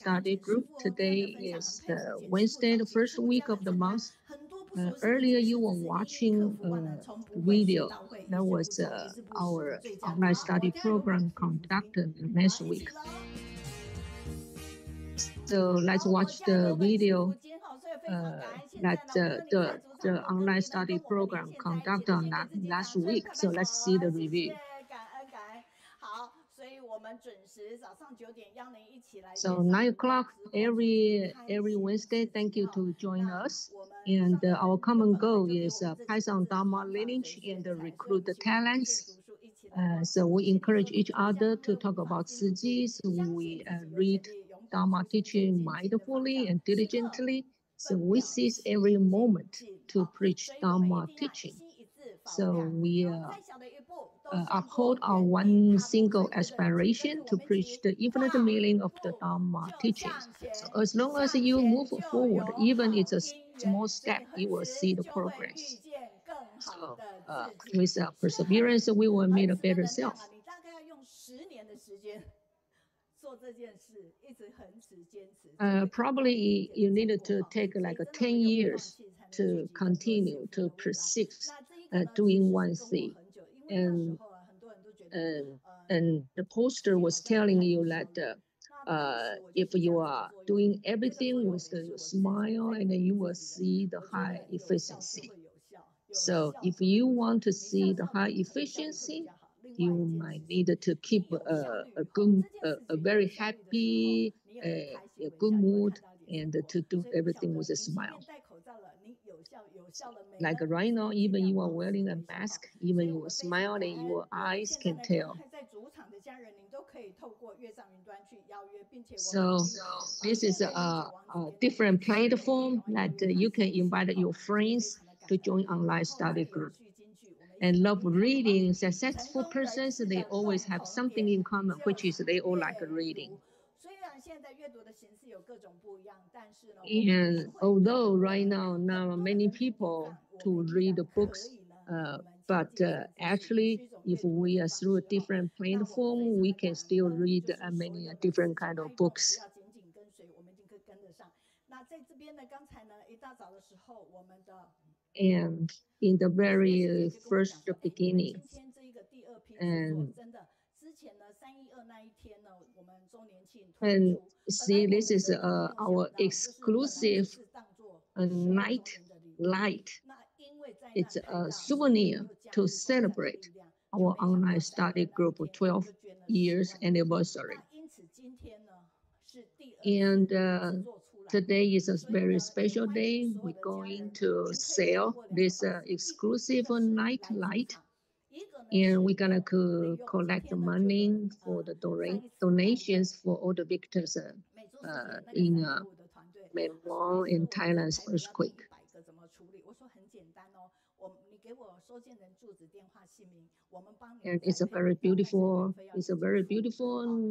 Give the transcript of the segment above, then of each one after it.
study group. Today is the Wednesday, the first week of the month. Earlier, you were watching a video. That was our online study program conducted last week. So let's watch the video that the online study program conducted on last week. So let's see the review. So 9 o'clock every Wednesday. Thank you to join us. And our common goal is pass on Dharma lineage and recruit the talents. So we encourage each other to talk about Sijis. We read Dharma teaching mindfully and diligently. So we seize every moment to preach Dharma teaching. So we uphold our one single aspiration to preach the infinite meaning of the Dharma teachings. So as long as you move forward, even it's a small step, you will see the progress. So with perseverance, we will meet a better self. Probably you needed to take like 10 years to continue to persist doing one thing. And the poster was telling you that if you are doing everything with a smile, and then you will see the high efficiency. So if you want to see the high efficiency, you might need to keep a very happy, a good mood, and to do everything with a smile. Like right now, even you are wearing a mask, even you are smiling, your eyes can tell. So this is a different platform that you can invite your friends to join online study group. And love reading, successful persons, they always have something in common, which is they all like reading. And although right now many people to read the books, but actually, if we are through a different platform, we can still read many different kind of books. And in the very first beginning, and see, this is our exclusive night light. It's a souvenir to celebrate our online study group 12 years anniversary. And today is a very special day. We're going to sell this exclusive night light. And we're going to collect the money for the donations for all the victims in Myanmar and Thailand's earthquake. And it's a very beautiful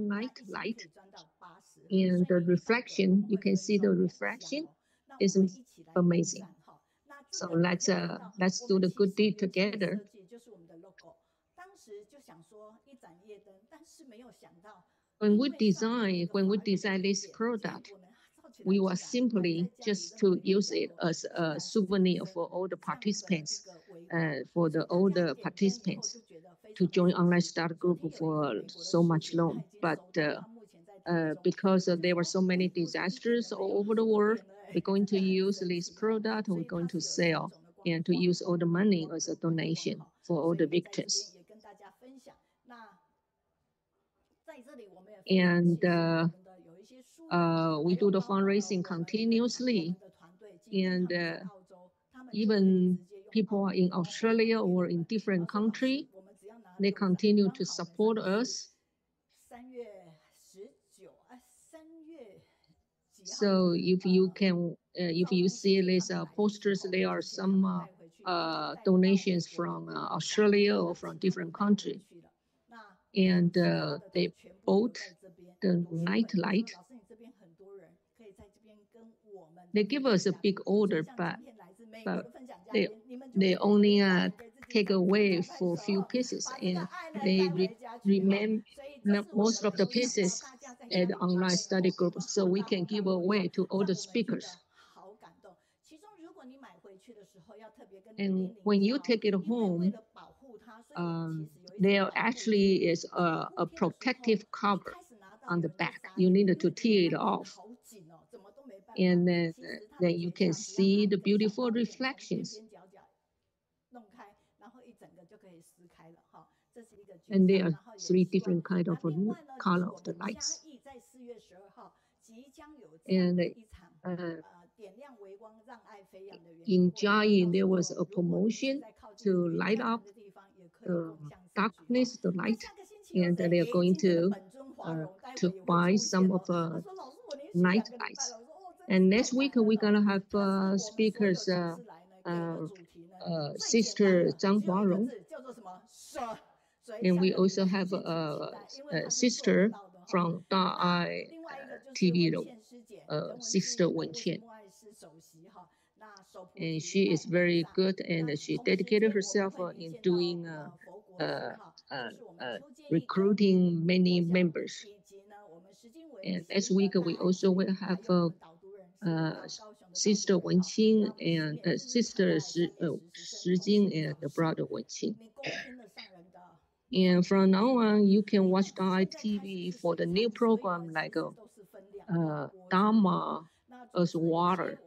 night light. And the reflection, you can see the reflection is amazing. So let's do the good deed together. When we design this product, we were simply just to use it as a souvenir for all the participants, for the older participants to join online study group for so much long. But because there were so many disasters all over the world, we're going to use this product, we're going to sell and to use all the money as a donation for all the victims. And we do the fundraising continuously. And even people in Australia or in different countries, they continue to support us. So if you see these posters, there are some donations from Australia or from different countries. And they bought the night light. They give us a big order, but they only take away for a few pieces, and they remain most of the pieces at the online study group so we can give away to all the speakers. And when you take it home, there actually is a protective cover on the back. You need to tear it off. And then you can see the beautiful reflections. And there are 3 different kinds of color of the lights. And in Jiayin, there was a promotion to light up the darkness, the light, and they are going to buy some of night lights. And next week we're gonna have speakers, Sister Zhang Huarong, and we also have a sister from Daai TV, Sister Wenqian. And she is very good, and she dedicated herself in doing recruiting many members. And next week we also will have Sister Wenqing and Sister Shijing and Brother Wenqing. And from now on, you can watch Daai TV for the new program like Dharma as water.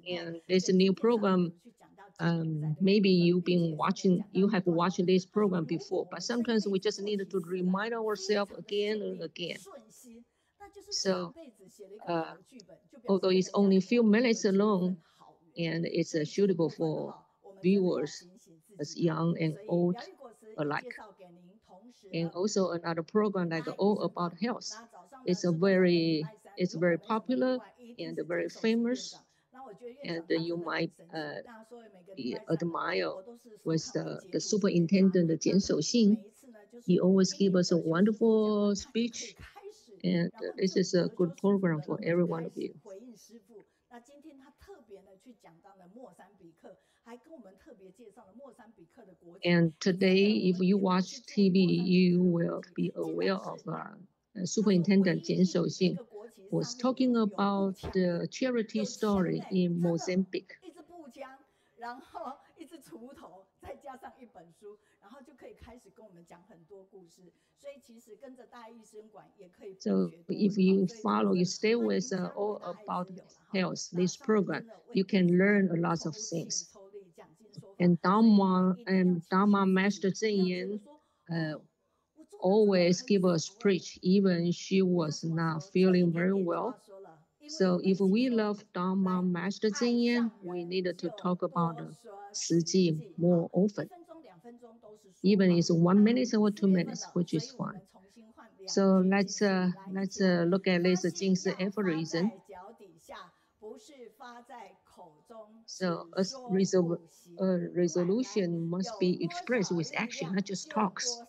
And this new program, maybe you have watched this program before, but sometimes we just need to remind ourselves again and again. So, although it's only a few minutes long, and it's suitable for viewers as young and old alike. And also another program like All About Health. It's very popular and very famous, and you might admire with the superintendent Jian Shouxing. He always gives us a wonderful speech, and this is a good program for every one of you. And today, if you watch TV, you will be aware of Superintendent Jian Shouxing was talking about the charity story in Mozambique. So if you follow, you stay with All About Health, this program, you can learn a lot of things. And Dharma Master Zhenjia always give us preach, even she was not feeling very well. So if we love Dharma Master Zhenjia, we need to talk about Shiji more often. Even it's 1 minute or 2 minutes, which is fine. So let's look at this Jing's aphorism. So a resolution must be expressed with action, not just talks.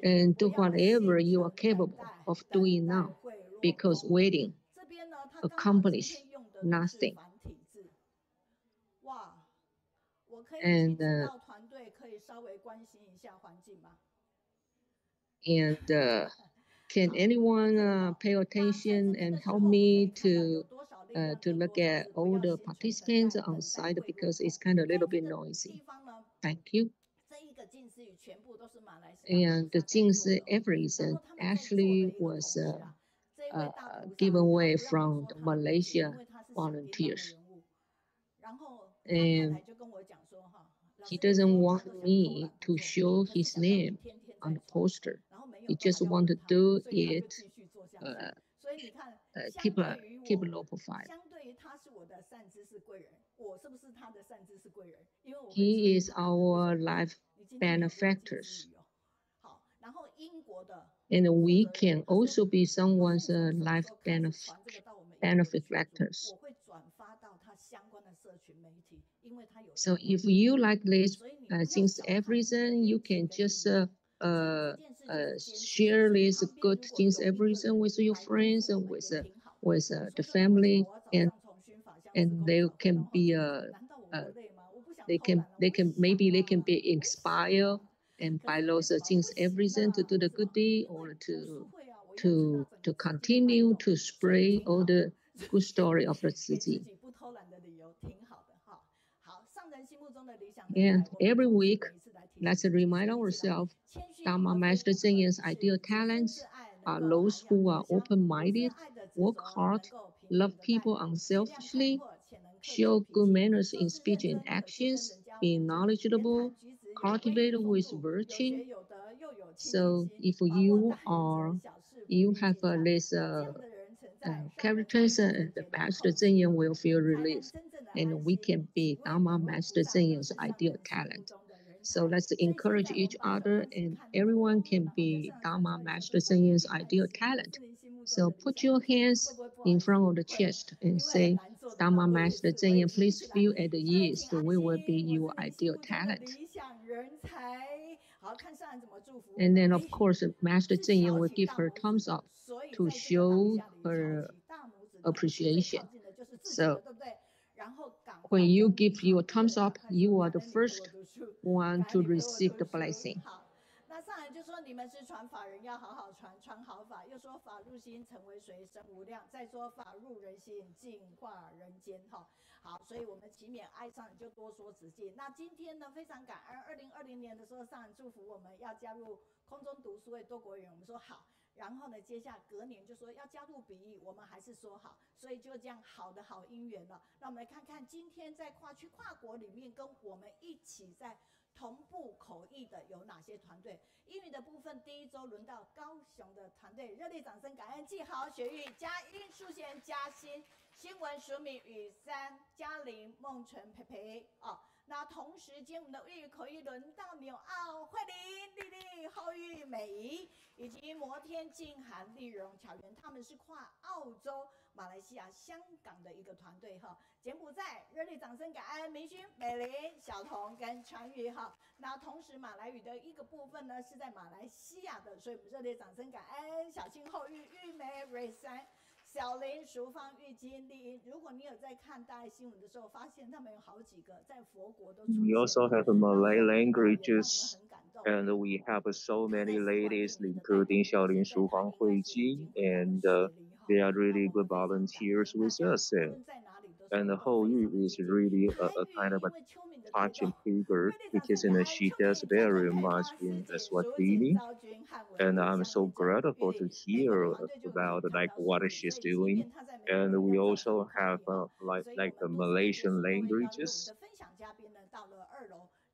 And do whatever you are capable of doing now, because waiting accomplish nothing. And can anyone pay attention and help me to look at all the participants on site, because it's kind of a little bit noisy. Thank you. And the Jing's aphorism actually was given away from the Malaysia volunteers. And he doesn't want me to show his name on the poster. He just want to do it, keep a low profile. He is our life benefactors. And we can also be someone's life benefactors. So if you like this Jing's aphorism, you can just share this good Jing's aphorism with your friends and with the family, and they can be maybe they can be inspired and by those things, every reason to do the good deed or to continue to spread all the good story of the Ziji. And every week, let's remind ourselves, Dharma Master Zhenjia's ideal talents are those who are open-minded, work hard, love people unselfishly, show good manners in speech and actions, be knowledgeable, cultivate with virtue. So if you have this characters, the Master Zhenjian will feel relief, and we can be Dharma Master Zhenjian's ideal talent. So let's encourage each other, and everyone can be Dharma Master Zhenjian's ideal talent. So put your hands in front of the chest and say, Dharma Master Zhenjian, please feel at the ease. So we will be your ideal talent. And then, of course, Master Zhenjian will give her thumbs up to show her appreciation. So when you give your thumbs up, you are the first one to receive the blessing. 那上人就说你们是传法人，要好好传，传好法。又说法入心，成为水，生无量。再说法入人心，净化人间。哈，好，所以我们祈勉爱上人就多说直记。那今天呢，非常感恩，2020年的时候，上人祝福我们要加入空中读书会多国语，我们说好。然后呢，接下来隔年就说要加入比喻，我们还是说好，所以就这样好的好姻缘了。那我们来看看今天在跨区跨国里面，跟我们一起在同步口译的有哪些团队？英语的部分，第一周轮到高雄的团队，热烈掌声感恩！季豪、学玉、嘉音、淑贤、嘉欣、新闻、淑敏、雨珊、嘉玲、孟纯、培培哦。那同时，今天我们的粤语口译轮到纽澳、慧玲、丽丽、后玉、美仪，以及摩天、静涵、丽蓉、巧媛，他们是跨澳洲、马来西亚、香港的一个团队哈。柬埔寨，热烈掌声感恩明勋、美玲、小童跟传宇哈。那同时，马来语的一个部分呢是在马来西亚的，所以我们热烈掌声感恩小青、后玉、玉梅、瑞珊。小林、淑芳、玉金、丽英，如果你有在看大爱新闻的时候，发现他们有好几个在佛国都出现。 We also have Malay languages, and we have so many ladies, including Xiaolin, Shufang, Huiying, and they are really good volunteers with us. And Hou Yu is really a kind of a touching figure because she does very much in Swahili. And I'm so grateful to hear about like what she's doing. And we also have like the Malaysian languages.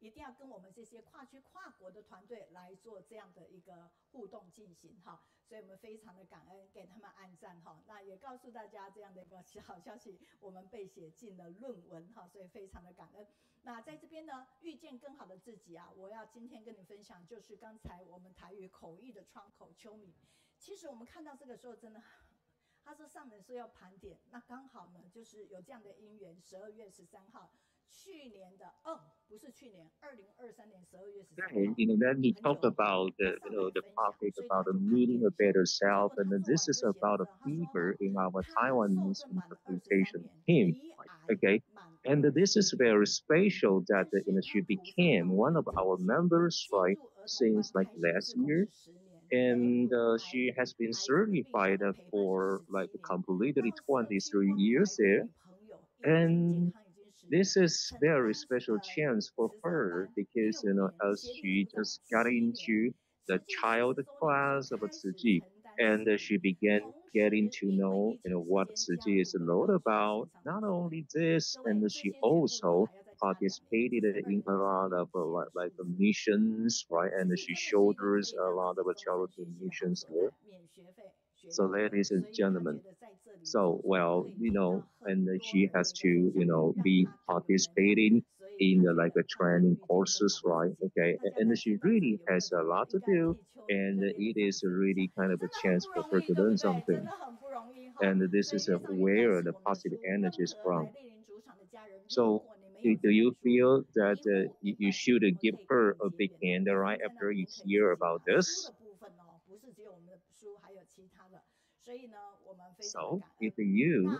一定要跟我们这些跨区跨国的团队来做这样的一个互动进行哈，所以我们非常的感恩，给他们按赞哈。那也告诉大家这样的一个好消息，我们被写进了论文哈，所以非常的感恩。那在这边呢，遇见更好的自己啊，我要今天跟你分享，就是刚才我们台语口译的窗口秋米。其实我们看到这个时候真的。他说上人说要盘点，那刚好呢，就是有这样的因缘，12月13号。 去年的不是去年，2023年12月13号。Then he talked about the topic about meeting a better self, and this is about a fever in our Taiwanese interpretation team. Okay, and this is very special that she became one of our members, right, since like last year. And she has been certified for like completely 23 years there. And this is very special chance for her because as she just got into the child class of Tzu and she began getting to know what Tzu is all about. Not only this, and she also participated in a lot of like missions, right? And she shoulders a lot of charity missions there. So, ladies and gentlemen, so well, and she has to, be participating in like a training courses, right? Okay, and she really has a lot to do, and it is really kind of a chance for her to learn something. And this is where the positive energy is from. So, do you feel that you should give her a big hand right after you hear about this? So, if you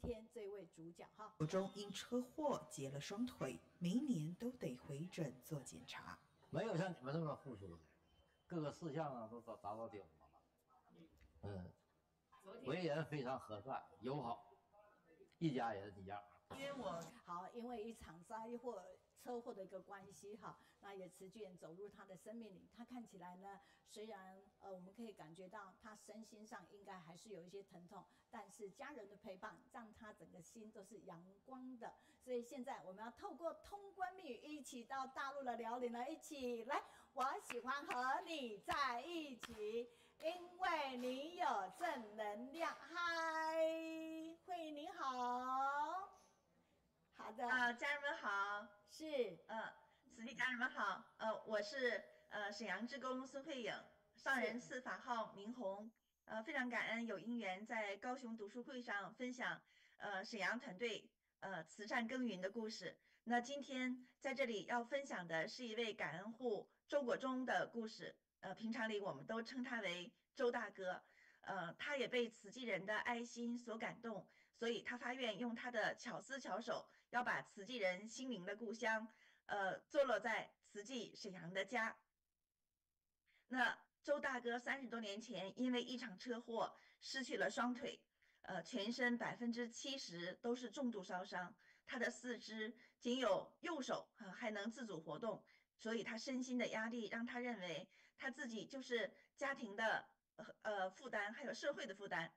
天这位主角哈。中因车祸截了双腿，每一年都得回诊做检查。没有像你们这么付出的，各个事项都达到顶了。为人非常和善友好，一家人一样。因为我好，因为一场灾祸、车祸的一个关系哈，那也持续走入他的生命里。他看起来呢，虽然我们可以感觉到他身心上应该还是有一些疼痛，但是家人的陪伴让他整个心都是阳光的。所以现在我们要透过通关密语一起到大陆的辽宁了，一起来，我喜欢和你在一起。因为你有正能量。嗨，慧颖你好。好的家人们好，是慈济家人们好，我是沈阳志工孙慧颖，上人寺法号明红，非常感恩有因缘在高雄读书会上分享沈阳团队慈善耕耘的故事。那今天在这里要分享的是一位感恩户周国忠的故事，平常里我们都称他为周大哥，他也被慈济人的爱心所感动，所以他发愿用他的巧思巧手，要把慈济人心灵的故乡，坐落在慈济沈阳的家。那周大哥30多年前因为一场车祸失去了双腿，全身70%都是重度烧伤，他的四肢仅有右手还能自主活动，所以他身心的压力让他认为他自己就是家庭的负担，还有社会的负担。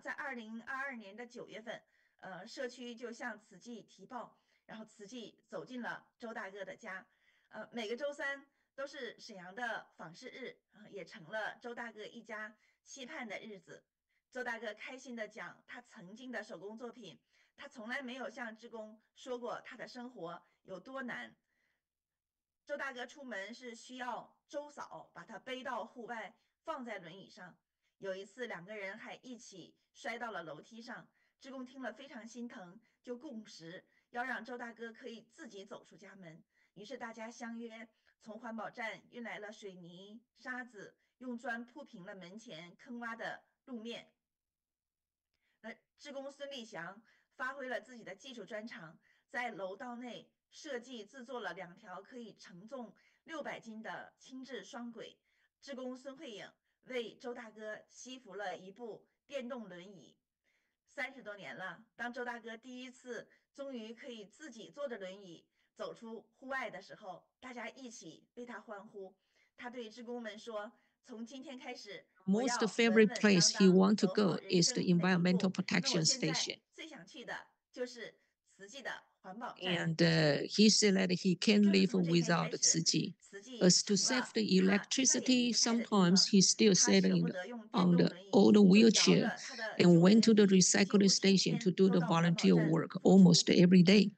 在2022年的9月份，社区就向慈济提报，然后慈济走进了周大哥的家。每个周三都是沈阳的访视日，也成了周大哥一家期盼的日子。周大哥开心地讲他曾经的手工作品，他从来没有向志工说过他的生活有多难。周大哥出门是需要周嫂把他背到户外，放在轮椅上。有一次2个人还一起摔到了楼梯上，志工听了非常心疼，就共识要让周大哥可以自己走出家门。于是大家相约从环保站运来了水泥、沙子，用砖铺平了门前坑洼的路面。志工孙立祥发挥了自己的技术专长，在楼道内设计制作了2条可以承重600斤的轻质双轨。志工孙慧颖为周大哥西服了一部电动轮椅。30多年了，当周大哥第一次终于可以自己坐着轮椅走出户外的时候，大家一起为他欢呼。他对志工们说：“从今天开始，我要 Most 稳 favorite 稳 place 当 he 当 want to 走 go 好人 is the 生每一 environmental 步。那我 protection 现在 station. 最想去的就是慈济的环保站。” And he said that he 也 can't 就是 live 从这一天开 without 始， Tsuji. 慈济 As 成 to 了 save the 他再也离 electricity, 不开的地 sometimes 方。 he still 他 sat 舍 in 不 the, 得用电 on 动 the 轮椅， old 就摇 wheelchair 着他的 and 旧 went 轮 to the 椅，几乎 recycling 天 天 station to do 都 the 到环保 volunteer 站 work 付 almost 出。 every day.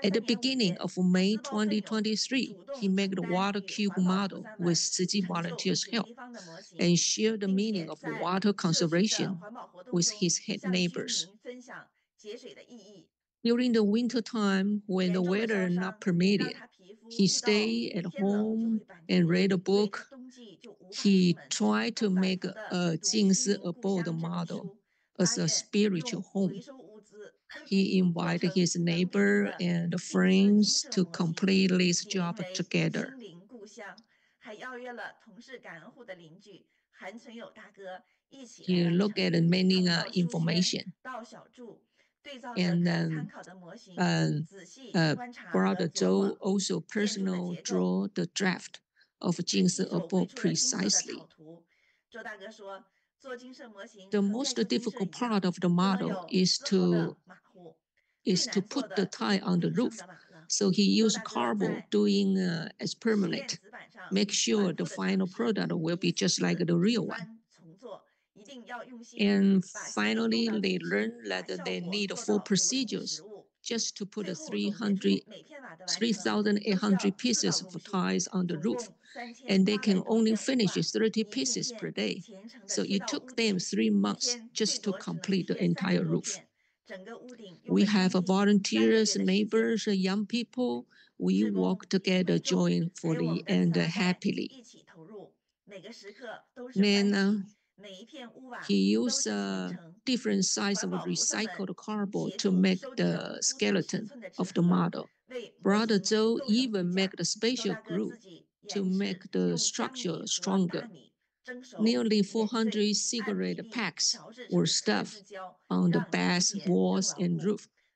At 2023 the 年5 beginning 月， of 他 May 自曝奋勇， 2023, 主 he 动 made 承 the 担 water 与 cube 环保菩 model 萨 with 们 Tsuji 成就 volunteers' 水 help 立方的模型， and shared the 并 meaning 且 of the 在 water 社区的 conservation 环保活动 with 中 his head 向居 neighbors. 民分享节水的意义。 During the winter time, when 严 the 重的 weather 烧 not 伤让 permitted, 他皮肤 he 遇到 stayed at 天冷就 home 会板 and 结， read a 所以 book. 他冬季就无法出 He 门， tried 就 to 反 make 复的 a 读 Jingsi 新故 Abode 乡这本 model 书， as 发 a 愿 spiritual 用 home. 回收物资 He 做 invited 成 his 能平 neighbor 的 and 金丝金 friends 色 to 模型， complete this 起名 job 为 together. 心灵故乡， 还邀约了同是感恩户的邻居韩存友大哥一起来 He 完 looked 成。 at 他 many 们到书轩 information 到小筑，对照着 and 可参考的模型， uh, 仔细 uh, 观察 Brother 和琢磨 Zhou also 建筑的 personal 结构， draw the draft of 对 Jingsi 基础绘 Abode 出了精确的草 precisely. 图。周大哥说，做金色模型 The 和 most 盖出金色 difficult 一样， part of the 不能 model 有 is 丝毫的 to 马虎。最 is to 难做 put the 的 tie 是 on the 地上 roof. 的马了。 So he 周 used 大哥 cardboard 在 doing as 实验 permanent, 纸板上 make sure 反 the 复的 final 尝试， product will 一 be 次 just like 次 the 一 real one. 番重做，一定要用心， And 把心力 finally, 用到 they 极致， learned 把 that 效 they 果 need 做 full 到如同 procedures 实物。 just to put 最 the 后总结出每片瓦的完成都需要 3,800 4 pieces 道 of 工序， ties on the 总 roof, 共 and they can 3800多 only 片 finish 瓦， 30一片 pieces per 片 day. 虔诚的 So 贴 it 到 took 屋 them 顶， 3 一 months 天最 just to 多只能 complete the 贴 entire 300多 roof. 片，整个屋顶用 We 了将 have 近3个 volunteers, 月的时间。 neighbors, young people. We 志工、 work together 会众，还有我 joyfully 们的 and 慈二代 happily. 一起投入，每个时刻都是 Then 欢喜，每一片屋瓦 he 都 used 是虔诚。 different size 环 of 保菩萨们 recycled cardboard 协 to 助 make 收集了 the 不同尺 skeleton 寸的纸 of the 盒， model. 为模 Brother 型 Zhou 构成衣 even 架。 made a 周 special 大哥 glue 自己 to 研 make 制 the 用江 structure 米和 stronger. 大米蒸熟、 Nearly 碾碎， 400 按比 cigarette 例 packs 调制 were 成刻 stuffed 制胶， on the 让 bass 粘结更 walls 牢 and 固。 roof.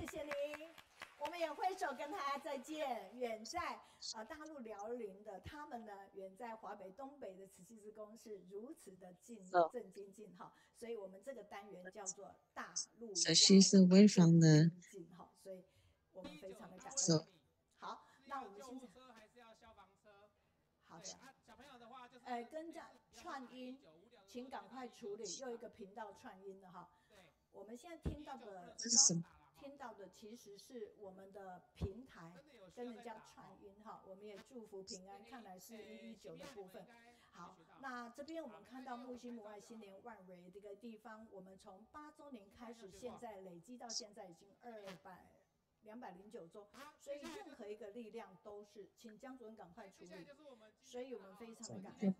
谢谢您。我们也挥手跟大家再见。远在大陆辽宁的他们呢，远在华北东北的慈济之宫是如此的正精进哈，所以我们这个单元叫做大陆。So she's away from the. 哈，所以我们非常的感恩。好，那我们现在还是要消防车。好的。小朋友的话就是跟着串音，请赶快处理，又一个频道串音了哈。对，我们现在听到的。听到的其实是我们的平台跟人家传音哈，我们也祝福平安，看来是119的部分。好，那这边我们看到木星母爱新年万蕊这个地方，我们从8周年开始，现在累积到现在已经209周，所以任何一个力量都是，请江主任赶快处理，所以我们非常的感恩。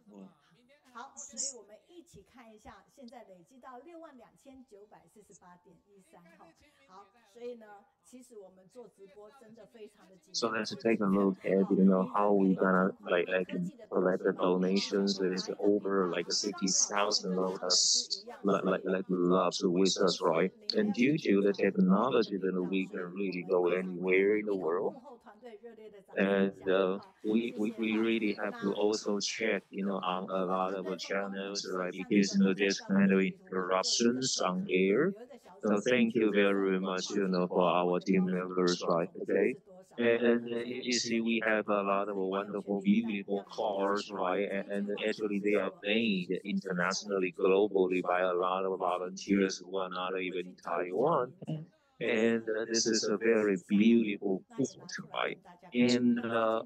好，所以我们一起看一下，现在累积到62948.13哈。好，所以呢，其实我们做直播真的非常的紧张。So let's take a look at how we gonna collect the donations. It's over like 60,000 lotus like loves with us, right? And due to the technology, that we can really go anywhere in the world. And we really have to also check, on a lot of channels, right? Because there's kind of interruptions on air. So thank you very much, for our team members, right? Okay. And you see, we have a lot of wonderful, beautiful cars, right? And actually, they are made internationally, globally by a lot of volunteers who are not even in Taiwan. And this is a very beautiful port, right? And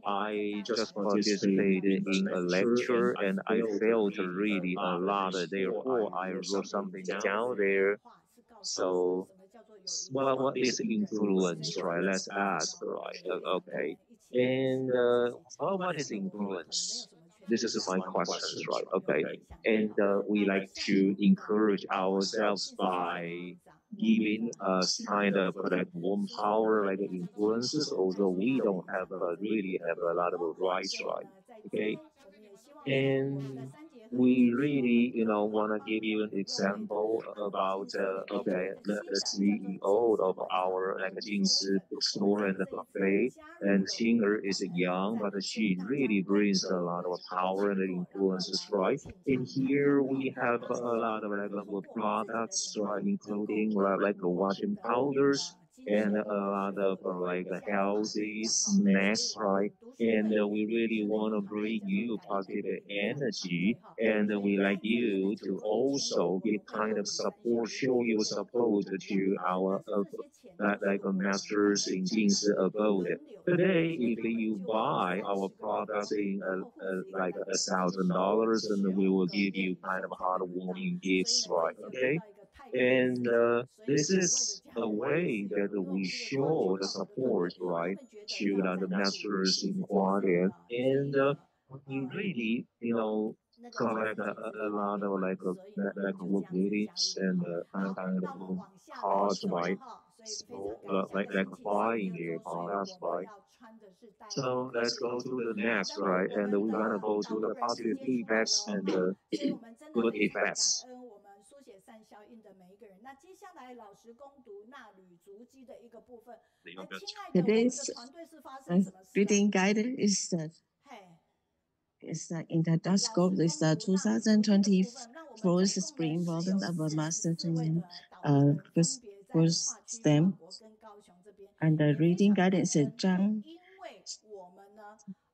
I just participated in a lecture, and I felt really a lot. Therefore, I wrote something down there. So, what is influence, right? Let's ask, right? Okay. And what is influence? This is my questions, right? Okay. And we like to encourage ourselves by giving us kind of like warm power, like influences, although we don't have really have a lot of rights, right? Okay. And we really, want to give you an example about, the CEO of our like Jinsi bookstore and the cafe. And Xinger is young, but she really brings a lot of power and influences, right? And here we have a lot of like products, right, including like washing powders and a lot of like healthy snacks, right? And we really want to bring you positive energy, and we like you to also give kind of support, show your support to our like masters in Jin's abode. Today, if you buy our products in like $1,000, and we will give you kind of heartwarming gifts, right? Okay. And this is a way that we show the support, right, to the masters in Hualien. And we really, collect a lot of like work meetings and kind of cards, right? So like buying their products, right? So let's go to the next, right? And we're gonna go to the positive effects and the good effects. 书写善效应的每一个人。那接下来老师攻读纳履足迹的一个部分。亲爱的，我们的团队是发生什么事、reading guide is in the dust scope is the 2024 spring volume of a master training first STEM. And the reading guide is Zhang,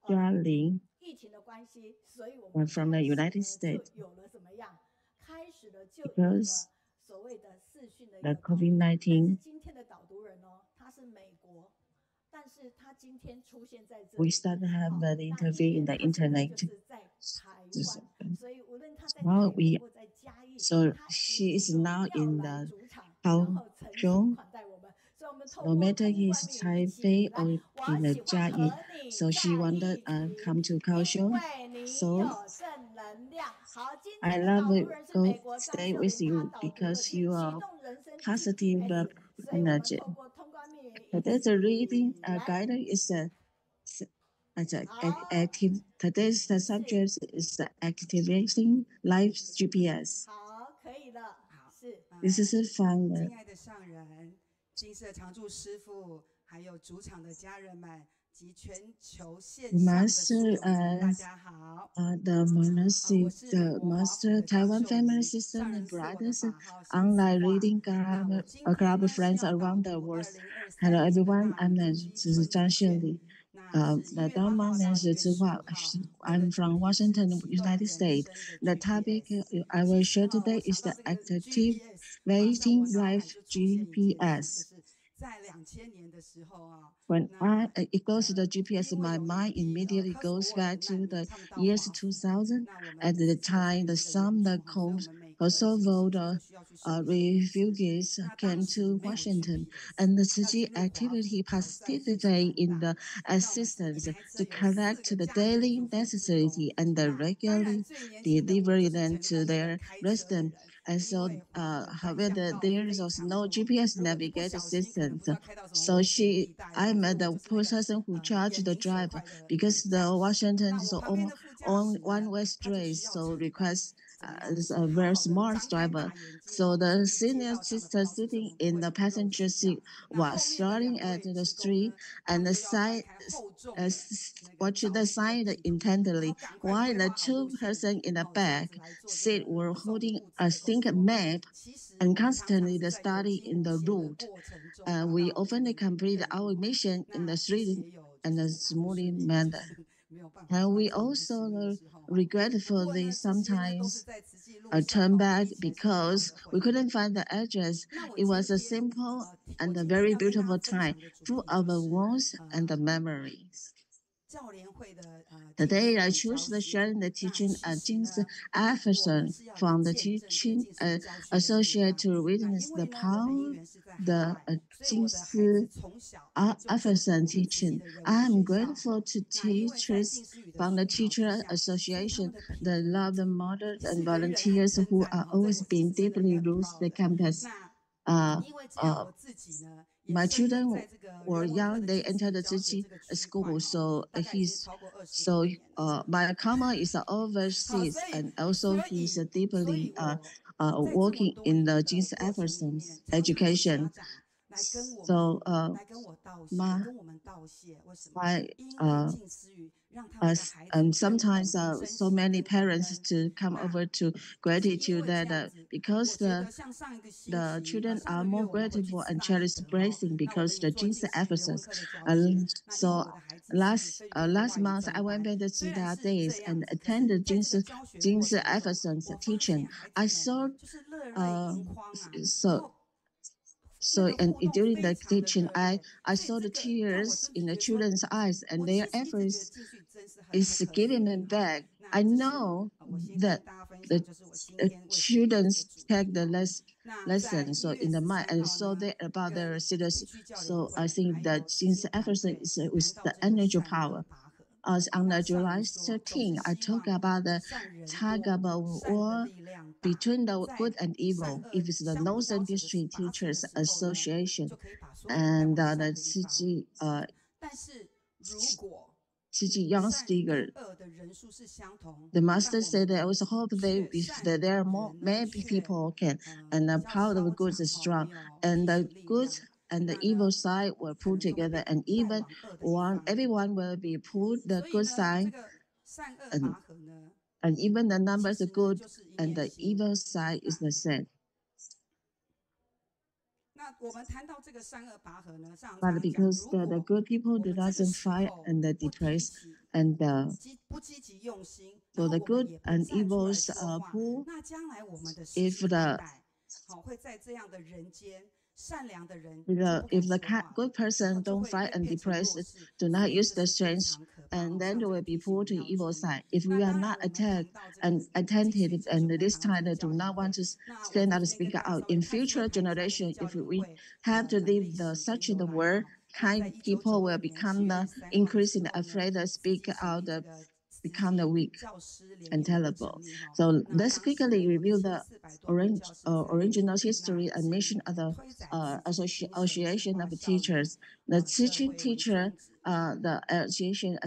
Xiuling, from the United States. Because the COVID-19, we started to have an interview in the internet. So she is now in the Kaohsiung. No matter he's Taipei or in the Jiayi, so she wanted to come to Kaohsiung. So I love it. Go stay with you because you are positive energy. Today's reading guide is active. Today's subject is activating life GPS. This is fun. 亲爱的上人，金色常驻师父，还有主场的家人们。Master, the Master Taiwan Family System and Brothers online reading club friends around the world. Hello everyone, I'm Zhang Xiuling. The Dharma is I'm from Washington, United States. The topic I will share today is the activating life GPS. When it goes to the GPS, my mind immediately goes back to the years 2000. At the time, the Kosovo refugees came to Washington, and the Tzu Chi activity participate in the assistance to collect the daily necessity and regularly deliver them to their residents. And so, however, there is also no GPS navigation system. So I met the person who charged the driver because the Washington is on one-way street, so request is a very smart driver. So the senior sister sitting in the passenger seat was staring at the street and the side watched the sign intently, while the two persons in the back seat were holding a think map and constantly study in the route. We often complete our mission in the street and a smooth manner. And we also regretfully sometimes turn back because we couldn't find the address. It was a simple and a very beautiful time, full of warmth and memories. Today, I choose to share the teaching of Jing's Everson from the teaching associated to witness the power the Jing's Everson teaching. I am grateful to teachers from the Teacher Association, the loved mothers and volunteers who are always being deeply rooted the campus. My children were young; they entered the Tzu Chi school, my karma is overseas, and also he's deeply working in the James Everson's education. So and sometimes so many parents to come over to gratitude that because the children are more grateful and cherish blessing because the Jesus Ephesus. So last month I went back to the days and attended Jesus Ephesus teaching. I saw and during the teaching, I saw the tears in the children's eyes, and their efforts is giving them back. I know that the children take the lesson so in the mind, and so they about their citizens. So I think that since Everson is with the energy power. As on the July 13, I talk about the tug of war between the good and evil. If it's the Northern District Teachers Association and the Young Stiger. The master said that I was hope that there are many people can, and the power of the good is strong, and the good and the evil side were put together, and even everyone will be put the good side, and even the numbers of good and the evil side is the same. But because the good people do doesn't fight and the depressed and so the good and evils are poor. If the good person don't fight and depressed, do not use the strength, and then they will be pulled to the evil side. If we are not attacked and attentive, and this time they do not want to stand up and speak out, in future generation, if we have to live such the world, kind people will become increasingly afraid to speak out, become weak and terrible. So let's quickly review the original history and mission of the Association of Teachers. The teaching teacher, the association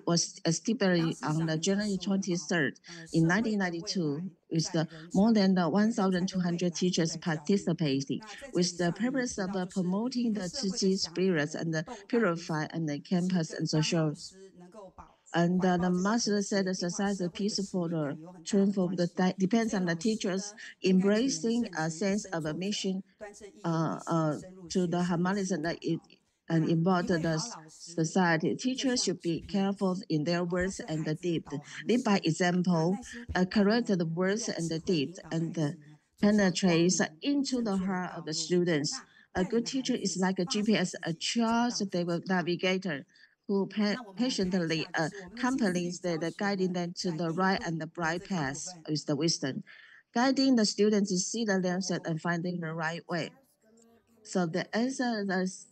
was established on the January 23rd in 1992, with more than 1,200 teachers participating, with the purpose of promoting the Tzu Chi spirits and purify and the campus and social. And the master said the society peaceful truthful depends on the teachers embracing a sense of a mission to the harmonism and involve the society. Teachers should be careful in their words and the deeds. Lead by example, correct the words and the deeds, and penetrates into the heart of the students. A good teacher is like a GPS, a trustable navigator who patiently accompanies the guiding them to the right and the bright path with the wisdom, guiding the students to see the lesson and finding the right way. So the answer is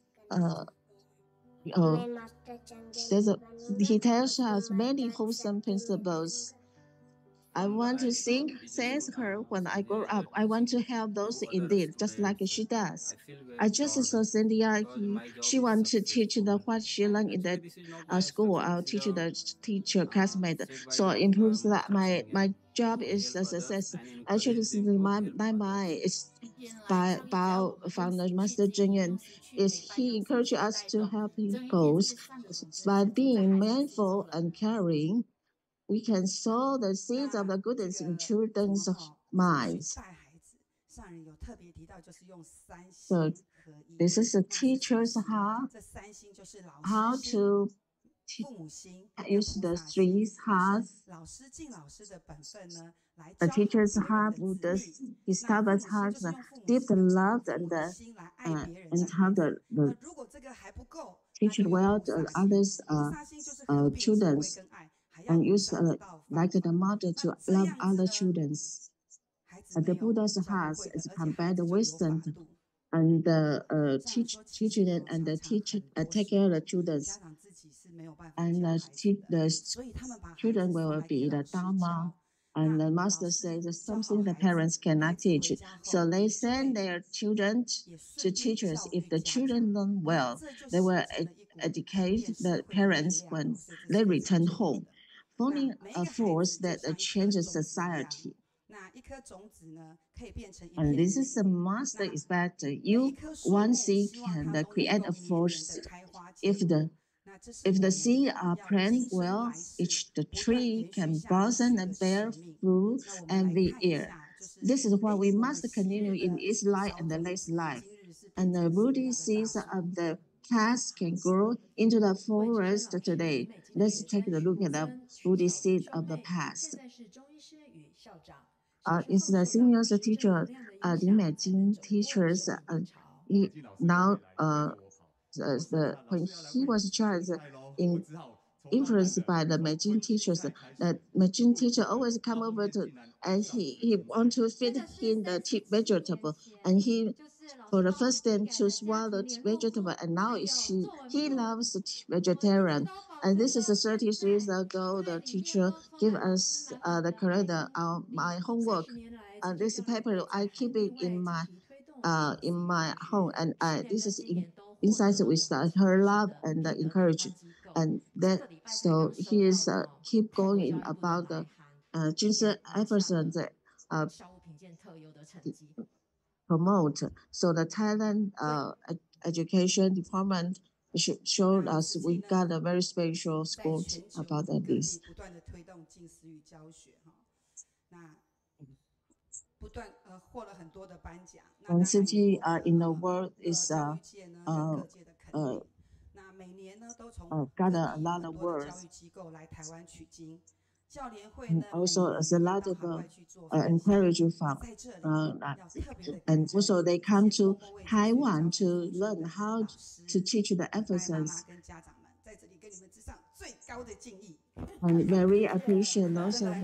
he tells us many wholesome principles. I want to sing, says her, when I grow up. I want to have those indeed, just like she does. I just saw Cynthia. She wants to teach what she learned in the school. I'll teach the teacher classmate. So improves that my job is a success. Actually, this is my it's by from the Master Zhenjia is he encouraged us to help people by being mindful and caring. We can sow the seeds of the goodness in children's minds. So this is a teacher's how to use the three hearts. The teacher's heart would discover heart, deep love and how the teach well to others children and use like the model to love other children. The Buddha's heart is combined wisdom and teaching it and take care of the children. And the children will be the Dharma. And the master says something the parents cannot teach. So they send their children to teachers. If the children learn well, they will educate the parents when they return home, forming a force that changes society. And this is a master is that you one seed can create a force. If the seed are planted well, each the tree can blossom and bear fruit every year. This is what we must continue in its life and the next life. And the rooty seeds of the past can grow into the forest today. Let's take a look at the rooty seed of the past. It's the senior teacher, Li Meijing teachers. Now, when he was charged influenced by the Meiyun teachers, the Meiyun teacher always come over to, and he want to feed him the vegetable, and he for the first time to swallow vegetable, and now he loves vegetarian. And this is 30 years ago. The teacher give us the correct my homework. This paper I keep it in my home, and this is inside with her love and encourage, and that so he is keep going about the Jinsen efforts promote. So the Thailand education department showed us we got a very special school about this. And city in the world is got a lot of words. Also, there's a lot of encouragement from, and also they come to Taiwan to learn how to teach the emphasis. And very appreciate those of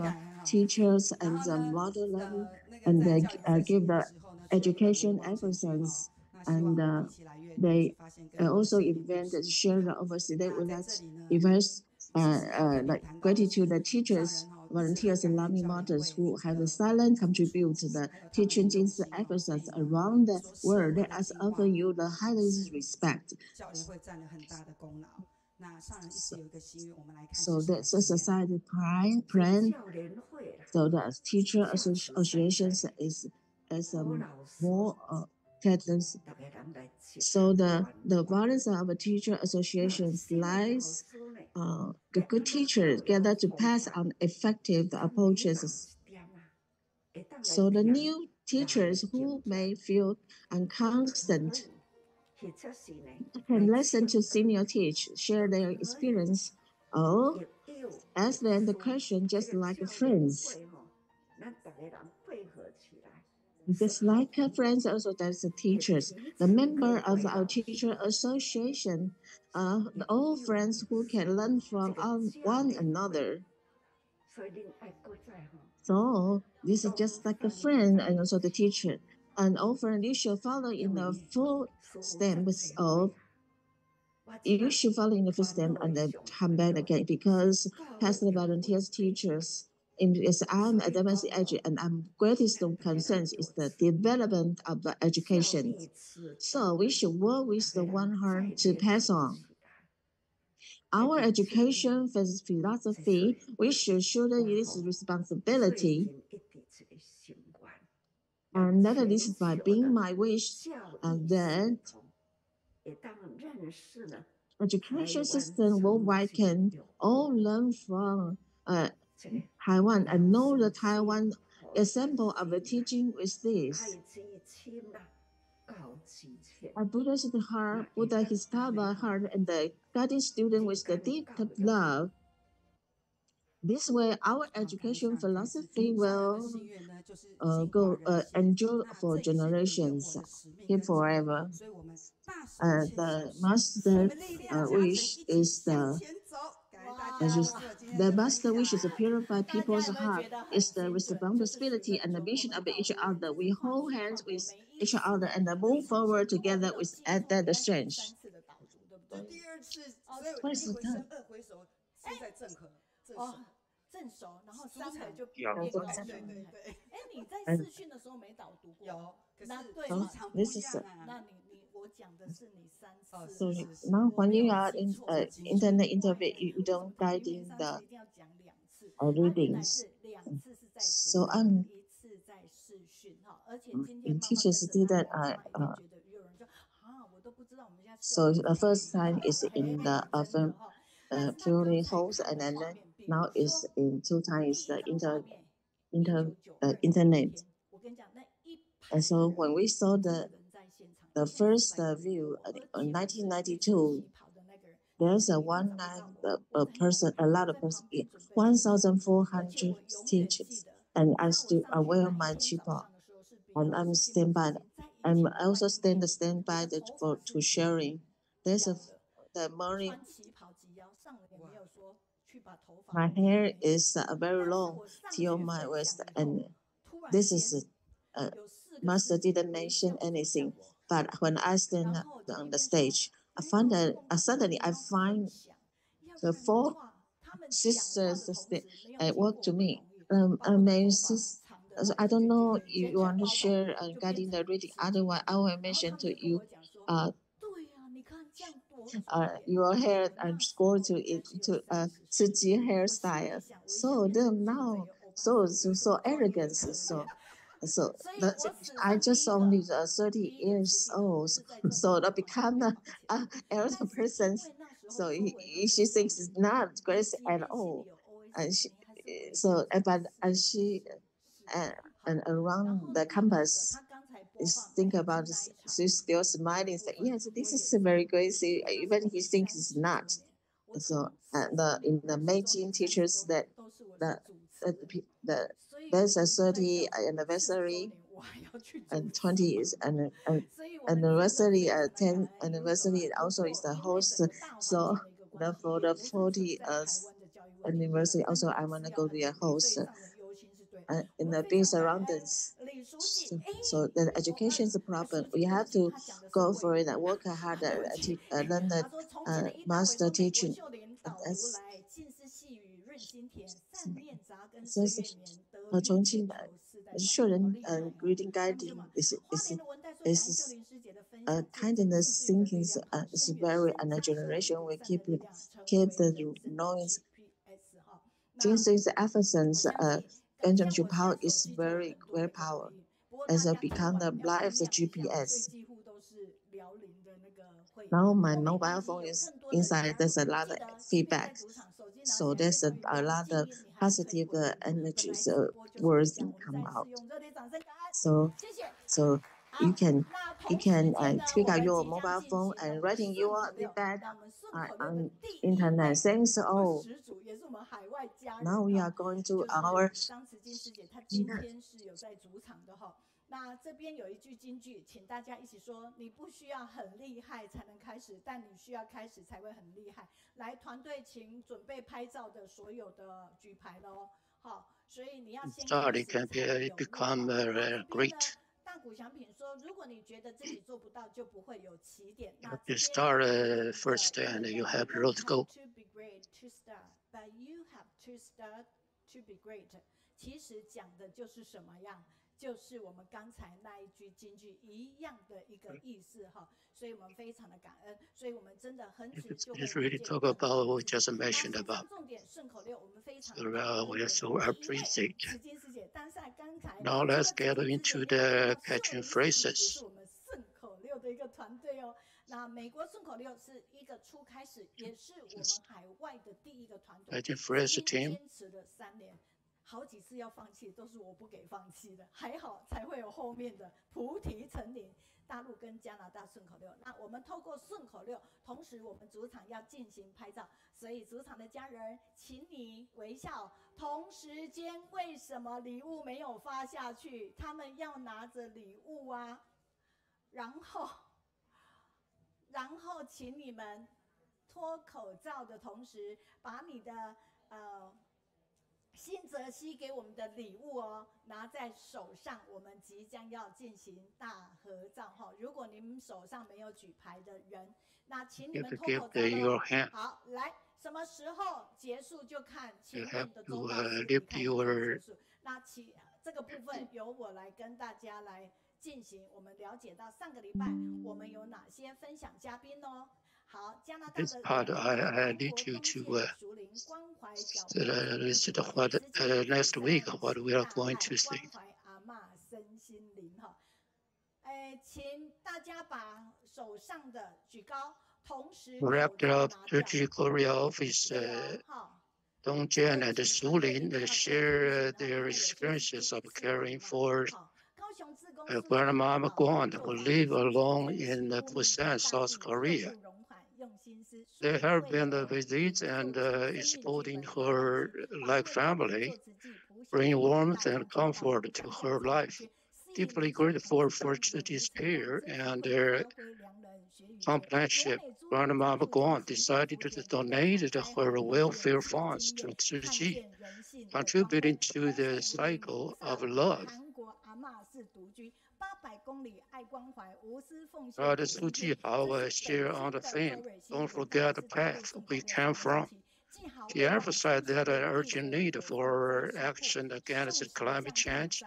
teachers and the model learning, and they give the education emphasis, and they also invented share the overseas. They would like invest like gratitude the teachers, volunteers, and learning models who have a silent contribute to the teaching emphasis around the world. Let us offer you the highest respect. So that's a society plan. So the teacher associations is more catalyst. So the balance of a teacher associations lies the good teachers gather to pass on effective approaches. So the new teachers who may feel inconstant can listen to senior teach, share their experience, or ask them the question just like friends. Just like our friends, also there's the teachers, the member of our teacher association, all friends who can learn from one another. So this is just like a friend and also the teacher. And all friends, you should follow in the footsteps of you should follow in the footsteps and then come back again because Pastor volunteers teachers is I'm a domestic educator and I'm greatest concerns is the development of the education. So we should work with the one heart to pass on. Our education philosophy, we should shoulder its responsibility. And that is by being my wish that education system worldwide can all learn from Taiwan and know the Taiwan example of the teaching with this. Buddha's heart, Buddha his heart, and the guiding student with the deep love. This way, our education philosophy will endure for generations, keep forever. The master wish is the master wish is to purify people's heart. It's the responsibility and the mission of each other. We hold hands with each other and move forward together with that strength. 第二次，所以一回生二回熟，现在正合正熟，然后三回就变高。对。哎，你在视讯的时候没导读过？有，那对嘛？不一样啊。那我讲的是你3次。So now when you are in internet interview, you don't guiding the readings. So teachers didn't so the first time is in the filling holes and then now is in 2 times the internet. And so when we saw the first view in 1992, there's a person, a lot of person, 1,400 teachers, and I still wear my chipper, and I'm stand by. I'm also stand by to sharing. There's the morning. My hair is very long till my waist, and this is master didn't mention anything. But when I stand on the stage, I find that suddenly I find the 4 sisters walk to me. I don't know if you want to share regarding the reading. Otherwise, I will mention to you. Your hair and score to Tsuji hairstyle. So then now, so arrogance. So I just only 30 years old. So I become an elder person. So she thinks it's not grace at all. And she and around the campus think about this, she's still smiling. Say, yes, this is very crazy. Even he thinks it's not. So in the Meiyun teachers that there's a 30th anniversary and 20 years and anniversary 10th anniversary also is the host. So for the 40th anniversary also I want to go be a host. In the big surroundings. So the education is a problem. We have to go for it and work hard learn the master teaching. Chongqing Shuren reading guiding is kindness thinking is very and a generation we keep the noise. Jinxing's efficiency energy power is very power as it become the life the GPS. Now my mobile phone is inside. There's a lot of feedback, so there's a lot of positive energies words come out. So you can take out your mobile phone and writing your feedback on internet. Thanks all. Now we are going to our 那这边有一句金句，请大家一起说：你不需要很厉害才能开始，但你需要开始才会很厉害。来，团队请准备拍照的所有的举牌喽。好，所以你要先开始才有 become great. 大谷翔平说：“如果你觉得自己做不到，就不会有起点。那 You start first, and you have road to go. To be great to start, but you have to start to be great。其实讲的就是什么样？就是我们刚才那一句金句一样的一个意思哈。所以我们非常的感恩，所以我们真的很久就会 really talk about what we just mentioned about. 重点顺口溜，我们非常 we are so appreciate. 时间师姐，但是刚才 Now let's get into the catching phrases. 是我们顺口溜的一个团队哦。那美国顺口溜是一个初开始，也是我们海外的第一个团队， catching phrase team. 坚持了3年。好几次要放弃，都是我不给放弃的，还好才会有后面的菩提成林。大陆跟加拿大顺口溜，那我们透过顺口溜，同时我们主场要进行拍照，所以主场的家人，请你微笑。同时间为什么礼物没有发下去？他们要拿着礼物啊，然后请你们脱口罩的同时，把你的新泽西给我们的礼物哦，拿在手上，我们即将要进行大合照哈。如果你们手上没有举牌的人，那请你们脱口罩哦。好，来，什么时候结束就看前面的周老师结束。那这个部分由我来跟大家来进行。我们了解到上个礼拜我们有哪些分享嘉宾哦。This part I need you to listen what next week what we are going to see. 请大家把手上的举高，同时 Wrapped up Jersey Korea office Zhang and Xiuling share their experiences of caring for Grandma Guan, who live alone in Busan, South Korea. They have been visits and exposing her like family, bring warmth and comfort to her life. Deeply grateful for this care and their companionship, Grandma Guan decided to donate her welfare funds to Zhenjia, contributing to the cycle of love. God Zhenjia share on the theme, don't forget the path we came from. He emphasized that an urgent need for action against climate change,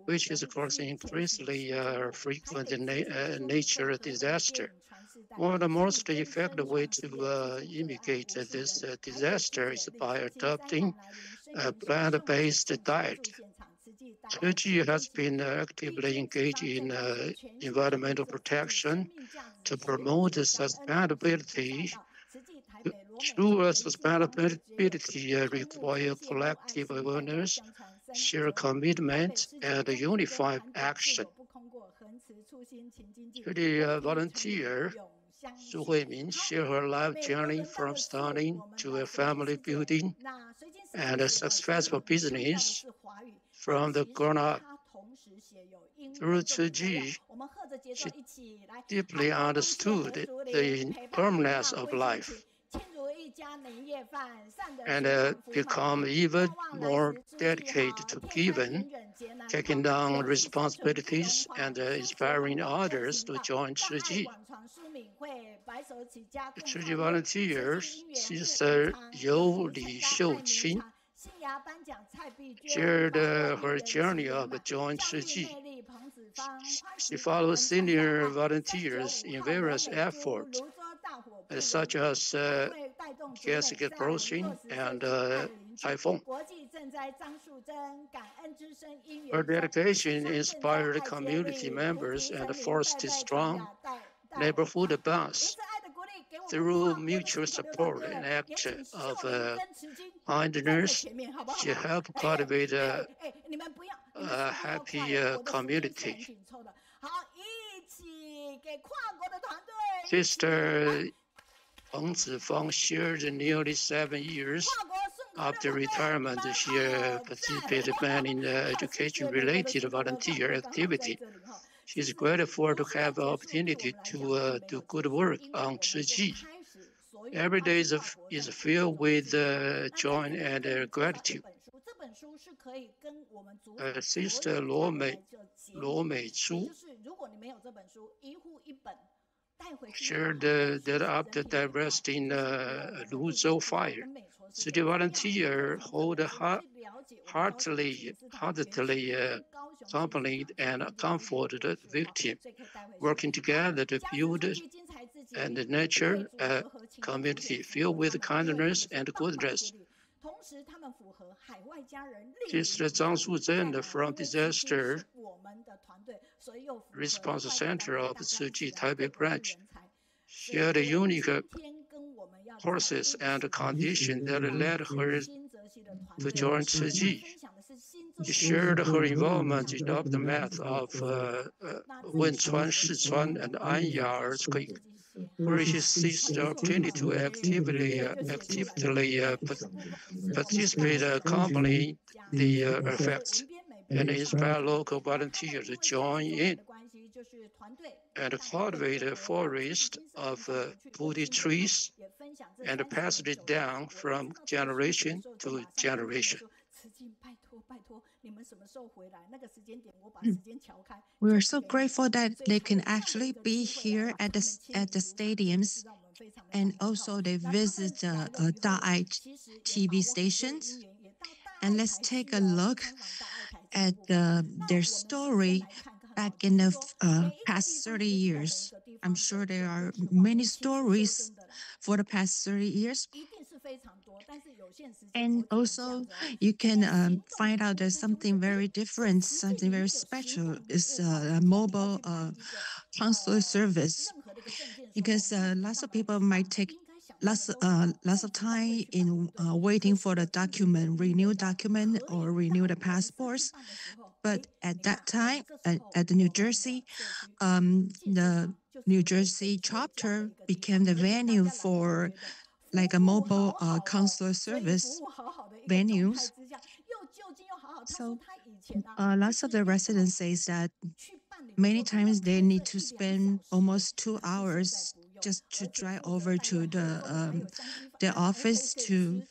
which is causing increasingly frequent nature disaster. One of the most effective ways to mitigate this disaster is by adopting a plant-based diet. Zhenjia has been actively engaged in environmental protection to promote sustainability. True sustainability requires collective awareness, shared commitment, and unified action. The volunteer Su Huiying shared her life journey from starting to a family building and a successful business from the ground up. Through Zhenjia, she deeply understood the impermanence of life and become even more dedicated to giving, taking down responsibilities, and inspiring others to join Zhenjia. Zhenjia volunteers, Sister Liu Guoshao shared her journey of joining Zhenjia. She follows senior volunteers in various efforts, such as casket brushing and typhoon. Her dedication inspired community members and forced strong neighborhood bonds. Through mutual support and act of kindness, she helped cultivate a happy community. Sister Peng Zifang shared nearly 7 years After retirement, she participated in education-related volunteer activity. She is grateful to have the opportunity to do good work on Zhenjia. Every day is filled with joy and gratitude. Sister Luo Meizhu shared that after the arrest in Luzhou fire, city volunteers hold heartedly accompanied and comforted the victim, working together to build and nurture a community filled with kindness and goodness. Sister Zhang Shuzhen from Disaster Response Center of Tsuji Taipei branch shared unique courses and conditions that led her to join Tsuji. She shared her involvement in the aftermath of Wenchuan, Sichuan, and Anya earthquake, where she seized the opportunity to actively participate, accompany the effects, and inspire local volunteers to join in and cultivate a forest of Bodhi trees and pass it down from generation to generation. We are so grateful that they can actually be here at the stadiums, and also they visit the Daai TV stations. And let's take a look at their story back in the past 30 years. I'm sure there are many stories for the past 30 years. And also, you can find out there's something very different, something very special. It's a mobile consular service, because lots of people might take lots of time in waiting for the renew document or renew the passports. But at that time, at the New Jersey, the New Jersey chapter became the venue for like a mobile consular service venues. So lots of the residents say that many times they need to spend almost 2 hours just to drive over to the office to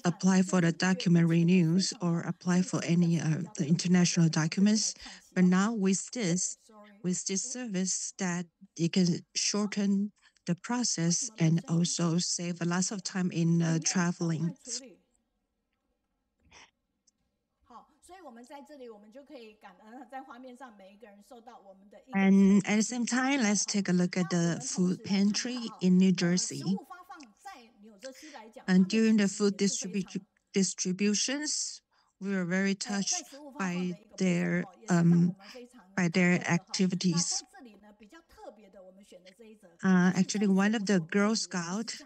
apply for the document renews or apply for any the international documents. But now with this service, that you can shorten the process and also save a lot of time in traveling. And at the same time, let's take a look at the food pantry in New Jersey. And during the food distributions, we were very touched by their activities. Actually, one of the Girl Scouts,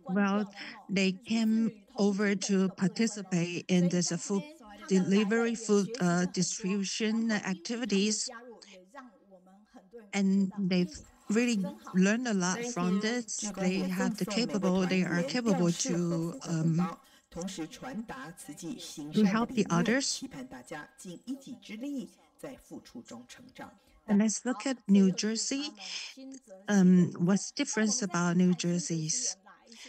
well, they came over to participate in this food distribution activities, and they've really learned a lot from this. They are capable to help the others. And let's look at New Jersey. What's different about New Jersey's?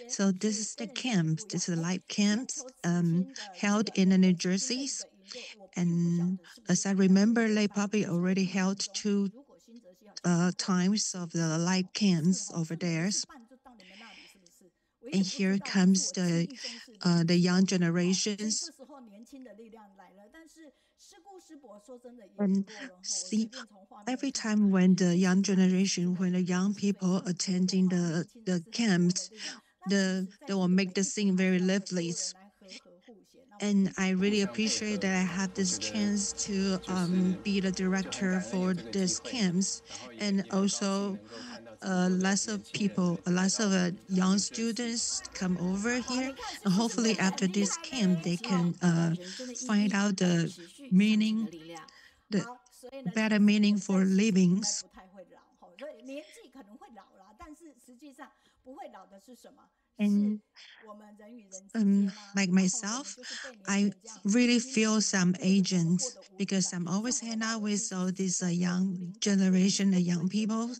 So this is the camps. This is the live camps held in the New Jersey's. And as I remember, they probably already held 2 times of the live camps over there. And here comes the young generations. And see, every time when the young generation, when the young people attending the camps, they will make the scene very lively. And I really appreciate that I have this chance to be the director for these camps, and also lots of young students come over here, and hopefully after this camp they can find out the better meaning for livings. And like myself, I really feel some agents because I'm always hanging out with all these young generation, young people.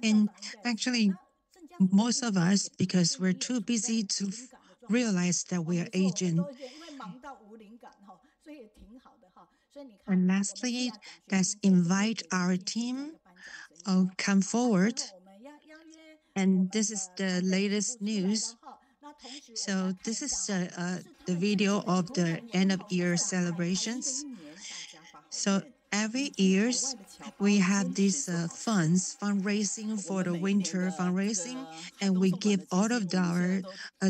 And actually, most of us, because we're too busy to realize that we are aging. And lastly, let's invite our team come forward. And this is the latest news. So this is the video of the end of year celebrations. So every year we have these fundraising for the winter fundraising, and we give all of our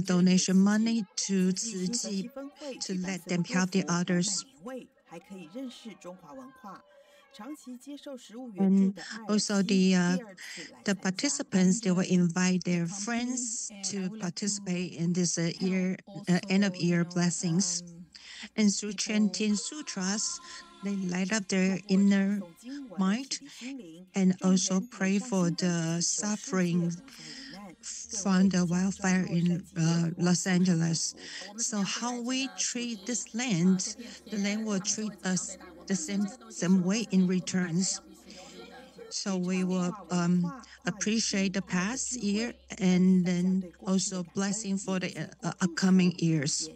donation money to Tzu Ji to let them help the others. And also the participants, they will invite their friends to participate in this end of year blessings. And through chanting sutras, they light up their inner mind and also pray for the suffering from the wildfire in Los Angeles. So how we treat this land, the land will treat us the same way in returns. So we will appreciate the past year and then also blessing for the upcoming years.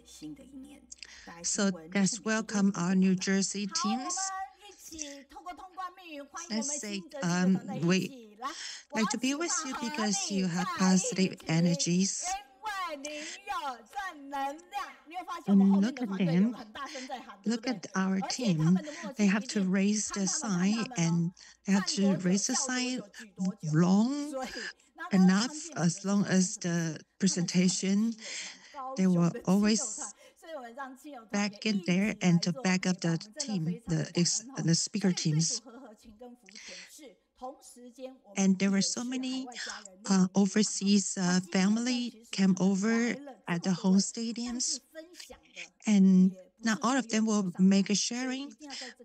So let's welcome our New Jersey teams. Let's say we like to be with you because you have positive energies. And look at them. Look at our team. They have to raise the sign, and they have to raise the sign long enough, as long as the presentation. They will always back in there and to back up the team, the speaker teams. And there were so many overseas family came over at the home stadiums. And not all of them will make a sharing,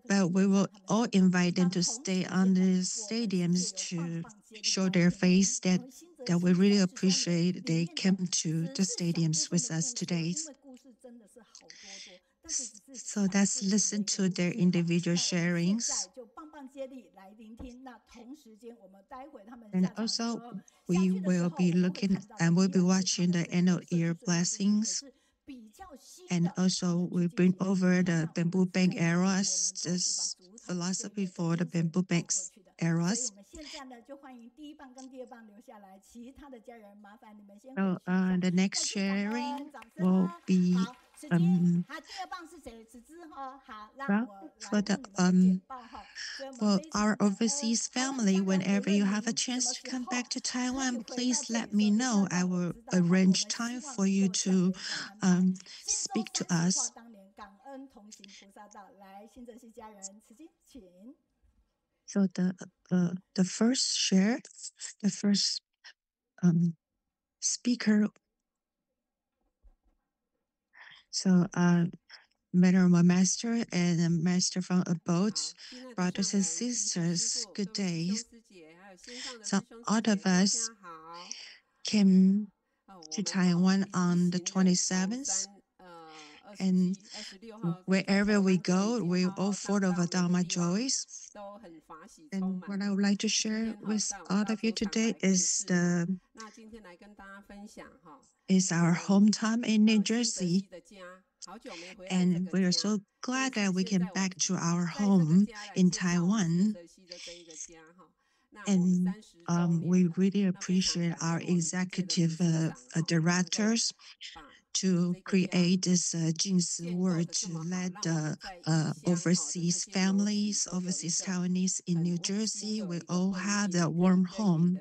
but we will all invite them to stay on the stadiums to show their face that we really appreciate they came to the stadiums with us today. So let's listen to their individual sharings. And also, we will be looking and we'll be watching the end of year blessings. And also, we bring over the bamboo bank eras, this philosophy for the bamboo banks eras. So the next sharing will be for our overseas family. Whenever you have a chance to come back to Taiwan, please let me know. I will arrange time for you to speak to us. So the first share, the first speaker. So Venerable Master and a Master from abode, brothers and sisters, good day. So all of us came to Taiwan on the 27th. And wherever we go, we all full of Dharma joys. And what I would like to share with all of you today is our hometown in New Jersey. And we are so glad that we came back to our home in Taiwan. And we really appreciate our executive directors to create this Jingsi word to let the overseas families, overseas Taiwanese in New Jersey, we all have a warm home.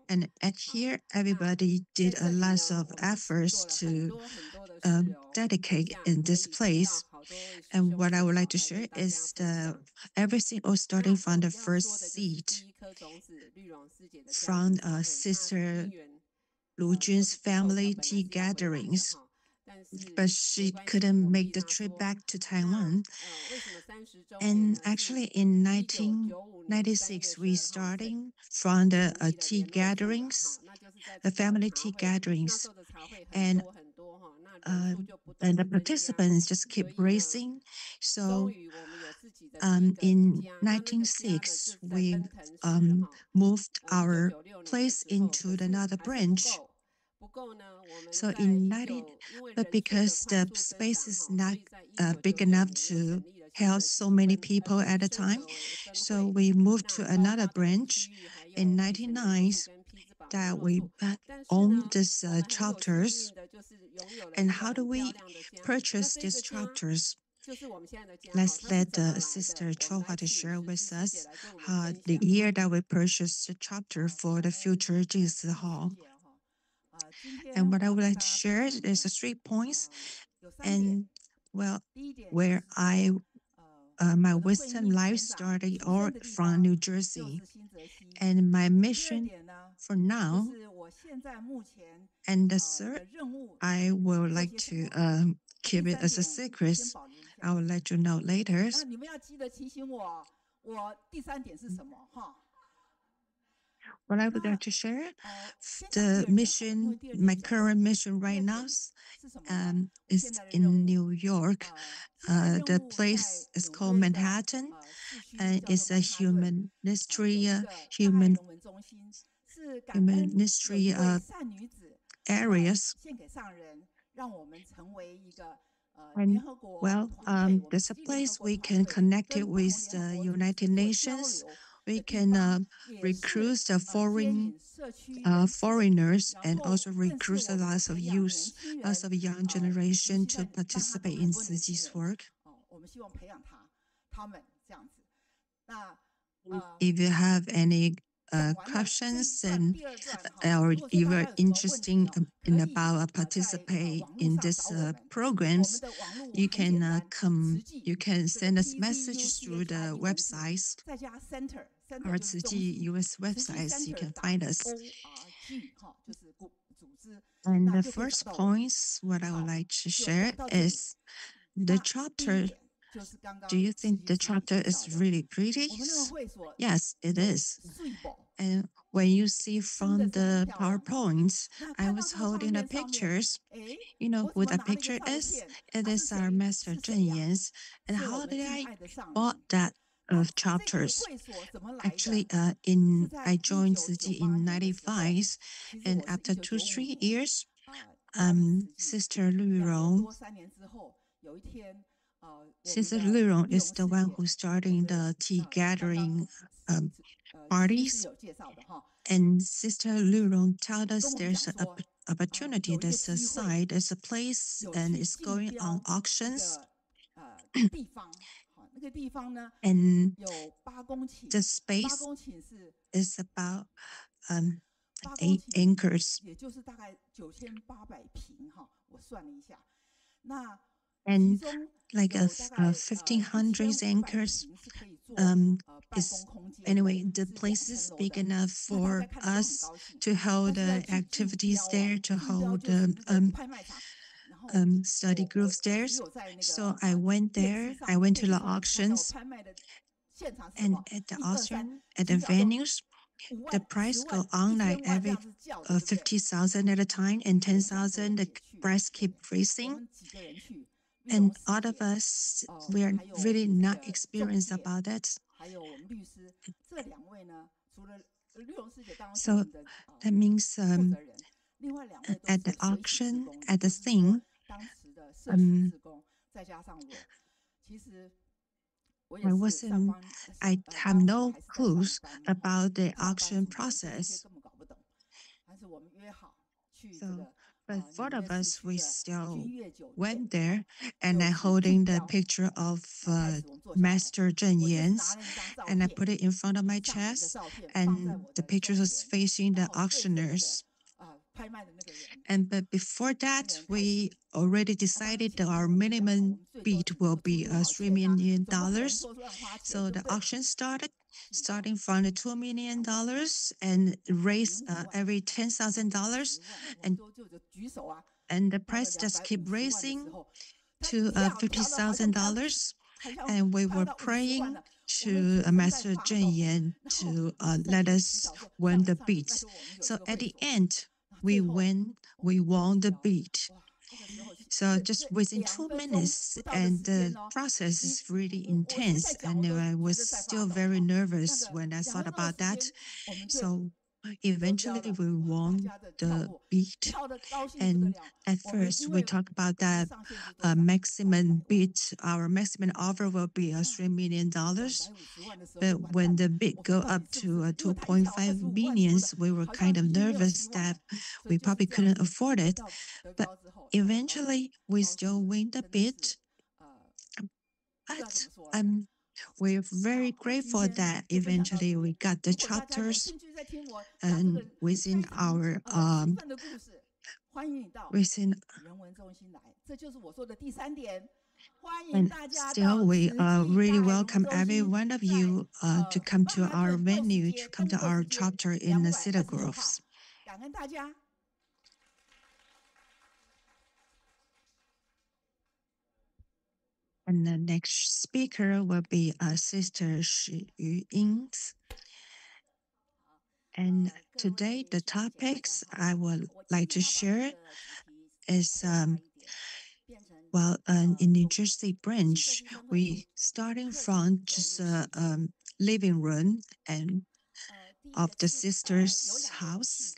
And at here, everybody did a lot of efforts to dedicate in this place. And what I would like to share is everything all starting from the first seed from Sister Lu Jun's family tea gatherings. but she couldn't make the trip back to Taiwan. And actually in 1996, we starting from the tea gatherings, the family tea gatherings. And the participants just keep raising. So in 1906, we moved our place into another branch. So in 19, but because the space is not big enough to house so many people at a time, so we moved to another branch in 1999 that we own these chapters. And how do we purchase these chapters? Let's let Sister Chohua to share with us the year that we purchased the chapter for the future Jesus Hall. And what I would like to share is the 3 points, and well, where my wisdom life started or from New Jersey, and my mission for now. And the third, I would like to keep it as a secret. I will let you know later. What I would like to share, the mission, my current mission right now is in New York. The place is called Manhattan, and it's a humanitarian areas. And well, there's a place we can connect it with the United Nations. We can recruit the foreigners and also recruit a lot of youth, lots of young generation to participate in Ziji's work. If you have any questions and or you are interested in about participate in this programs, you can you can send us messages through the websites, our Ziji US websites. You can find us. And the first points, what I would like to share is the chapter. Do you think the chapter is really pretty? Yes, it is. And when you see from the PowerPoint, I was holding the pictures. You know who the picture is? It is our Master Zhenjia's. And how did I bought that chapters? Actually, I joined Ziji in 95, and after 2-3 years, Sister Liu is the one who's starting the tea gathering parties. And Sister Liu told us there's an opportunity, there's a site, there's a place, and it's going on auctions. And the space is about 8 acres. And like 1,500 acres is anyway, the place is big enough for us to hold activities there, to hold study groups there. So I went there, I went to the auctions, and at the auction, at the venues, the price go on like every 50,000 at a time, and 10,000, the price keep raising. And all of us, we are really not experienced about that. So that means at the auction, at the thing, I have no clues about the auction process. So, but 4 of us, we still went there, and I holding the picture of Master Zhenjia's, and I put it in front of my chest, and the picture was facing the auctioners. But before that, we already decided that our minimum bid will be $3 million. So the auction starting from the $2 million and raised every $10,000. and the price just kept raising to $50,000. And we were praying to Master Zhenjia to let us win the bid. So at the end, we won the bid. So just within 2 minutes, and the process is really intense. And I was still very nervous when I thought about that. So eventually we won the bid. And at first we talked about that maximum bid, our maximum offer will be $3 million. But when the bid go up to 2.5 million, we were kind of nervous that we probably couldn't afford it. But eventually we still win the bid. But we're very grateful that eventually we got the chapters, and within our and still we really welcome every one of you to come to our venue, to come to our chapter in the Cedar Groves. And the next speaker will be Sister Xiuling. And today the topics I would like to share is well, in New Jersey branch, we starting from just a living room and of the sister's house.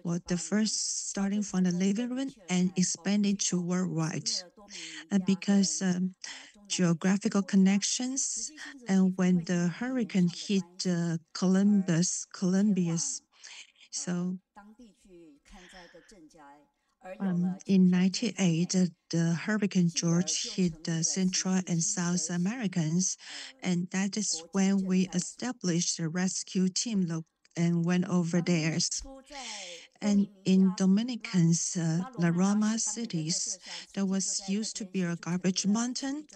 Well, the first starting from the living room and expanding to worldwide, because geographical connections. And when the hurricane hit Columbia, so in 1998, the Hurricane George hit the Central and South Americans, and that is when we established a rescue team and went over there. And in Dominicans, La Roma cities, there was used to be a garbage mountain,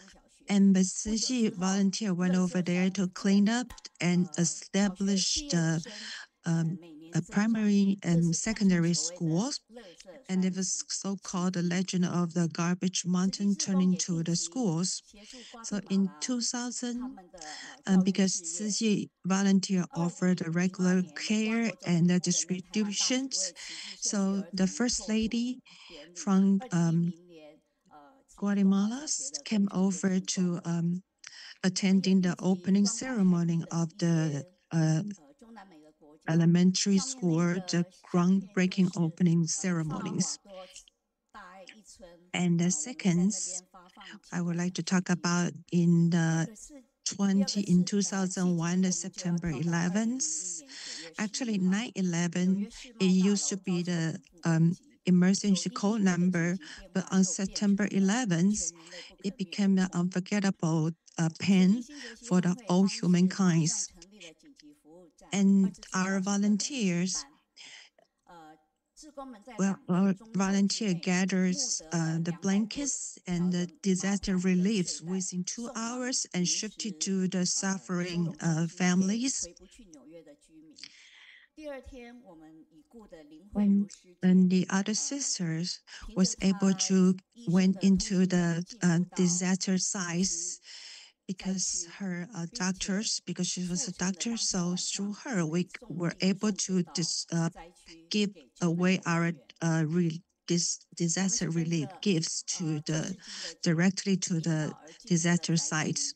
and the Ciji volunteer went over there to clean up and establish a primary and secondary schools. And it was so-called the legend of the garbage mountain turning to the schools. So in 2000, because Ciji volunteer offered a regular care and the distributions, so the First Lady from Guatemala came over to attending the opening ceremony of the elementary school, the groundbreaking opening ceremonies. And the second, I would like to talk about in 2001, the September 11th. Actually, 9/11, it used to be the emergency code number, but on September 11th, it became an unforgettable pain for all humankind. And our volunteers, our volunteer gathers the blankets and the disaster reliefs within 2 hours and shipped it to the suffering families. And the other sisters was able to went into the disaster sites because her doctors, because she was a doctor, so through her we were able to give away our disaster relief gifts to directly to the disaster sites.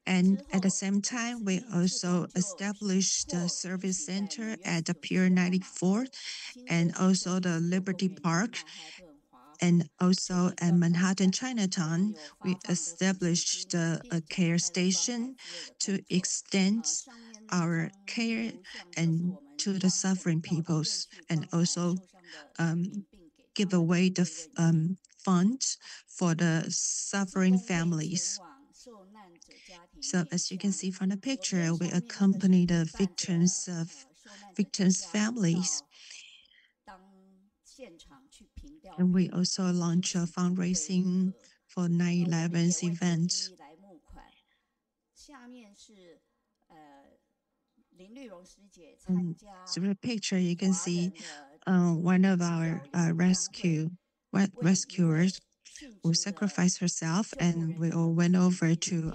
And at the same time, we also established the service center at the Pier 94 and also the Liberty Park. And also at Manhattan Chinatown, we established a care station to extend our care and to the suffering peoples, and also give away the funds for the suffering families. So as you can see from the picture, we accompany the victims' families. And we also launch a fundraising for 9/11's event. through the picture, you can see one of our rescuers who sacrificed herself, and we all went over to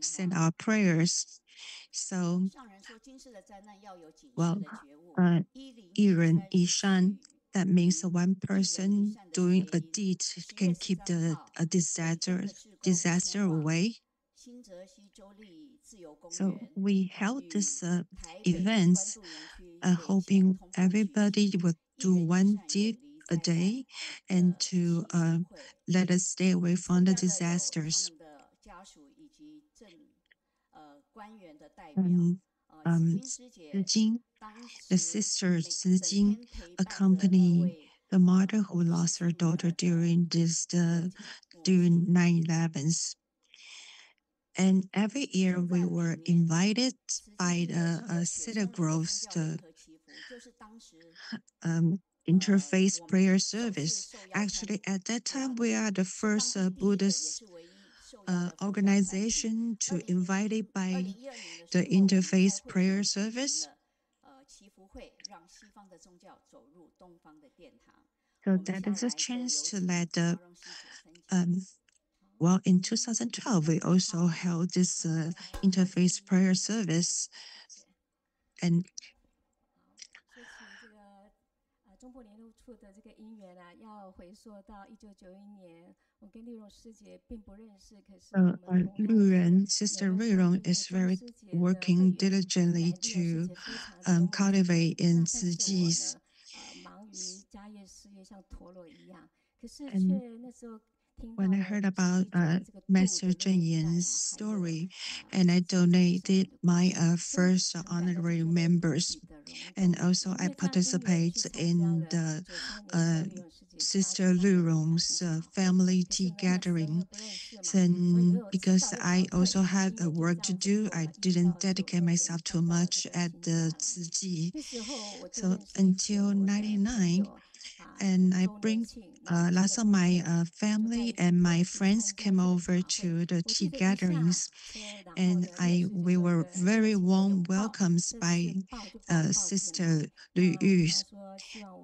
send our prayers. So, well, 一人一善, that means one person doing a deed can keep the disaster away. So we held this events, hoping everybody would do one deed a day and to let us stay away from the disasters. Zhang, the sister Zhang, accompanied the mother who lost her daughter during 9/11s. And every year we were invited by the Cedar Groves to interfaith prayer service. Actually, at that time, we are the first Buddhist organization to invited by the interfaith prayer service. So that is a chance to let the well, in 2012, we also held this interfaith prayer service. And 中部联络处的这个姻缘啊，要回溯到1991年，我跟丽蓉师姐并不认识，可是Sister Ruirong is very working diligently to cultivate in Tzu Ji's. 忙于家业事业像陀螺一样，可是却那时候。When I heard about Master Zhenjia's story, and I donated my first honorary members, and also I participate in the Sister Lurong's family tea gathering. And because I also had a work to do, I didn't dedicate myself too much at the Tzu Ji. So until 99. And I bring lots of my family and my friends came over to the tea gatherings, and we were very warm welcomed by Sister Liu Yu,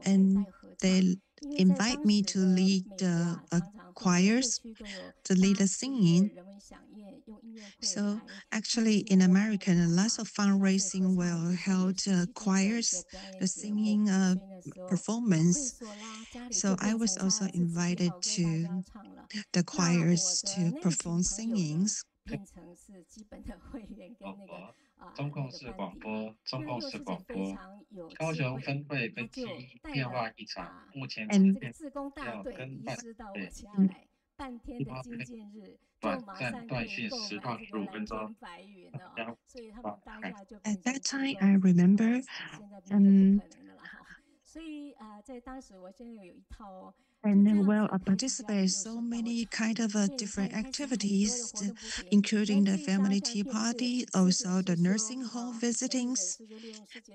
and they invite me to lead the choirs, to lead the singing. So actually in America, lots of fundraising were held, choirs, the singing performance. So I was also invited to the choirs to perform singings. 变成是基本的会员跟那个中共式广播，中共式广播，高雄分会分机电话一场，目前这个志工大队移师到我家来，半天的精进日就马上可以购买这个蓝天白云了，所以他们当下就变成 At that time, I remember. 现在比较不可能的了哈，所以在当时我现在有一套哦。And well, I participate so many kind of different activities, including the family tea party, also the nursing home visitings.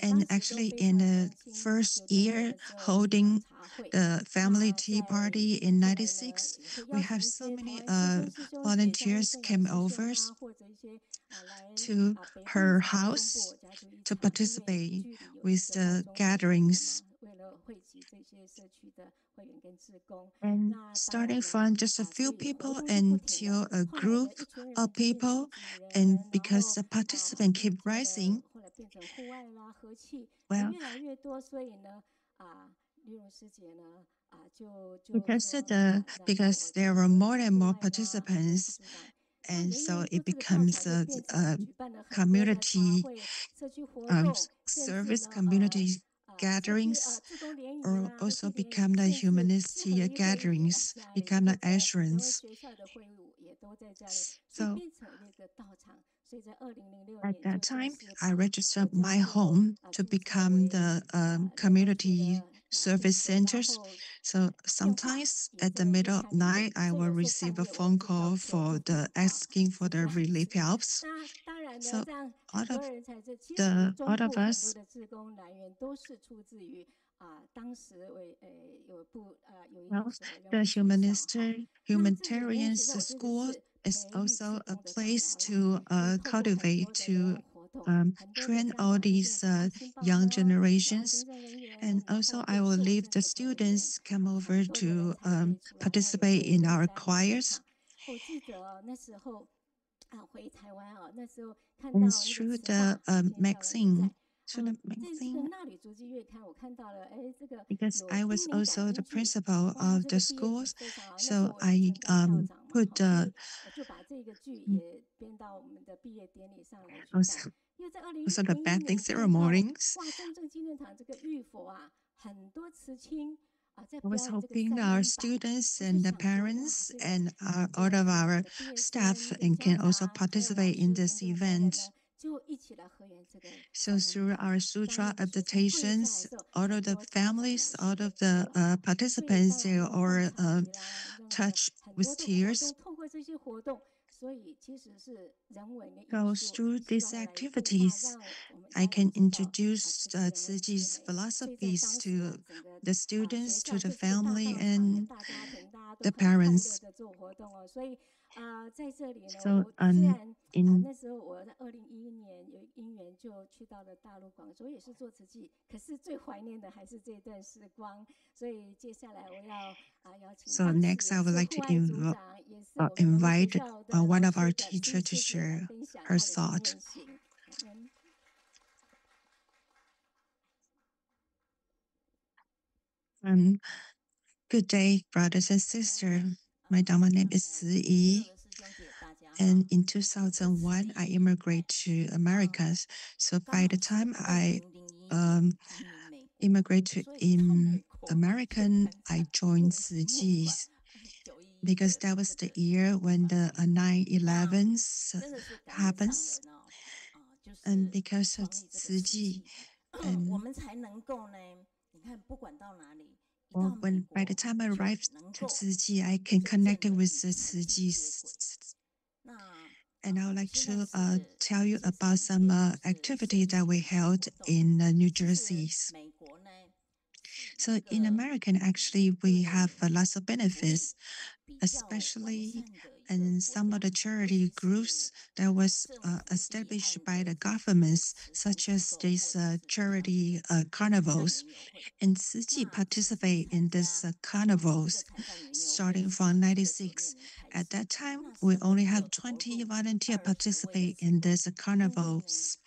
And actually in the first year holding the family tea party in 96, we have so many volunteers came over to her house to participate with the gatherings. And starting from just a few people until a group of people, and because the participants keep rising, well, because there were more and more participants, and so it becomes a community service, community gatherings, or also become the humanistic gatherings, become the ashrams. So at that time, I registered my home to become the community service centers. So sometimes at the middle of night, I will receive a phone call for asking for the relief helps. So all of us, well, the humanitarian school is also a place to cultivate, to train all these young generations. And also, I will leave the students come over to participate in our choirs. And through the magazine, because I was also the principal of the schools, so I put the also the bathing ceremonies. I was hoping our students and the parents and all of our staff and can also participate in this event. So through our sutra adaptations, all of the families, all of the participants, they are touched with tears. So through these activities, I can introduce Tzu Chi's philosophies to the students, to the family, and the parents. So in 那时候我在2011年有因缘就去到了大陆广州，也是做慈济。可是最怀念的还是这段时光，所以接下来我要邀请。So next, I would like to invite one of our teachers to share her thought. Good day, brothers and sisters. My Dharma name is Zi Yi. And in 2001, I immigrated to America. So by the time I immigrated in American, I joined Tzu Chi because that was the year when the 9/11 happens. And because of Tzu Chi, by the time I arrived to Tzu Chi, I can connect with the Tzu Chi. And I would like to tell you about some activity that we held in New Jersey. So in American, actually, we have lots of benefits, especially in some of the charity groups that was established by the governments, such as these charity carnivals. And Tzu Chi participate in these carnivals starting from 96. At that time, we only have 20 volunteers participate in these carnivals.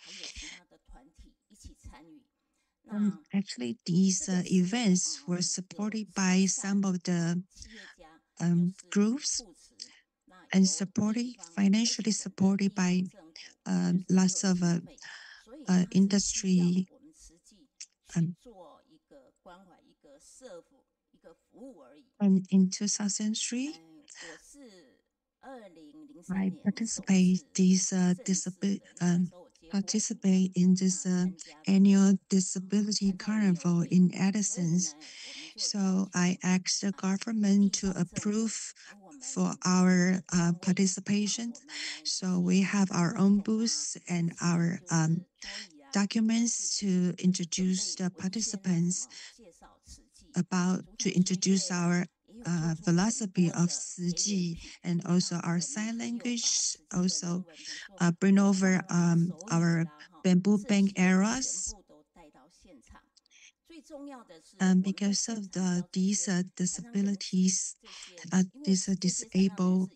Actually, these events were supported by some of the groups and financially supported by lots of industry. And in 2003, I participate in this annual disability carnival in Addison. So I asked the government to approve for our participation. So we have our own booths and our documents to introduce the participants to introduce our philosophy of Tzu Chi and also our sign language, also bring over our bamboo bank eras. Because of these disabilities, these disabled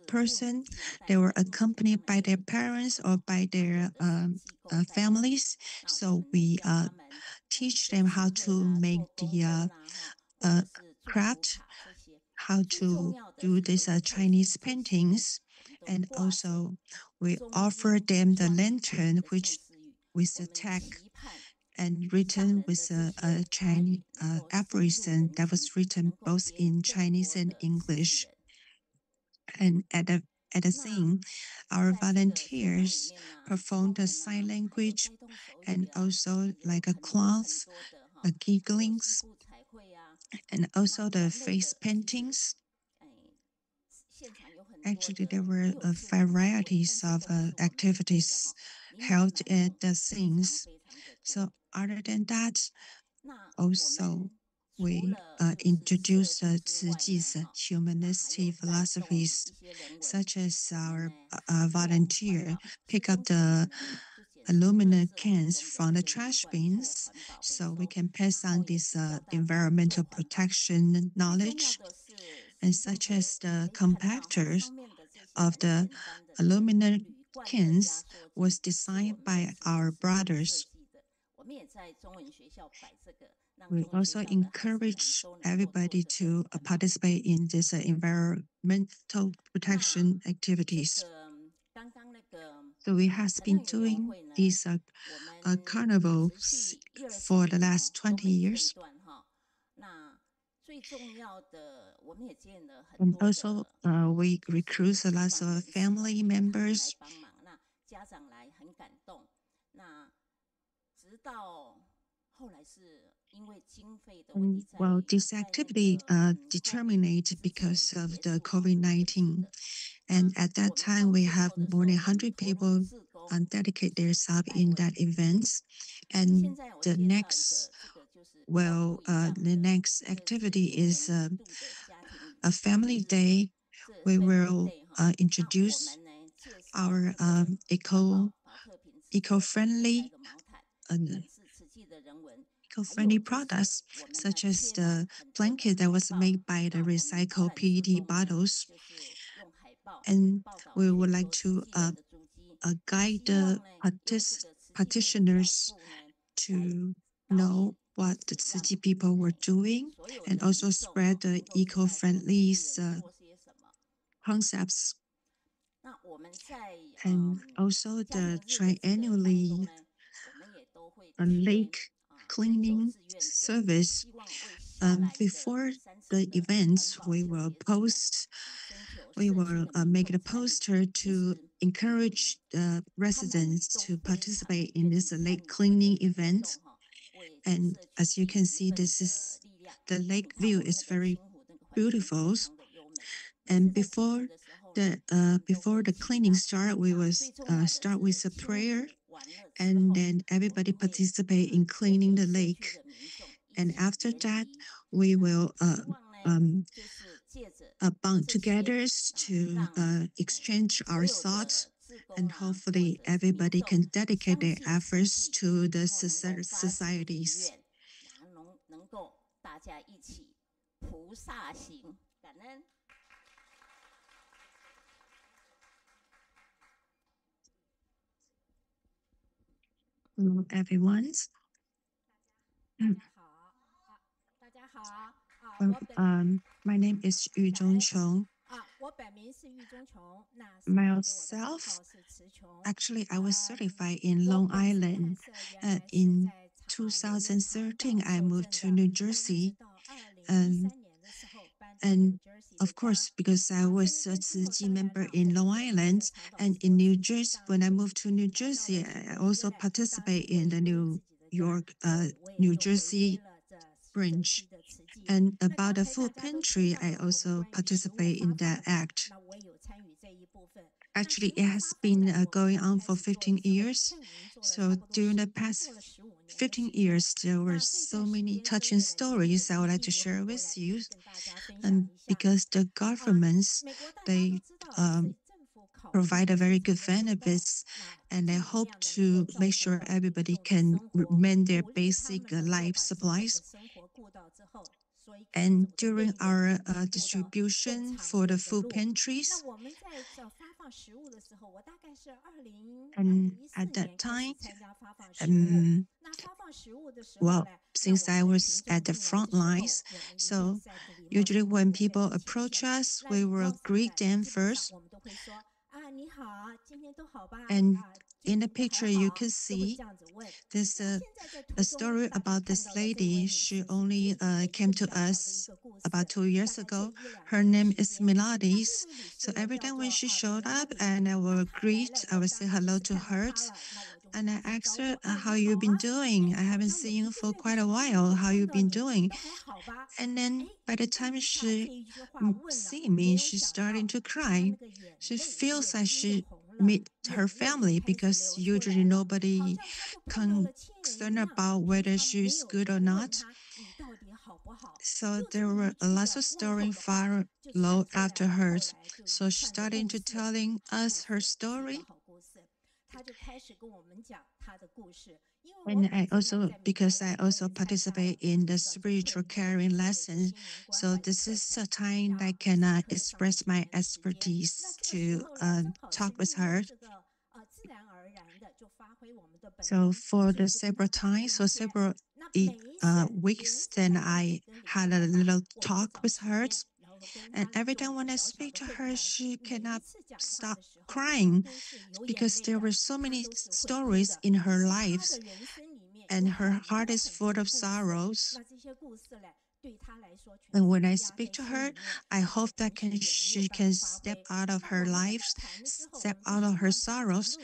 person, they were accompanied by their parents or by their families. So we teach them how to make the craft, how to do these Chinese paintings, and also we offer them the lantern, which with the tag and written with a Chinese aphorism that was written both in Chinese and English. And at the scene, our volunteers performed the sign language and also like a clowns, gigglings, and also the face paintings. Actually, there were varieties of activities held at the scenes. So other than that, also we introduced Tzu Chi's humanistic philosophies, such as our volunteer pick up the aluminum cans from the trash bins, so we can pass on this environmental protection knowledge, and such as the compactors of the aluminum cans was designed by our brothers. We also encourage everybody to participate in this environmental protection activities. So we have been doing these carnivals for the last 20 years. And also, we recruit a lot of family members. Well, this activity determined because of the COVID-19. And at that time, we have more than 100 people dedicate themselves in that event. And the next activity is a family day. We will introduce our eco-friendly products, such as the blanket that was made by the recycled PET bottles. And we would like to guide the practitioners to know what the city people were doing, and also spread the eco-friendly concepts. And also the triannually lake cleaning service. Before the events, we will make a poster to encourage the residents to participate in this lake cleaning event. And as you can see, the lake view is very beautiful. And before the cleaning start, we will start with a prayer, and then everybody participate in cleaning the lake. And after that, we will bond together to exchange our thoughts, and hopefully everybody can dedicate their efforts to the societies. Hello, everyone. My name is Yu Zhongqiong. Myself, actually, I was certified in Long Island. In 2013, I moved to New Jersey. And of course, because I was a Tzu Chi member in Long Island and in New Jersey, when I moved to New Jersey, I also participate in the New Jersey branch. And about the food pantry, I also participate in that act. Actually, it has been going on for 15 years. So during the past 15 years, there were so many touching stories I would like to share with you. And because the governments, they provide a very good benefits, and I hope to make sure everybody can remain their basic life supplies. And during our distribution for the food pantries, and at that time, well, since I was at the front lines, so usually when people approach us, we will greet them first. And in the picture, you can see there's a story about this lady. She only came to us about 2 years ago. Her name is Melodies. So every time when she showed up, and I will say hello to her. And I asked her, how you been doing? I haven't seen you for quite a while. How you been doing? And then by the time she see me, she's starting to cry. She feels like she meet her family, because usually nobody concerned about whether she's good or not. So there were a lot of stories followed after hers. So she's starting to telling us her story. And because I also participate in the spiritual caring lessons, so this is a time that I can express my expertise to talk with her. So for the several times, so several weeks, then I had a little talk with her. And every time when I speak to her, she cannot stop crying because there were so many stories in her life, and her heart is full of sorrows. And when I speak to her, I hope that she can step out of her life, step out of her sorrows,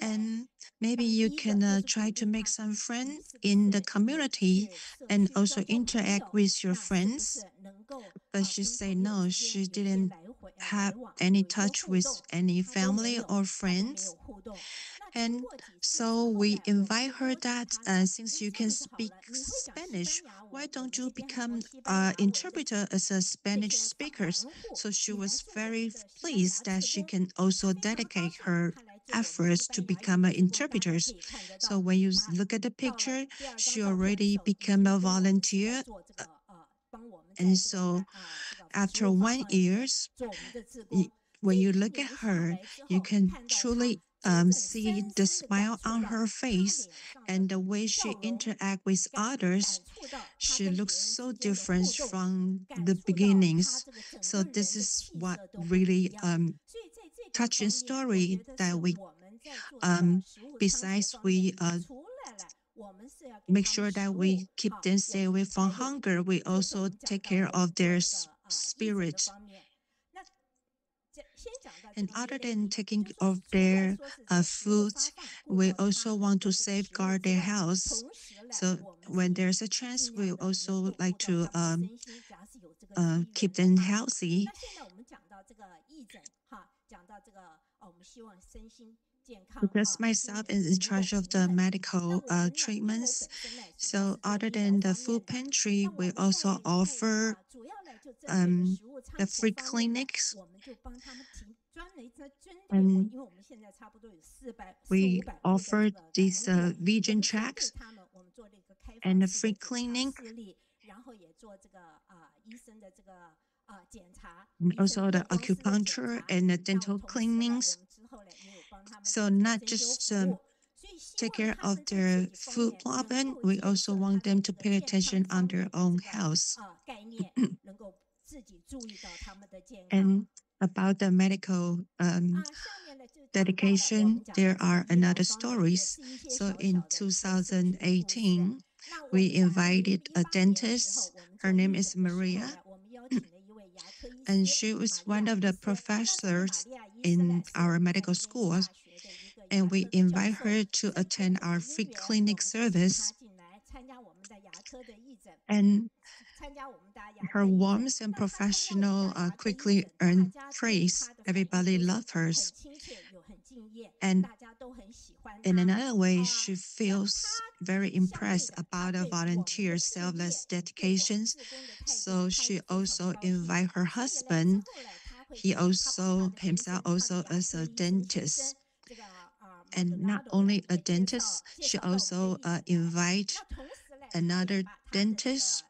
and maybe you can try to make some friends in the community and also interact with your friends. But she said no, she didn't have any touch with any family or friends. And so we invite her that since you can speak Spanish, why don't you become an interpreter as a Spanish speaker? So she was very pleased that she can also dedicate her efforts to become an interpreter. So when you look at the picture, she already became a volunteer. And so after 1 year, when you look at her, you can truly see the smile on her face and the way she interacts with others. She looks so different from the beginnings. So this is what really touching story that we, besides we make sure that we keep them stay away from hunger, we also take care of their spirit. And other than taking of their food, we also want to safeguard their health. So when there's a chance, we also like to keep them healthy. Because myself is in charge of the medical treatments. So other than the food pantry, we also offer the free clinics. And we offer these vision checks and a free clinic. And also the acupuncture and the dental cleanings. So not just take care of their food problem, we also want them to pay attention on their own health. And about the medical dedication, there are another stories. So in 2018, we invited a dentist. Her name is Maria. And she was one of the professors in our medical schools. And we invite her to attend our free clinic service. And her warmth and professional quickly earned praise. Everybody loved her. And in another way, she feels very impressed about the volunteers' selfless dedications. So she also invite her husband. He also himself also as a dentist. And not only a dentist, she also invite another dentist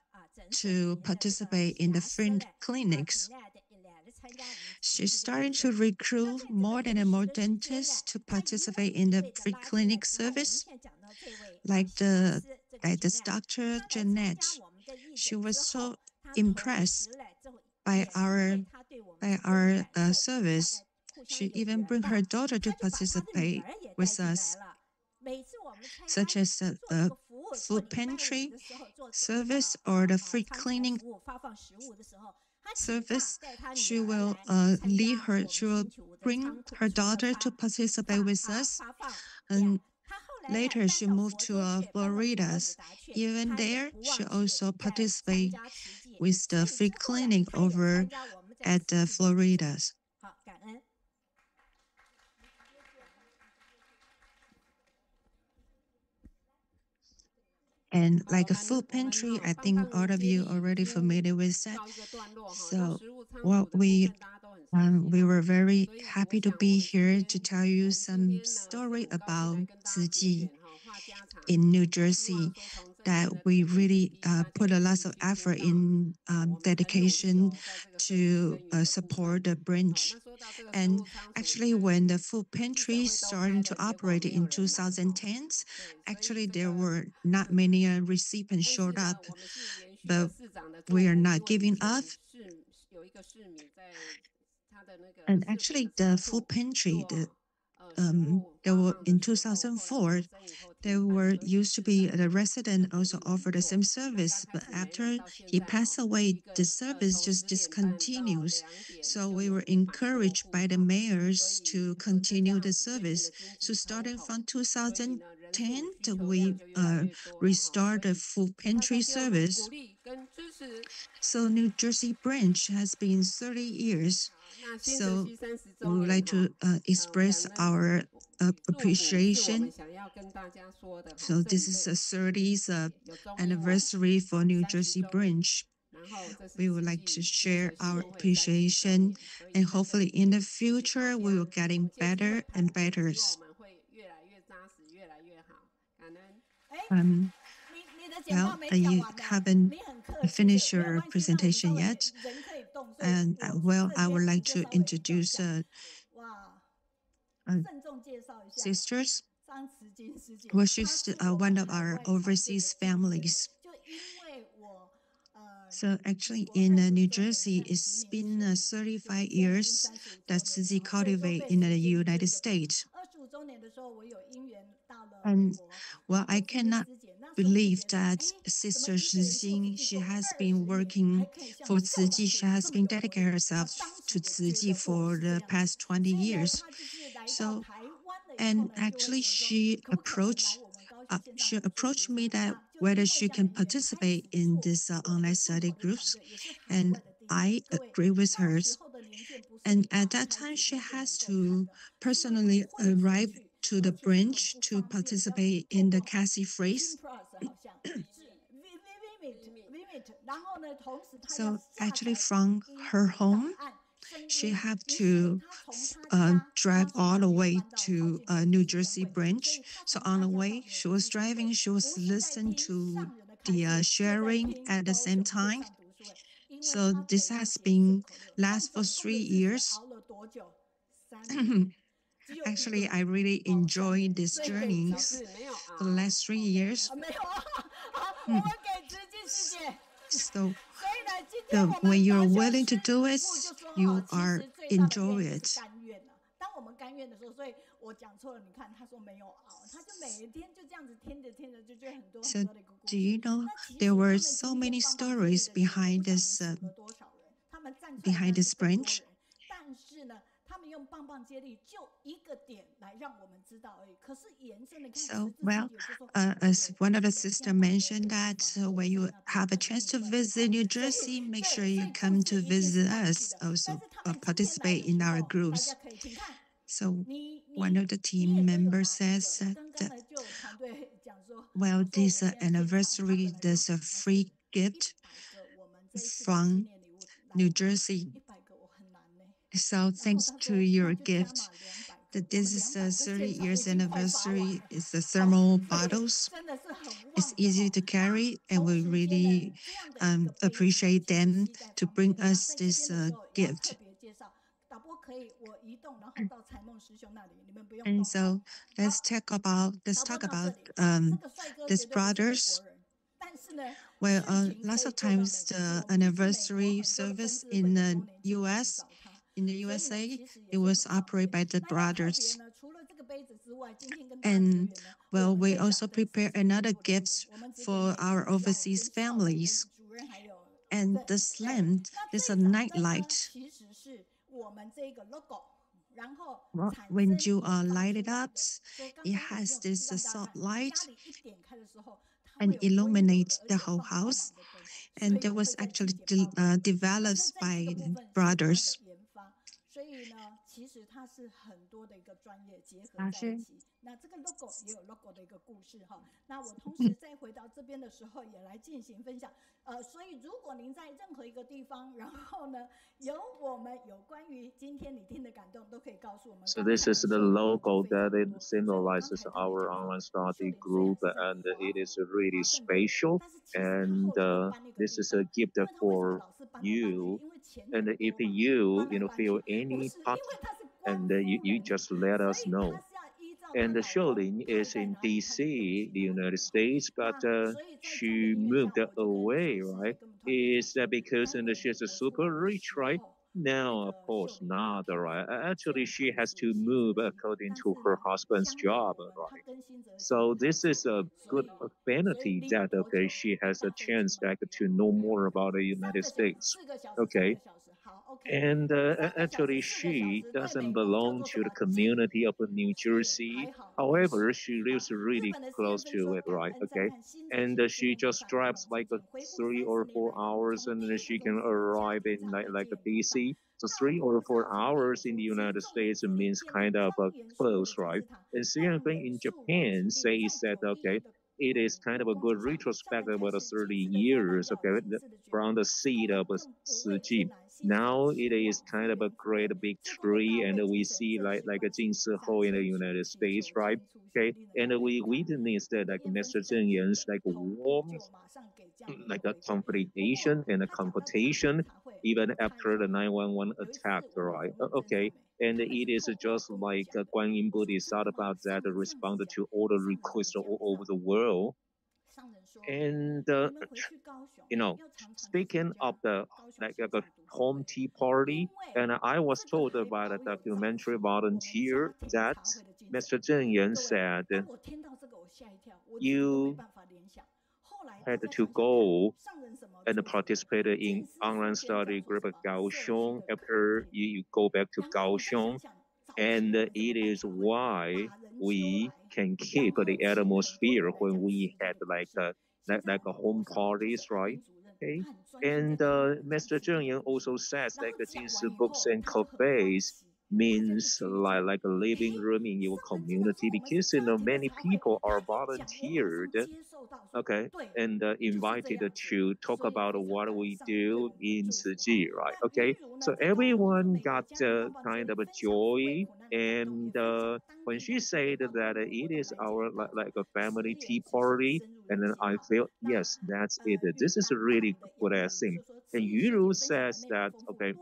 to participate in the free clinics. She's starting to recruit more and more dentists to participate in the free clinic service, like this Dr. Jeanette. She was so impressed by our service. She even bring her daughter to participate with us, such as the food pantry service or the free cleaning service. She will bring her daughter to participate with us. And later she moved to Florida. Even there, she also participated with the free clinic over at Florida. And like a food pantry, I think all of you already familiar with that. So what we We were very happy to be here to tell you some story about Ziji in New Jersey that we really put a lot of effort in dedication to support the branch. And actually, when the food pantry started to operate in 2010, actually there were not many recipients showed up, but we are not giving up. And actually, the food pantry, there were in 2004, there were used to be the resident also offered the same service, but after he passed away, the service just discontinues. So we were encouraged by the mayors to continue the service. So starting from 2010, we restart the food pantry service. So New Jersey branch has been 30 years. So we would like to express our appreciation. So this is the 30th anniversary for New Jersey branch. We would like to share our appreciation, and hopefully in the future we will getting better and better. Well, you haven't finished your presentation yet, and well, I would like to introduce sisters. Well, she's one of our overseas families. So actually in New Jersey, it's been 35 years that Ziji cultivate in the United States. And well, I cannot believe that Sister Zhang, she has been working for Ziji. She has been dedicating herself to Ziji for the past 20 years. So, and actually she approached me that whether she can participate in this online study groups, and I agree with her. And at that time, she has to personally arrive to the branch to participate in the Cassie phrase. So actually from her home, she had to drive all the way to New Jersey branch. So on the way, she was driving, she was listening to the sharing at the same time. So this has been last for 3 years. Actually, I really enjoyed this journey for the last 3 years. So when you're willing to do it, you are enjoy it. So do you know there were so many stories behind this branch? So, well, as one of the sisters mentioned that when you have a chance to visit New Jersey, make sure you come to visit us, also participate in our groups. So one of the team members says that, well, this anniversary, there's a free gift from New Jersey. So thanks to your gift, that this is the 30 years anniversary. It's the thermal bottles. It's easy to carry, and we really appreciate them to bring us this gift. And so let's talk about these brothers. Well, lots of times the anniversary service in the U.S. In the USA, it was operated by the brothers. And well, we also prepare another gift for our overseas families. And this lamp is a night light. Well, when you light it up, it has this soft light and illuminates the whole house. And it was actually developed by brothers. 其实它是很多的一个专业结合在一起。那这个 logo 也有 logo 的一个故事哈。那我同时再回到这边的时候，也来进行分享。所以如果您在任何一个地方，然后呢，我们有关于今天你听的感动，都可以告诉我们。So this is the logo that it symbolizes our online study group, and it is really special. And this is a gift for you. And if you feel any touch, and you just let us know. And Xiuling is in DC, the United States, but she moved away, right? Is that because she's super rich, right? No, of course not, right? Actually, she has to move according to her husband's job, right? So this is a good affinity that, okay, she has a chance to know more about the United States, okay? And actually, she doesn't belong to the community of New Jersey. However, she lives really close to it, right? Okay. And she just drives like 3 or 4 hours, and then she can arrive in like a DC. So 3 or 4 hours in the United States means kind of close, right? And same thing in Japan says that, okay, it is kind of a good retrospect about 30 years, okay, from the seed of Tzu. Now it is kind of a great big tree, and we see like a Jinsihou in the United States, right? Okay, and we witnessed that like Mr. Zhenjia's like warm, like a confrontation and a confrontation, even after the 911 attack, right? Okay, and it is just like Guan Yin Bodhisattva that responded to all the requests all over the world. And speaking of the like a home tea party, and I was told by a documentary volunteer that Mr. Zhenyan said you had to go and participate in online study group at Kaohsiung after you go back to Kaohsiung, and it is why we can keep the atmosphere when we had like a home parties, right? Okay. And Mr. Zheng Yan also says like Jinsi books and cafes means like a living room in your community, because many people are volunteered, okay, and invited to talk about what we do in Tzu, right? Okay, so everyone got kind of a joy, and when she said that it is our like a family tea party, and then I felt yes, that's it. This is a really good thing. And Yuru says that okay,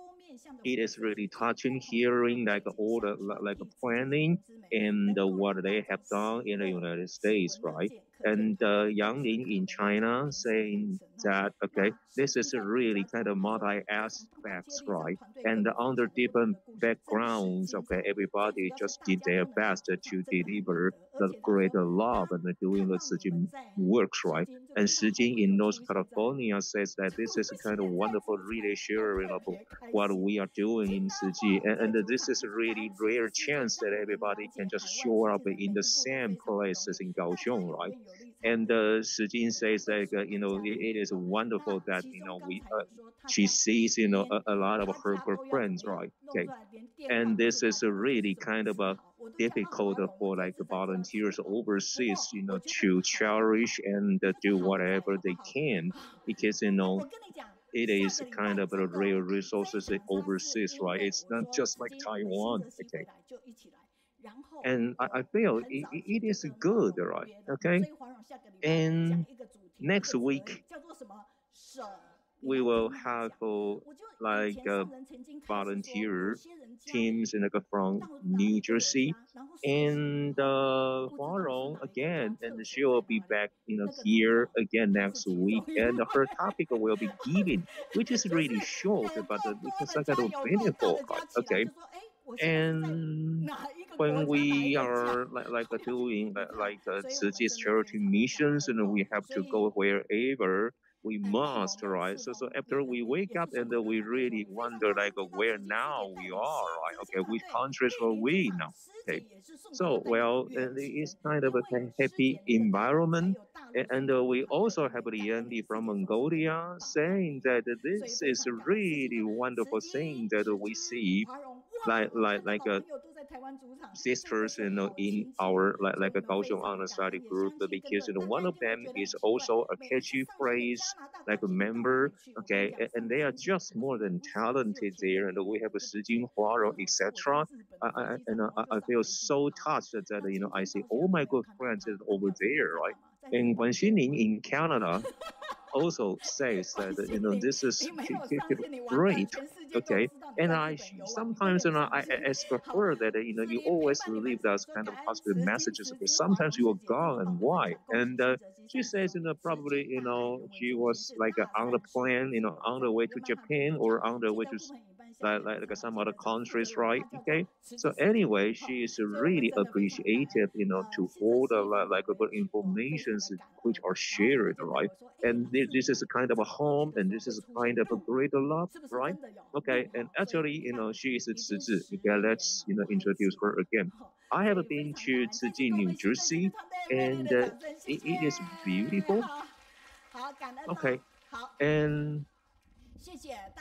it is really touching hearing like all the like planning and what they have done in the United States, right? And Yang Ling in China saying that okay, this is a really kind of multi aspects, right? And under different backgrounds, okay, everybody just did their best to deliver the greater love and doing the Sijin works, right? And Sijin in North California says that this is a kind of wonderful really sharing of what we are doing in Siji, and this is a really rare chance that everybody can just show up in the same places in Kaohsiung, right? And Sijin says that it is wonderful that we she sees a lot of her good friends, right? Okay, and this is a really kind of a difficult for like volunteers overseas, to cherish and do whatever they can, because it is kind of a real resources overseas, right? It's not just like Taiwan, okay? And I feel it is good, right? Okay. And next week we will have like volunteer teams from New Jersey, and Huarong again, and she will be back here again next week, and her topic will be giving, which is really short, but it's like a meaningful, okay? And when we are like doing like Tzuji's charity missions, and we have to go wherever we must, right? So after we wake up and we really wonder like where now we are, right? Okay, which countries are we now? Okay, so well, it's kind of a happy environment. And we also have the Andy from Mongolia saying that this is a really wonderful thing that we see like sisters, in our like a Kaohsiung Honor Study group, because one of them is also a catchy phrase like a member, okay, and they are just more than talented there, and we have a Shi Jinghua, etc. I feel so touched that I see all my good friends is over there, right? And Guan Xinling in Canada also says that this is great, okay. And I sometimes I ask her that you always leave us kind of positive messages, but sometimes you are gone, and why? And she says probably she was like on the plane on the way to Japan or on the way to like some other countries, right? Okay. So anyway, she is really appreciative, to all the like good informations which are shared, right? And this is a kind of a home, and this is a kind of a great love, right? Okay, and actually, she is a Ciji. Okay, let's introduce her again. I have been to Ciji, New Jersey, and it is beautiful. Okay, and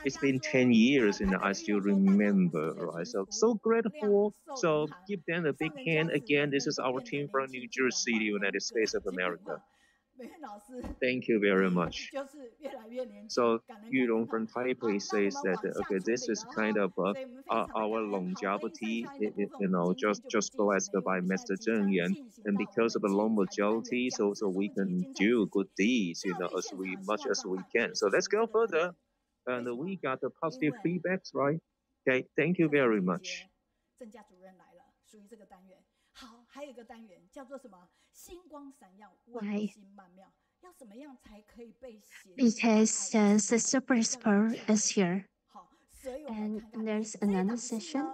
it's been 10 years and I still remember, right? So grateful. So give them a big hand again. This is our team from New Jersey, United States of America. Thank you very much. So Yulong from Taipei says that okay, this is kind of our longevity, just blessed by Master Zheng, and because of the long majority, so we can do good deeds, as much as we can. So let's go further, and we got the positive feedbacks, right? Okay, thank you very much. 好，还有一个单元叫做什么？星光闪耀，温馨曼妙。要怎么样才可以被写？ Because the super spur is here, and there's another session,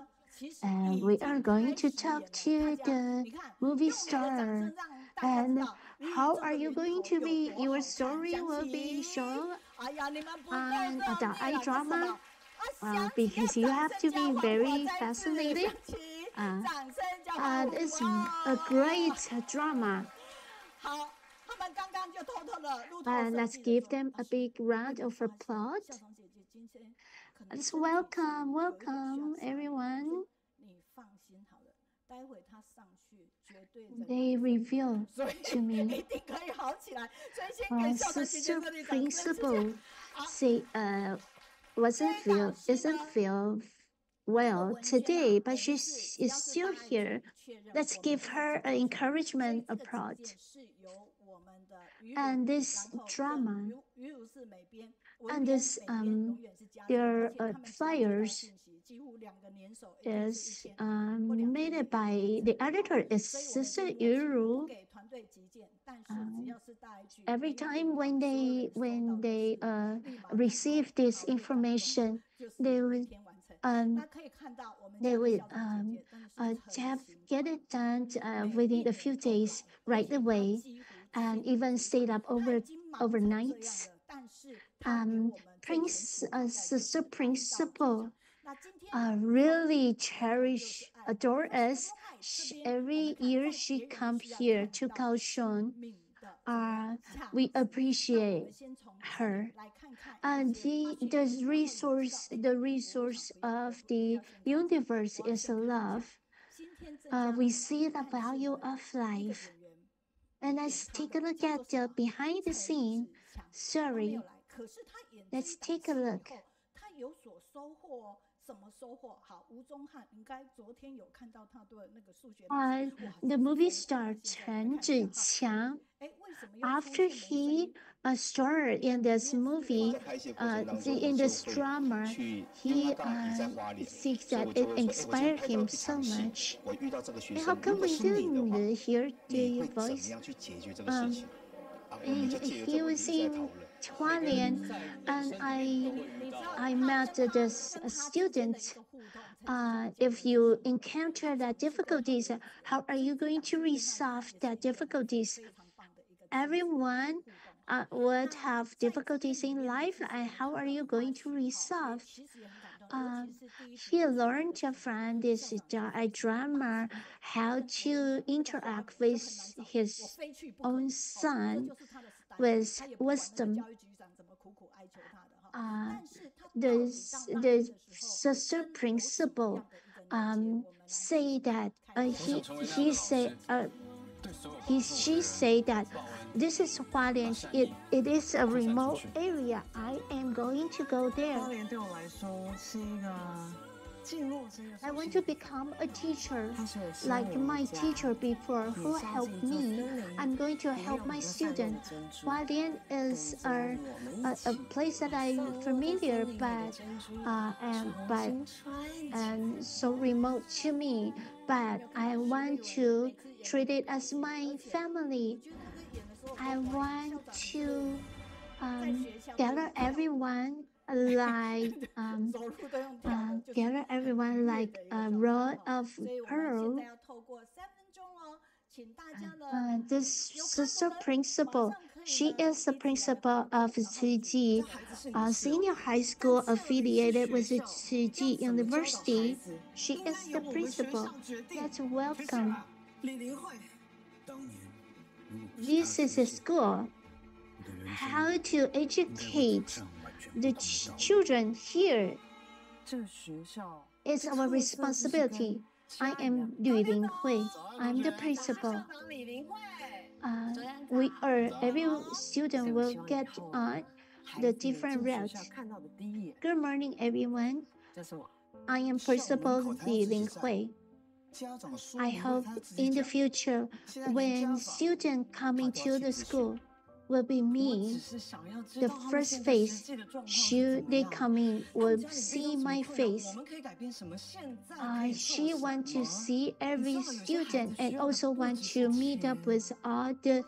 and we are going to talk to the movie star. And how are you going to be? Your story will be shown on a Daai drama, because you have to be very fascinated. It's a great drama. Let's give them a big round of applause. Let's welcome everyone. They reveal to me sister principal say isn't feel well today, but she is still here. Let's give her an encouragement approach. And this drama and this their flyers is made by the editor is Sister Yuru. Every time when they receive this information, they would get it done within a few days right away, and even stayed up overnight. Sister Principal really adore us. Every year she come here to Kaohsiung. We appreciate her. And the resource of the universe is love. We see the value of life. And let's take a look at the behind the scene. Sorry. Let's take a look. The movie star Chen Zhiqiang, after he starred in this movie, in this drama, he thinks that it inspired him so much. And how come we didn't hear the voice? He was in Huiying, and I met this student. If you encounter the difficulties, how are you going to resolve the difficulties? Everyone would have difficulties in life, and how are you going to resolve? He learned from this drama how to interact with his own son with wisdom. The sister principal say that she say that this is Hualien. It is a remote area. I am going to go there. I want to become a teacher, like my teacher before who helped me. I'm going to help my students. Hualien is a place that I'm familiar, but so remote to me. But I want to treat it as my family. I want to gather everyone like gather everyone like a rod of pearl. This sister principal, she is the principal of Zhenjia Senior High School affiliated with Zhenjia University. She is the principal. Let's welcome. This is a school. How to educate the children here is our responsibility. I am Linghui. I'm the principal. Every student will get on the different route. Good morning, everyone. I am Principal Linghui. I hope in the future, when students come into the school, will be me. The first face, should they come in, will see my face. She wants to see every student and also want to meet up with all the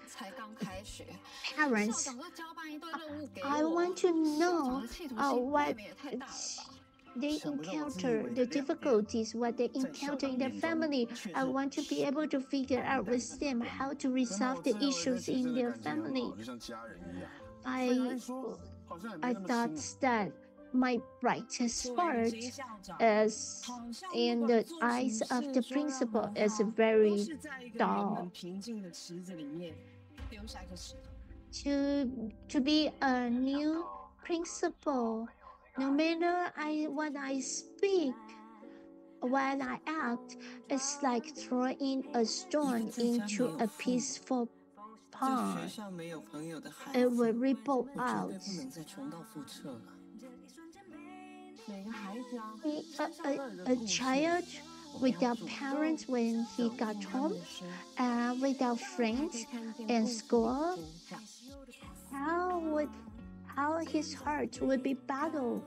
parents. I want to know what they encounter, the difficulties, what they encounter in their family. I want to be able to figure out with them how to resolve the issues in their family. I thought that my brightest part is in the eyes of the principal is very dull. To be a new principal, no matter what I speak, when I act, it's like throwing a stone into a peaceful pond. It will ripple out. A child without parents when he got home, without friends in school, how his heart would be battled.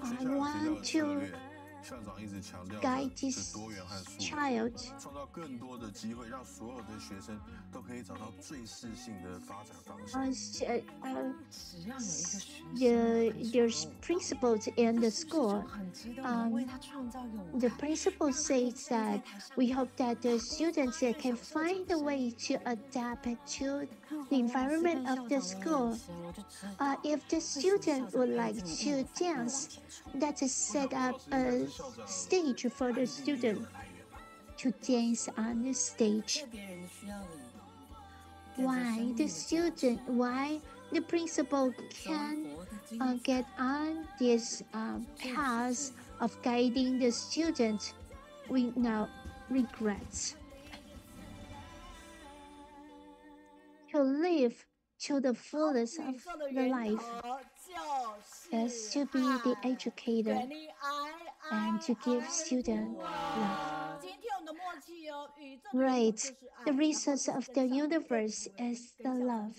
I want to guide this child. There's principals in the school. The principal says that we hope that the students can find a way to adapt to the environment of the school. If the student would like to dance, let's set up a stage for the student to dance on the stage. Why the principal can get on this path of guiding the student without regrets. To live to the fullest of the life is to be the educator and to give students love. Right. The resource of the universe is the love.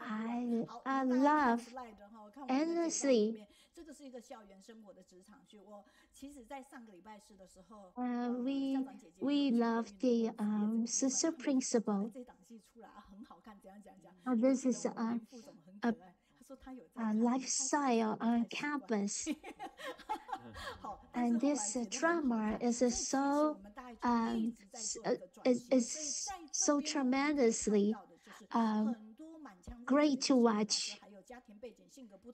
I love endlessly. We love the sister principal. This is a lifestyle on campus. And this drama is so tremendously great to watch.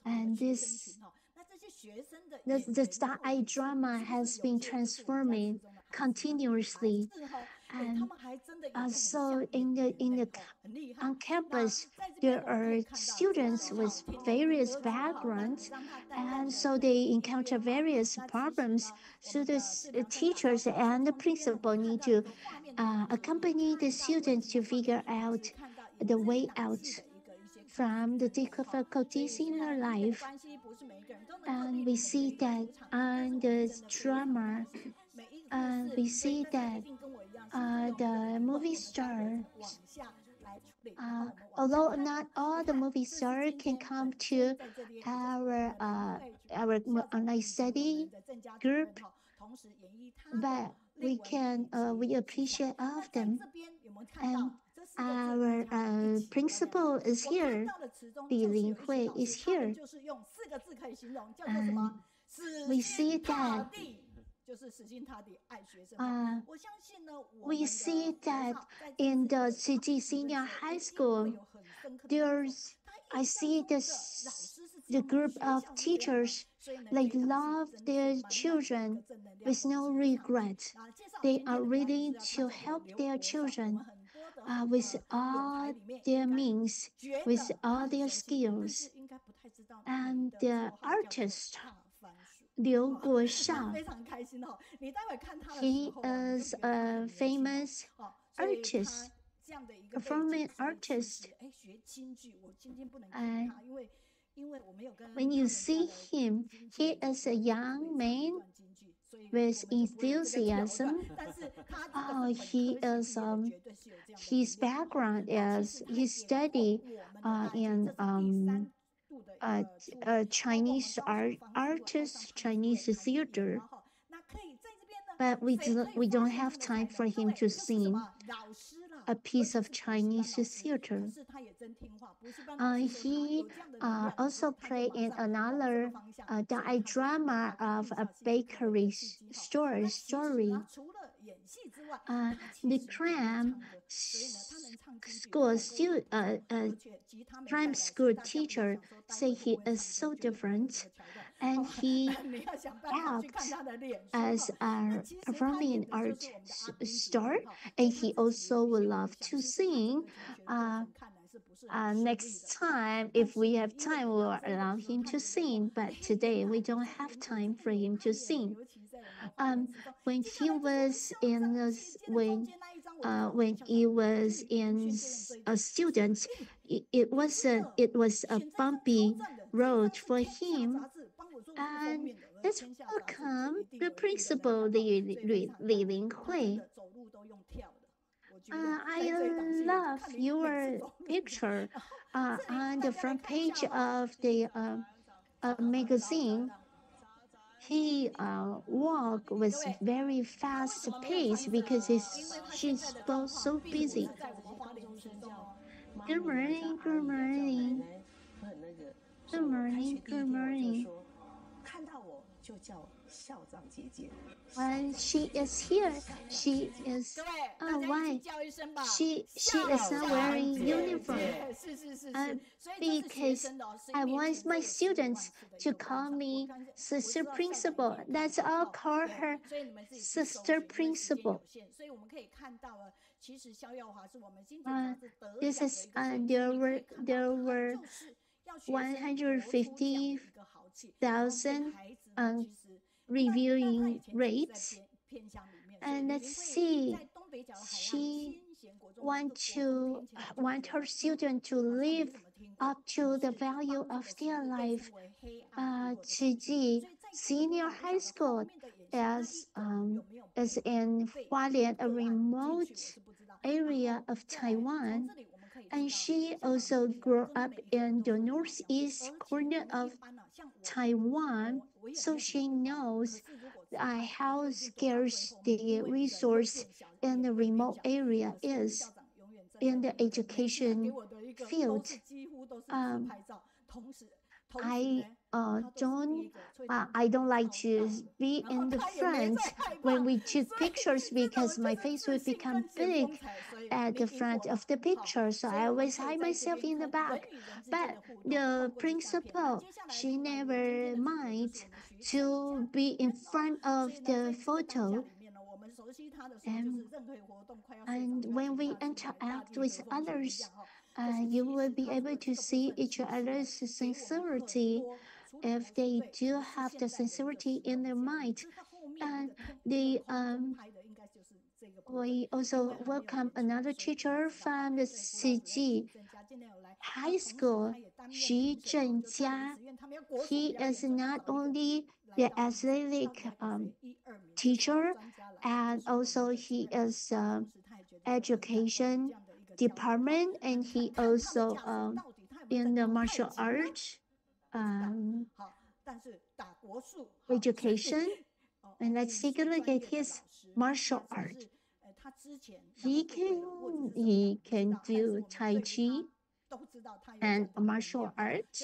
And the Daai drama has been transforming continuously. And so on campus, there are students with various backgrounds, and so they encounter various problems. So the teachers and the principal need to accompany the students to figure out the way out from the difficulties in their life. And we see that on the drama, we see that the movie stars, although not all the movie stars can come to our online study group, but we appreciate all of them. And our principal is here. Linghui is here. And we see that in the Zhenjia Senior High School, I see the group of teachers, they love their children with no regret. They are ready to help their children with all their means, with all their skills. And the artist Liu Guoshao, he is a famous artist, performing artist. When you see him, he is a young man with enthusiasm. He is his background is he studied in Chinese artist, Chinese theater. But we don't have time for him to sing a piece of Chinese theater. He also played in another Daai drama of a bakery store story. The crime school teacher say he is so different, and he acts as a performing art star, and he also would love to sing. Next time, if we have time, we'll allow him to sing. But today, we don't have time for him to sing. When he was in a student, it was a bumpy road for him. And let's welcome the principal Li Linghui. I love your picture on the front page of the magazine. He walk with very fast pace because she's both so busy. Good morning, good morning. Good morning, good morning. When she is here, she is why she is not wearing uniform. Because I want my students to call me sister principal. That's all call her sister principal. This is there were 150,000 reviewing rates, and let's see, she want her student to live up to the value of their life. Zhenjia Senior High School is in Huiying, a remote area of Taiwan, and she also grew up in the northeast corner of Taiwan, so she knows how scarce the resource in the remote area is in the education field. I don't like to be in the front when we took pictures because my face would become big at the front of the picture, so I always hide myself in the back. But the principal, she never mind to be in front of the photo. And when we interact with others, you will be able to see each other's sincerity. If they do have the sincerity in their mind, and we also welcome another teacher from the Zhenjia High School, Zhenjia. He is not only the athletic teacher, and also he is education department, and he also in the martial arts education. And let's take a look at his martial art. He can do Tai Chi and martial arts.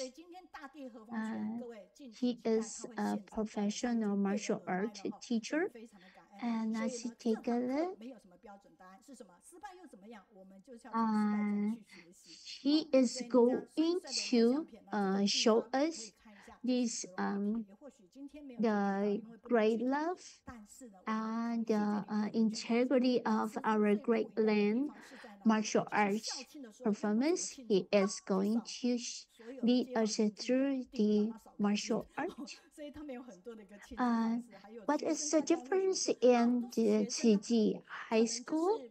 He is a professional martial art teacher. And let's take a look. He is going to show us this the great love and the integrity of our great land martial arts performance. He is going to lead us through the martial art. What is the difference in the Zhenjia High School?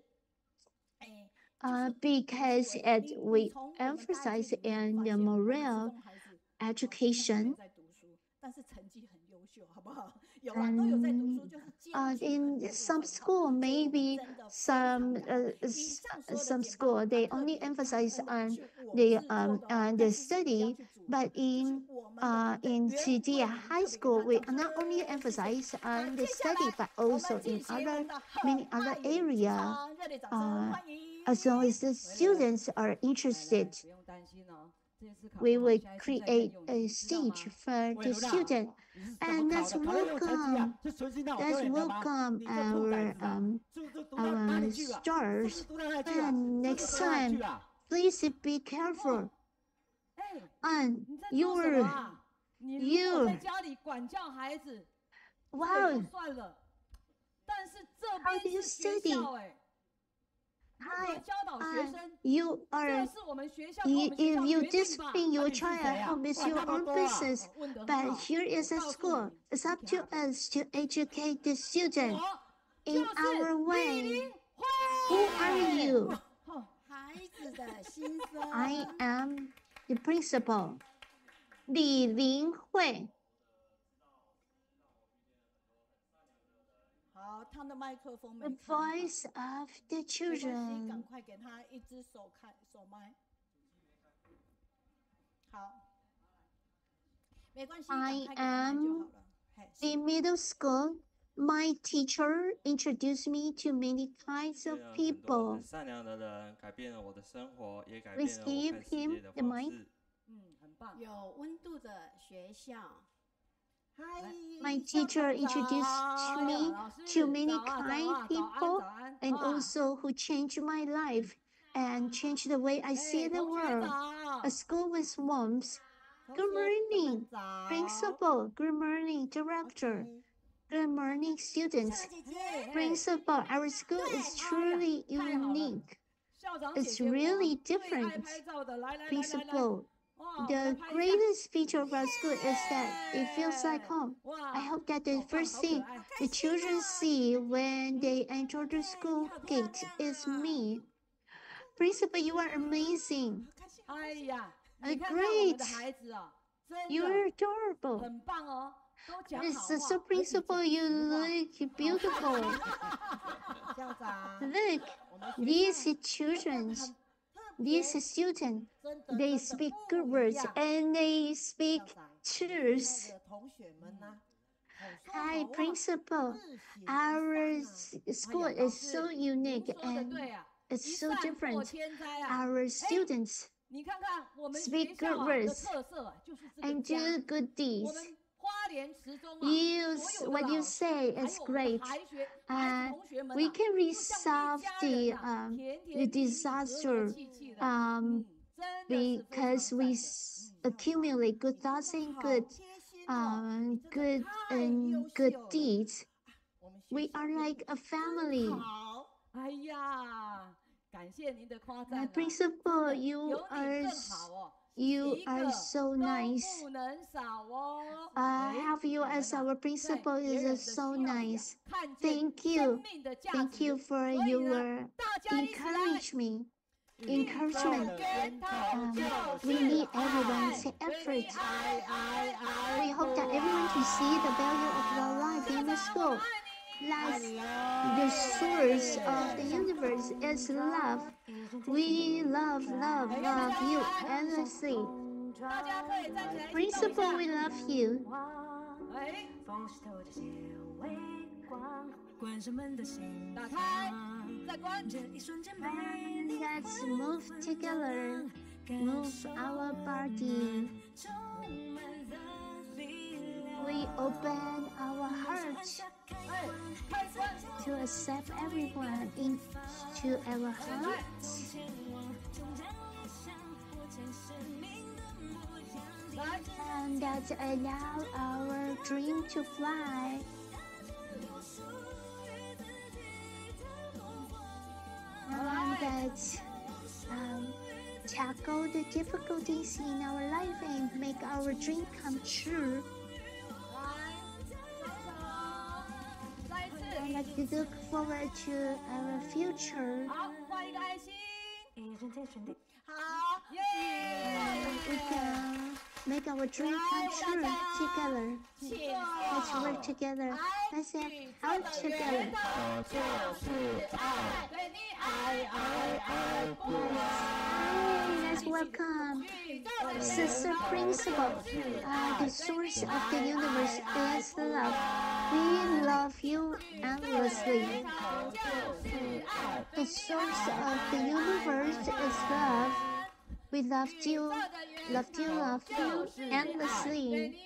Because we emphasize in the moral education. In some school, maybe some school they only emphasize on the study, but in Zhenjia High School, we not only emphasize on the study, but also in many other areas. As long as the students are interested, we will create a stage for the student, and let's welcome our stars. And next time, please be careful. And wow, how do you study? If you discipline your child, it's your own business. But here is a school. It's up to us to educate the student in our way. Who are you? I am the principal, Linghui. The voice of the children. I am in middle school. My teacher introduced me to many kinds of people. Please give him the mic. My teacher introduced me to many kind people, and also who changed my life and changed the way I see the world. A school with warmth. Good morning, principal. Good morning, director. Good morning, students. Principal, our school is truly unique. It's really different. Principal, the greatest feature of our school is that it feels like home. I hope that the first thing the children see when they enter the school gate is me. Principal, you are amazing. Great. You are adorable. So principal, you look beautiful. Look, these children, these students, they speak good words and they speak truth. Hi, principal. Our school is so unique and it's so different. Our students speak good words and do good deeds. What you say is great. We can resolve the disaster because we accumulate good thoughts and good deeds. We are like a family. Principal, you are so nice. Have you as our principal is so nice. Thank you. Thank you for your encouragement. We need everyone's effort. We hope that everyone can see the value of the life in the school. The source of the universe is love. We love you endlessly. Principal, we love you. Let's move together. Move our body. We open our hearts to accept everyone into our hearts. And that allow our dream to fly. And that tackle the difficulties in our life and make our dream come true. And like to look forward to our future. We can make our dream come true together. Let's work together. Let's say out together. Let's welcome Sister Principal. The source of the universe is love. We love you endlessly. The source of the universe is love. We love you endlessly.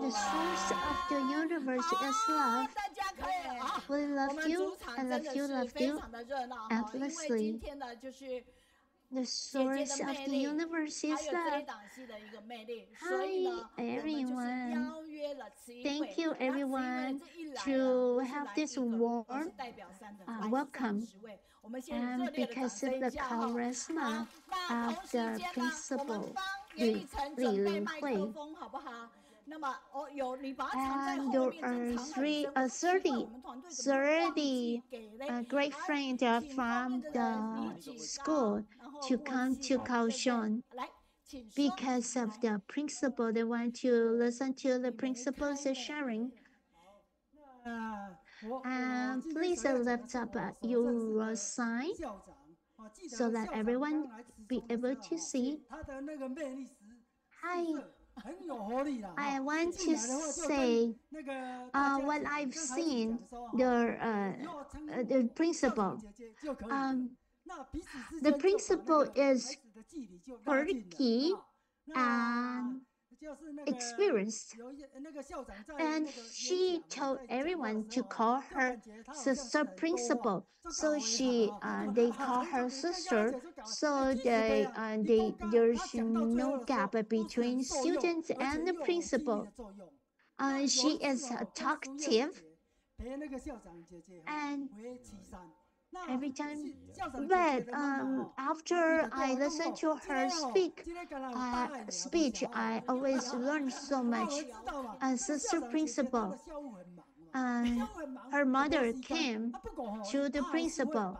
The source of the universe is love. We love you endlessly. The source of the universe is love. Hi, everyone. Thank you, everyone, to have this warm welcome. And because of the charisma of the principal, Linghui. And there are 30 great friends from the school to come to Kaohsiung. Because of the principal, they want to listen to the principal's sharing. And please lift up your sign so that everyone be able to see. Hi. I want to say what I've seen the principal. The principal is quirky and experienced, and she told everyone to call her sister principal. So they call her sister. So there's no gap between students and the principal. She is talkative and every time, but after I listen to her speech, I always learn so much. Sister principal, her mother came to the principal.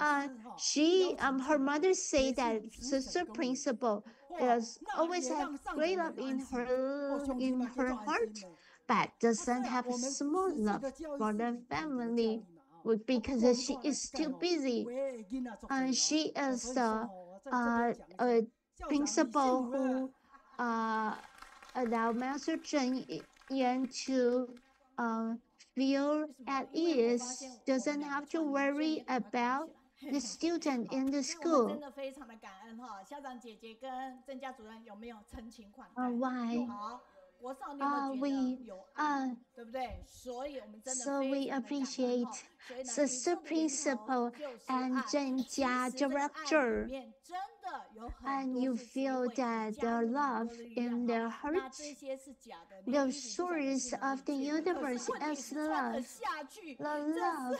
Her mother said that sister principal is always have great love in her heart, but doesn't have small love for the family. Because she is too busy. She is a principal who allowed Master Zhenjia to feel at ease, doesn't have to worry about the student in the school. Why? so we appreciate the principal and Zhenjia director, and you feel that the love in their heart, the source of the universe is love. The love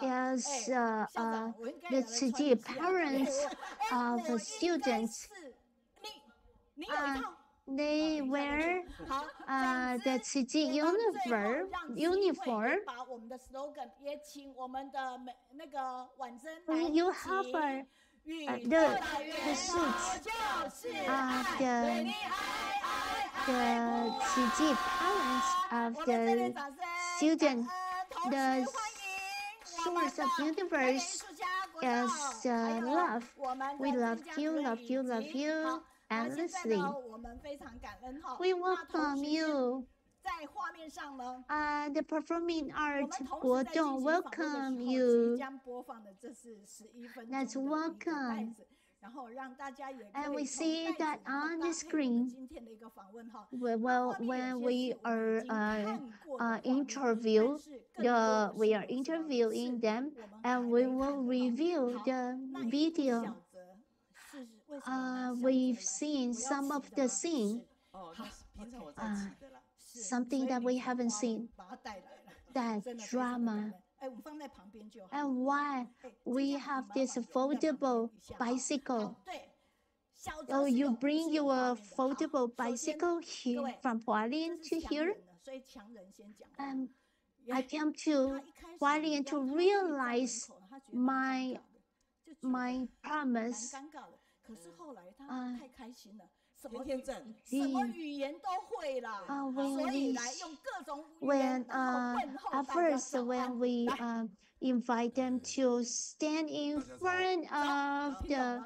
is the Tzu parents of the students. They wear the Tzu uniform. When you have the suits of the Tzu parents of the student, the source of universe is love. We love you, love you, love you endlessly. We welcome you. The performing art Guodong welcome you. Let's welcome. And we see that on the screen. Well, when we are we are interviewing them, and we will review the video. We've seen some of the scene. Something that we haven't seen, that drama, and why we have this foldable bicycle. So you bring your foldable bicycle here from Hualien to here. I came to Hualien to realize my promise. When at first when we invite them to stand in front of the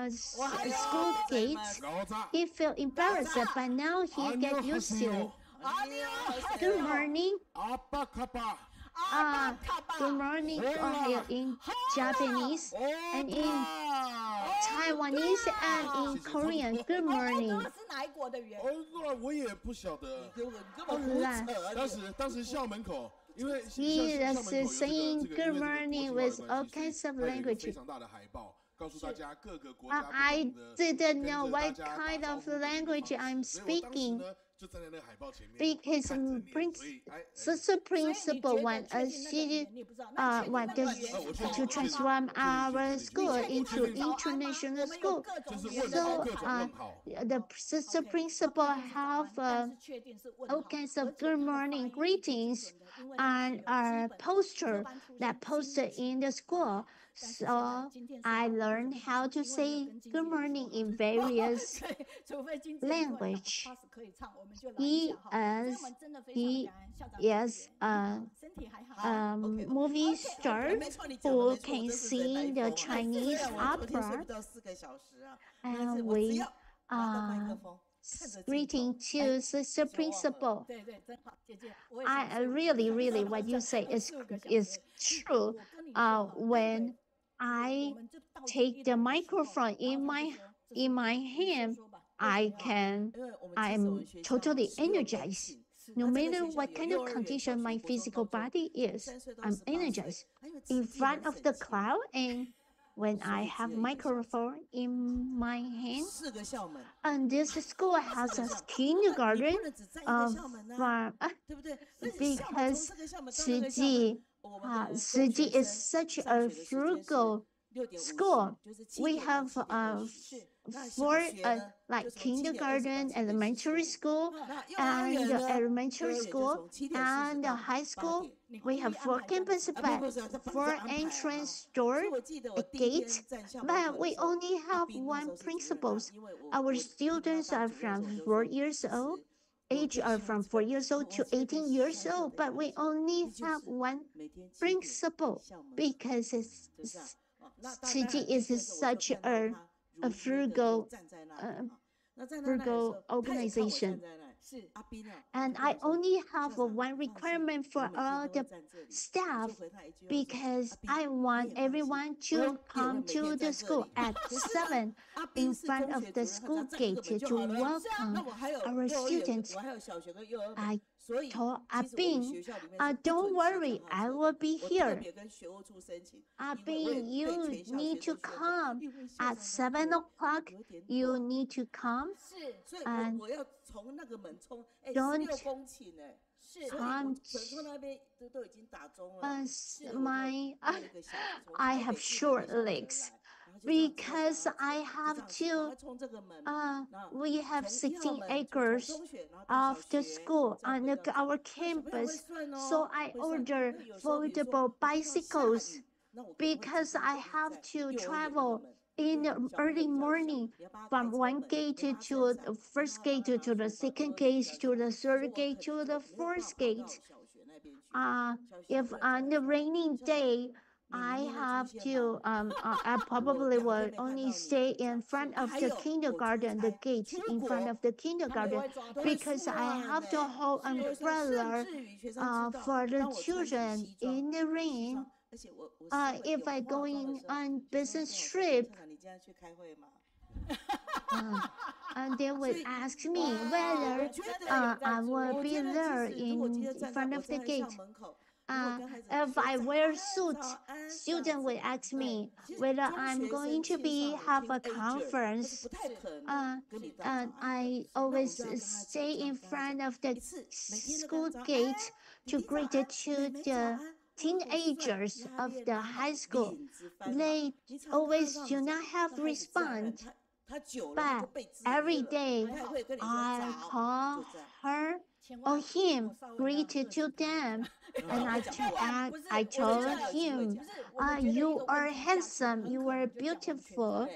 school gates, he felt embarrassed, but now he get used to it. Good morning. Good morning in Japanese and in Taiwanese and in Korean. Good morning. 我也不晓得。当时校门口，因为 He is saying good morning with all kinds of language. I didn't know what kind of language I'm speaking. Because the principal want us to transform our school into international school. So the principal have all kinds of good morning greetings and a poster that posted in the school. So I learned how to say good morning in various language. He is a movie star who can sing the Chinese opera, and we greeting to the principal. I really what you say is true. When I take the microphone in my hand, I'm totally energized. No matter what kind of condition my physical body is, I'm energized in front of the crowd, and when I have microphone in my hand. And this school has a kindergarten because Tzu is such a frugal school. We have four like kindergarten, elementary school, and elementary school, and high school. We have 4 campus, but 4 entrance door, a gate, but we only have 1 principals. Our students are from 4 years old. Age are from 4 years old to 18 years old, but we only have 1 principal because Tzu is such a frugal organization. And I only have one requirement for all the staff because I want everyone to come to the school at 7 in front of the school gate to welcome our students. I told Abin, don't worry, I will be here. Abin, you need to come at 7 o'clock. You need to come. And don't come. I have short legs because I have to, we have 16 acres of the school on our campus, so I order foldable bicycles because I have to travel in the early morning from one gate to the first gate to the second gate to the third gate to the fourth gate. If on the raining day, I have to, I probably will only stay in front of the kindergarten, the gate in front of the kindergarten, because I have to hold umbrella for the children in the rain. If I going on business trip, and they would ask me whether I will be there in front of the gate. If I wear suit, student will ask me whether I'm going to have a conference. And I always stay in front of the school gate to greet to the teenagers of the high school. They always do not have response, but every day I call her or him, greeted to them, and I told him, you are handsome, you are beautiful.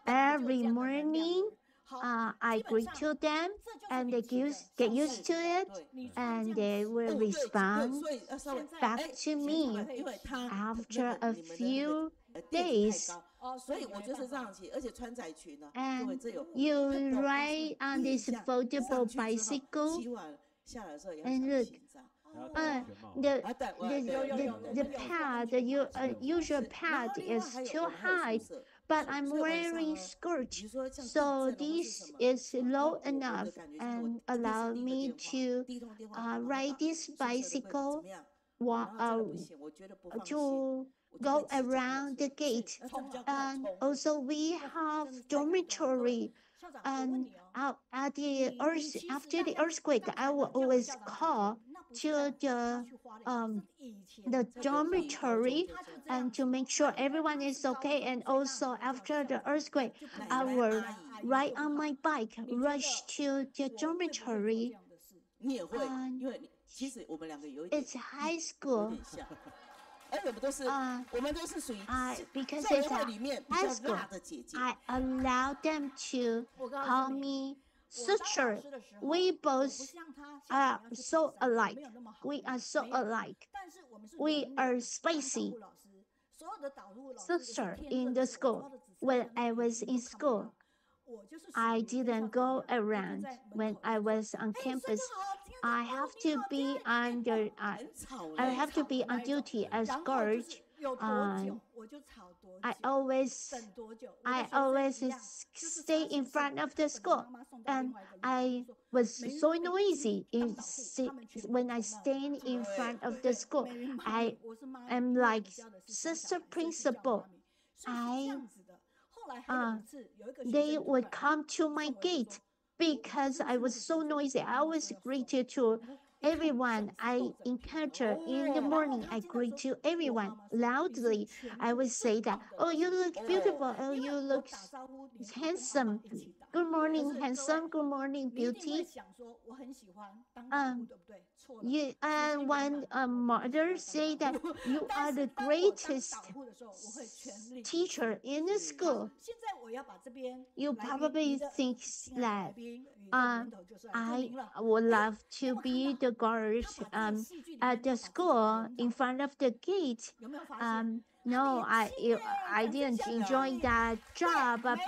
Every morning, I greet to them, and they get used to it, and they will respond back to me after a few days. And you ride on this foldable bicycle, and look, the pad, the usual pad is too high, but I'm wearing skirt, so this is low enough and allow me to ride this bicycle to go around the gate. And also we have dormitory, and after the earthquake, I will always call to the dormitory and to make sure everyone is okay. And also after the earthquake, I will ride on my bike, rush to the dormitory. It's high school. Because it's high school, I allow them to call me sister. We both are so alike. We are so alike. We are spicy. Sister in the school. When I was in school, I didn't go around. When I was on campus, I have to be on duty as guard. I always stay in front of the school, and I was so noisy when I stand in front of the school. I am like sister principal. They would come to my gate because I was so noisy. I always greeted to everyone I encounter in the morning. I greet to everyone loudly. I would say that, oh, you look beautiful. Oh, you look handsome. Good morning, handsome. Good morning, beauty. One mother say that you are the greatest teacher in the school. You probably think that I would love to be the guard at the school in front of the gate. No, I didn't enjoy that job, but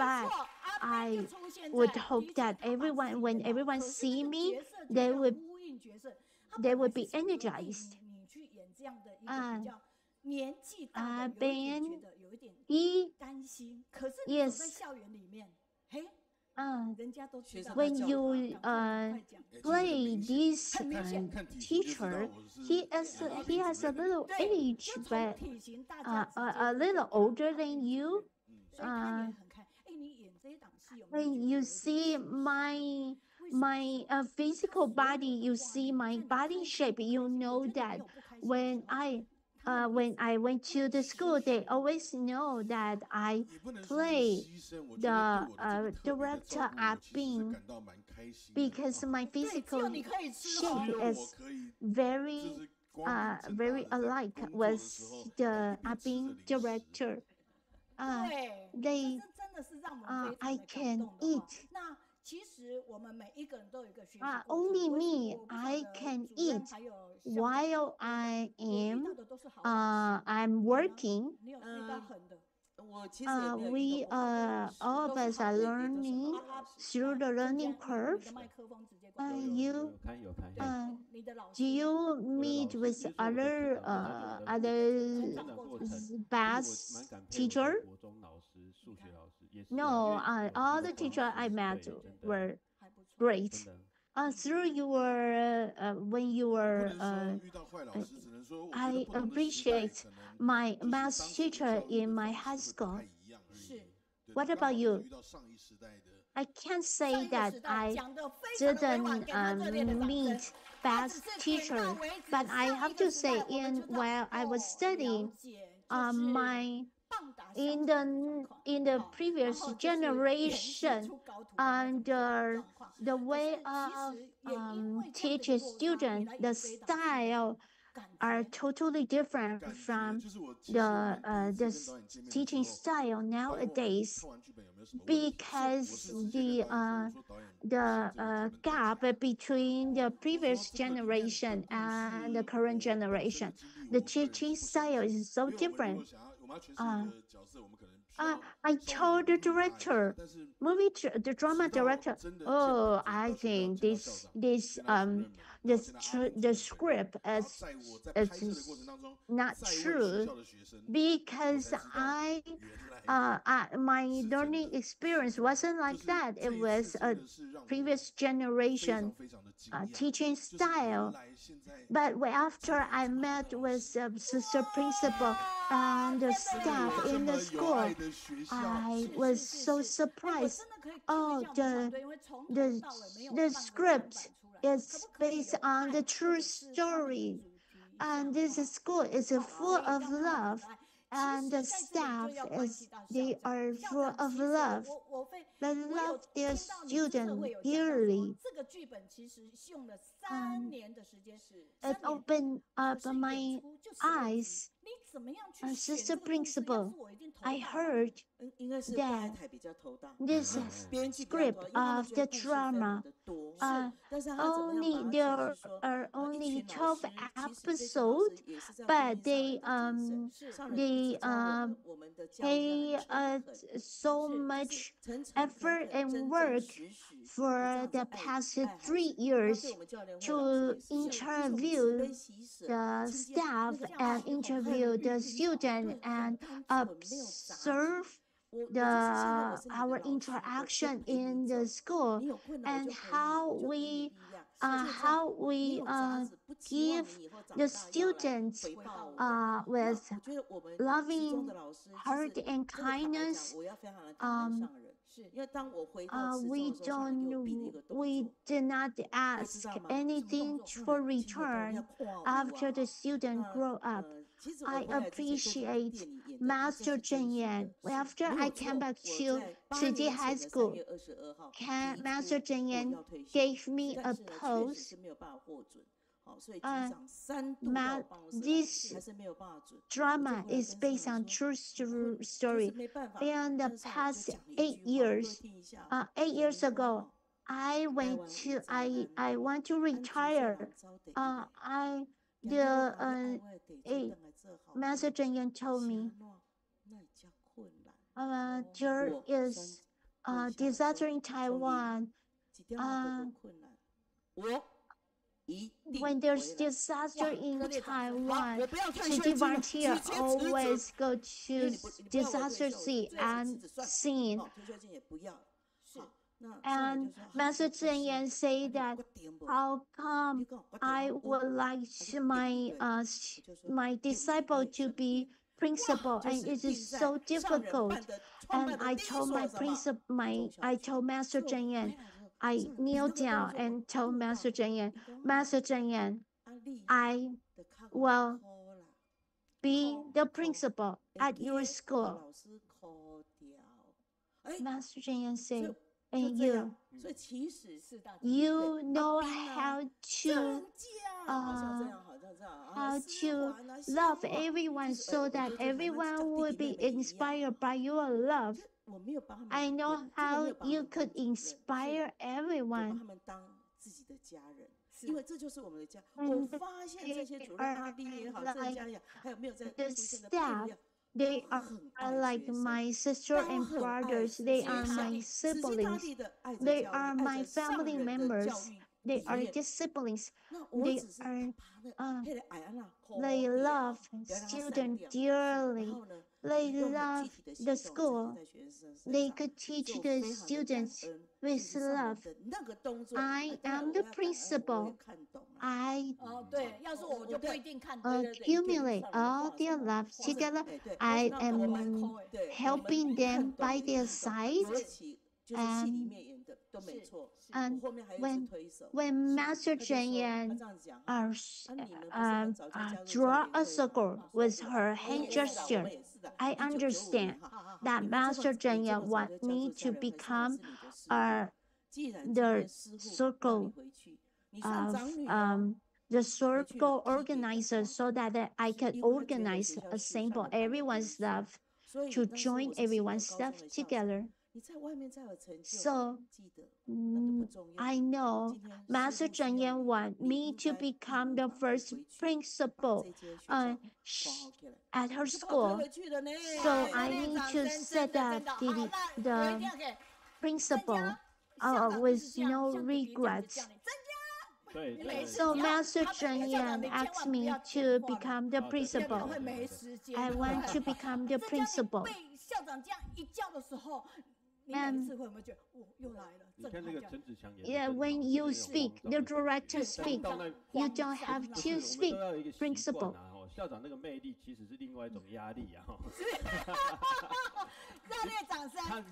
I would hope that everyone, when everyone see me, they would be energized. Ben, he, yes. When you play this teacher, he has a little age, but a little older than you. When you see my physical body, you see my body shape, you know that when I went to the school, they always know that I play the director acting because my physical shape is very alike with the acting director. I can eat. Only me, I can eat while I'm working. We all of us are learning through the learning curve. Do you meet with other best teacher? No, all the teachers I met were great. Through your when you were I appreciate my math teacher in my high school. What about you? I can't say that I didn't meet best teacher, but I have to say, while I was studying, in the previous generation, and the way of teaching students, the style are totally different from the teaching style nowadays, because the gap between the previous generation and the current generation, the teaching style is so different. I told the director, the drama director, oh, I think the script is not true, because my learning experience wasn't like that. It was a previous generation teaching style. But after I met with the sister principal and the staff in the school, I was so surprised. Oh, the script is based on the true story, and this school is full of love, and the staff they are full of love. They love their students dearly. It opened up my eyes. Sister principal, I heard that this script of the drama, there are only 12 episodes, but they pay so much effort and work for the past 3 years to interview the staff and interview the student and observe our interaction in the school, and how we give the students with loving heart and kindness. We did not ask anything for return after the student grow up. I appreciate Master Zhenjia. After I came back to Zhenjia High School, Master Zhenjia gave me a post. This drama is based on true story. In the past 8 years, 8 years ago, I want to retire. Master Zhenjia told me, there is disaster in Taiwan, when there's disaster in Taiwan, city volunteer always go to disaster scene and sing. And Master Zhenyan say that, how come I would like my disciple to be principal, and it is so difficult. And I told I told Master Zhenyan, I kneel down and told Master Zhenyan, Master Zhenyan, I will be the principal at your school. Master Zhenyan said, and you know how to love everyone so that everyone will be inspired by your love. I know how you could inspire everyone. The staff, they are like my sister and brothers. They are my siblings. They are my family members. They are just siblings. They love students dearly. They love the school. They could teach the students with love. I am the principal. I accumulate all their love together. I am helping them by their side. And when Master Zhenyan draw a circle with her hand gesture, I understand that Master Zhenyan want me to become the circle of the circle organizer, so that I can organize, assemble everyone's stuff to join everyone's stuff together. So I know Master Zhenyan want me to become the first principal at her school. So I need to set up the principal with no regrets. So Master Zhenyan asked me to become the principal. I want to become the principal. Yeah, when you speak, the director speak, you don't have to speak, principal. 校长那个魅力其实是另外一种压力啊！热烈掌声！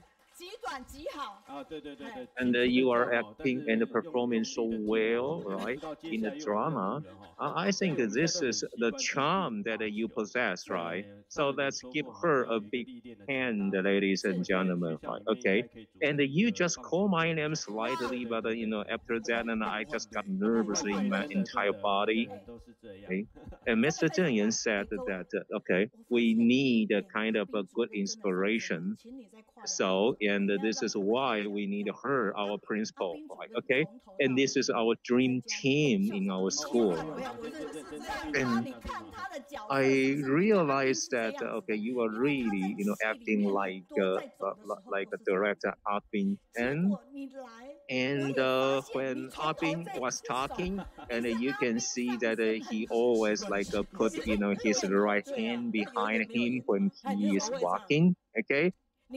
And you are acting and performing so well, right, in the drama. I think this is the charm that you possess, right? So let's give her a big hand, ladies and gentlemen, right? Okay. And you just call my name slightly, but after that, and I just got nervous in my entire body. Okay. And Mr. Zhenyan said that, okay, we need a kind of a good inspiration. So, and this is why we need her, our principal, right? Okay, and this is our dream team in our school. And I realized that okay, you are really, acting like a director, Arvin, and when Arvin was talking, and you can see that he always put his right hand behind him when he is walking. Okay.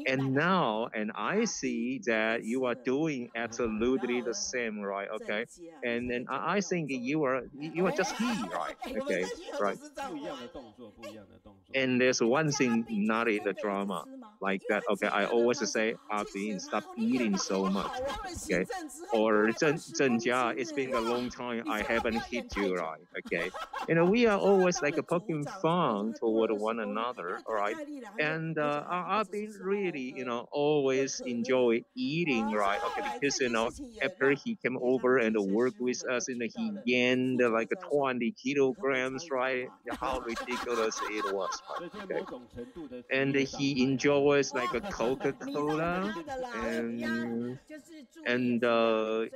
And now, and I see that you are doing absolutely the same, right? Okay, and then I think you are just he, right? Okay, right. And there's one thing not in the drama like that. Okay, I always say, Arvin, stop eating so much. Okay, or Zhenjia, it's been a long time I haven't hit you, right? Okay, we are always poking fun toward one another, all right? And I've been really, always enjoy eating, right? Okay, because after he came over and worked with us, he gained 20 kilograms, right? How ridiculous it was, right? Okay. And he enjoyed always like a Coca-Cola, and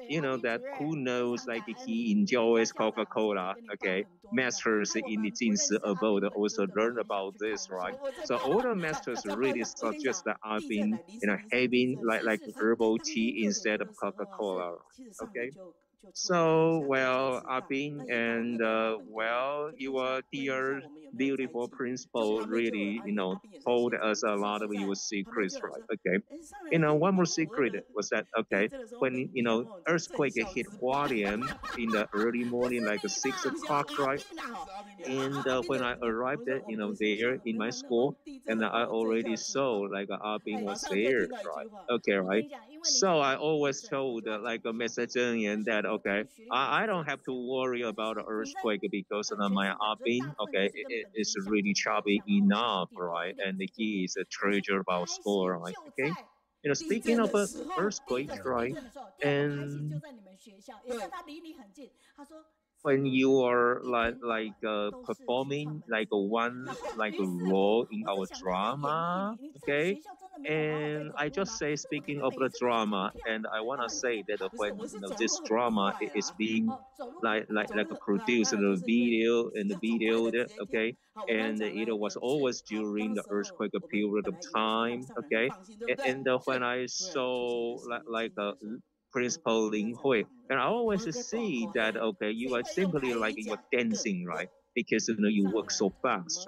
you know that who knows like he enjoys Coca-Cola. Okay, masters in the Jinsi abode also learn about this, right? So all the masters really suggest that I've been having like herbal tea instead of Coca-Cola. Okay. So, well, Abin, and well, your dear, beautiful principal really, told us a lot of your secrets, right? Okay. One more secret was that, okay, when, earthquake hit Hualien in the early morning, like 6 o'clock, right? And when I arrived, there in my school, and I already saw like Abin was there, right? Okay, right. So I always told like a Macedonian that okay, I don't have to worry about an earthquake because my Abin, okay, it's really chubby enough, right? And he is a treasure of our school, right? Okay. Speaking of an earthquake, right? And when you are performing like one like a role in our drama, okay? And I just say speaking of the drama, and I wanna say that when this drama is being like produced in the video, okay, and it was always during the earthquake period of time, okay, and when I saw like a Principal Linghui. And I always see that, okay, you are simply like you're dancing, right? Because, you work so fast,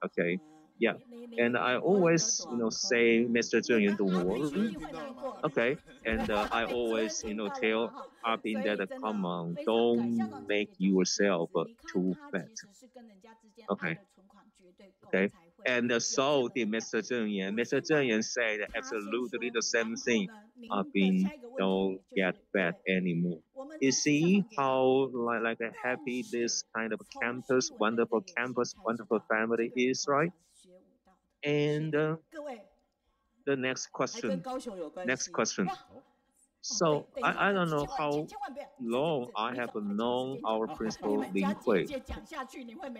okay? Yeah. And I always, say, Mr. Zheng Yuan, don't worry. Okay. And I always, tell Abin that, come on, don't make yourself too fat. Okay. Okay. And so did Mr. Zheng Yan. Mr. Zheng Yan said absolutely the same thing. I've been don't get fat anymore. You see how like a happy this kind of campus, wonderful family is, right? And the next question. So I don't know how long I have known our principal Linghui.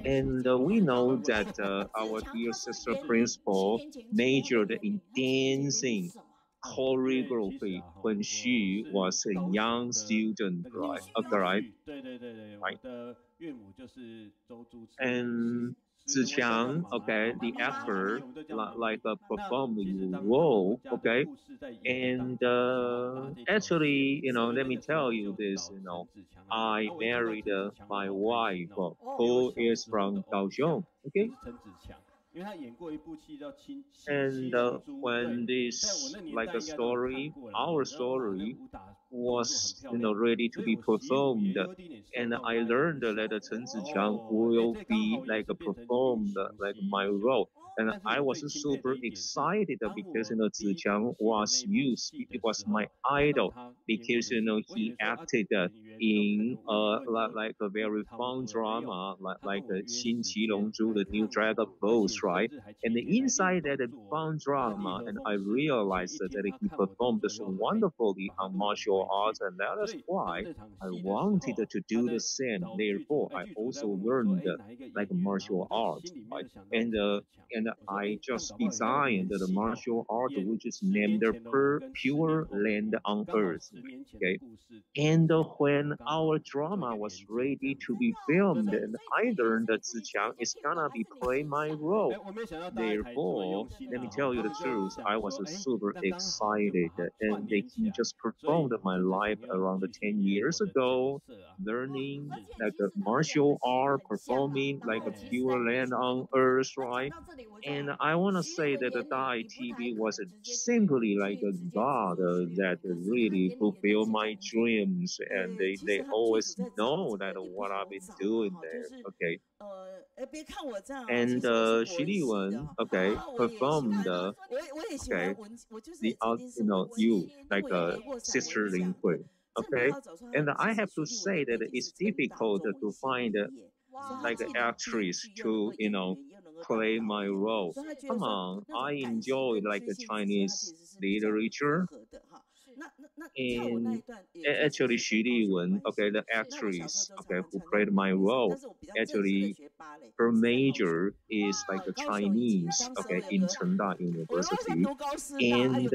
And we know that our dear sister principal majored in dancing choreography when she was a young student, right? Okay, right? Right. And Ziqiang, okay, the actor, like performed the role, okay, and actually, let me tell you this, I married my wife, who is from Kaohsiung, okay? And when this, like a story, our story was, ready to be performed, and I learned that Chen Ziqiang will be like performed like my role. And I was super excited because Ziqiang was used. It was my idol because he acted in like a very fun drama like Xin Qi Long Zhu, the New Dragon Boats, right? And inside that fun drama, and I realized that he performed so wonderfully on martial arts, and that is why I wanted to do the same. Therefore, I also learned like martial arts, right? And I just designed the martial art, which is named Pure Land on Earth. Okay. And when our drama was ready to be filmed, and I learned that Ziqiang is gonna be playing my role. Therefore, let me tell you the truth, I was super excited, and he just performed my life around 10 years ago, learning like a martial art, performing like a pure land on earth, right? And I want to say that the Daai TV was simply like a god that really fulfilled my dreams, and they always know that what I've been doing there, okay? And Xu Liwen, okay, performed, okay, the you like Sister Linghui, okay, and I have to say that it's difficult to find like an actress to play my role. Come on, I enjoy like the Chinese literature, And actually, Xu Liwen, okay, the actress, okay, who played my role, actually, her major is like a Chinese, okay, in Chengda University, and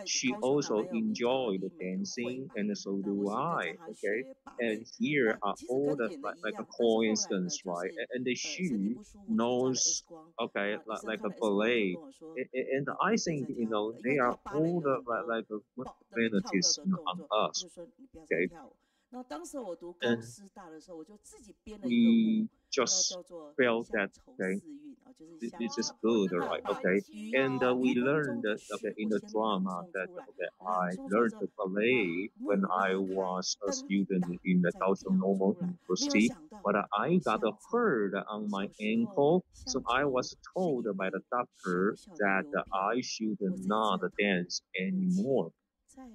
she also enjoyed dancing, and so do I, okay. And here are all the like a coincidence, right? And the Xu knows, okay, like a ballet, and I think they are all the like good qualities on us, okay. And we just felt that, okay, this is good, right? Okay, and we learned that, okay, in the drama that, okay, I learned the ballet when I was a student in the Kaohsiung Normal University, but I got a hurt on my ankle, so I was told by the doctor that I should not dance anymore.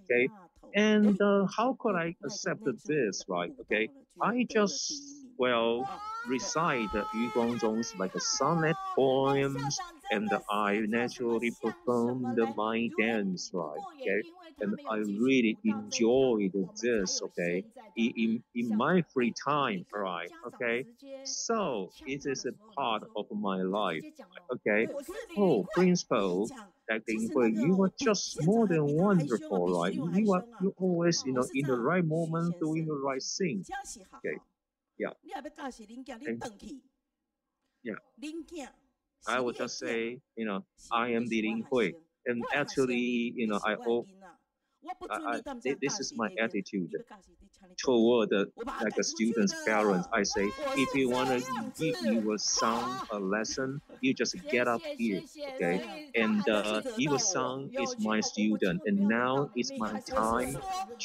Okay, and how could I accept this, right? Okay, I just, well, recite Yu Guangzhong's like a sonnet poems, and I naturally performed my dance, right? Okay, and I really enjoyed this, okay, in my free time, right? Okay, so it is a part of my life, okay. Oh, principal, like Linghui, you were just more than wonderful, right? You always, in the right moment, doing the right thing. Okay, yeah. And, yeah. I would just say, I am the Linghui, and actually, this is my attitude toward like a student's parents. I say, if you want to give your son a lesson, you just get up here, okay? And your son is my student, and now it's my time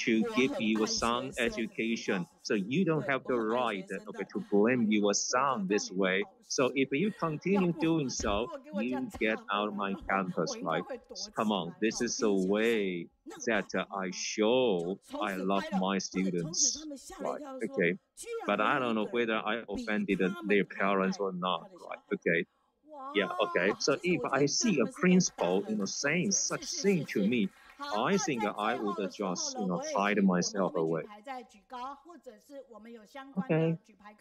to give your son education. So you don't have the right, okay, to blame your son this way. So if you continue doing so, you get out of my campus, right? Come on, this is the way that I show I love my students, right? Okay, but I don't know whether I offended their parents or not, right? Okay, yeah, okay. So if I see a principal, saying such thing to me, I think I would just, hide myself away. Okay,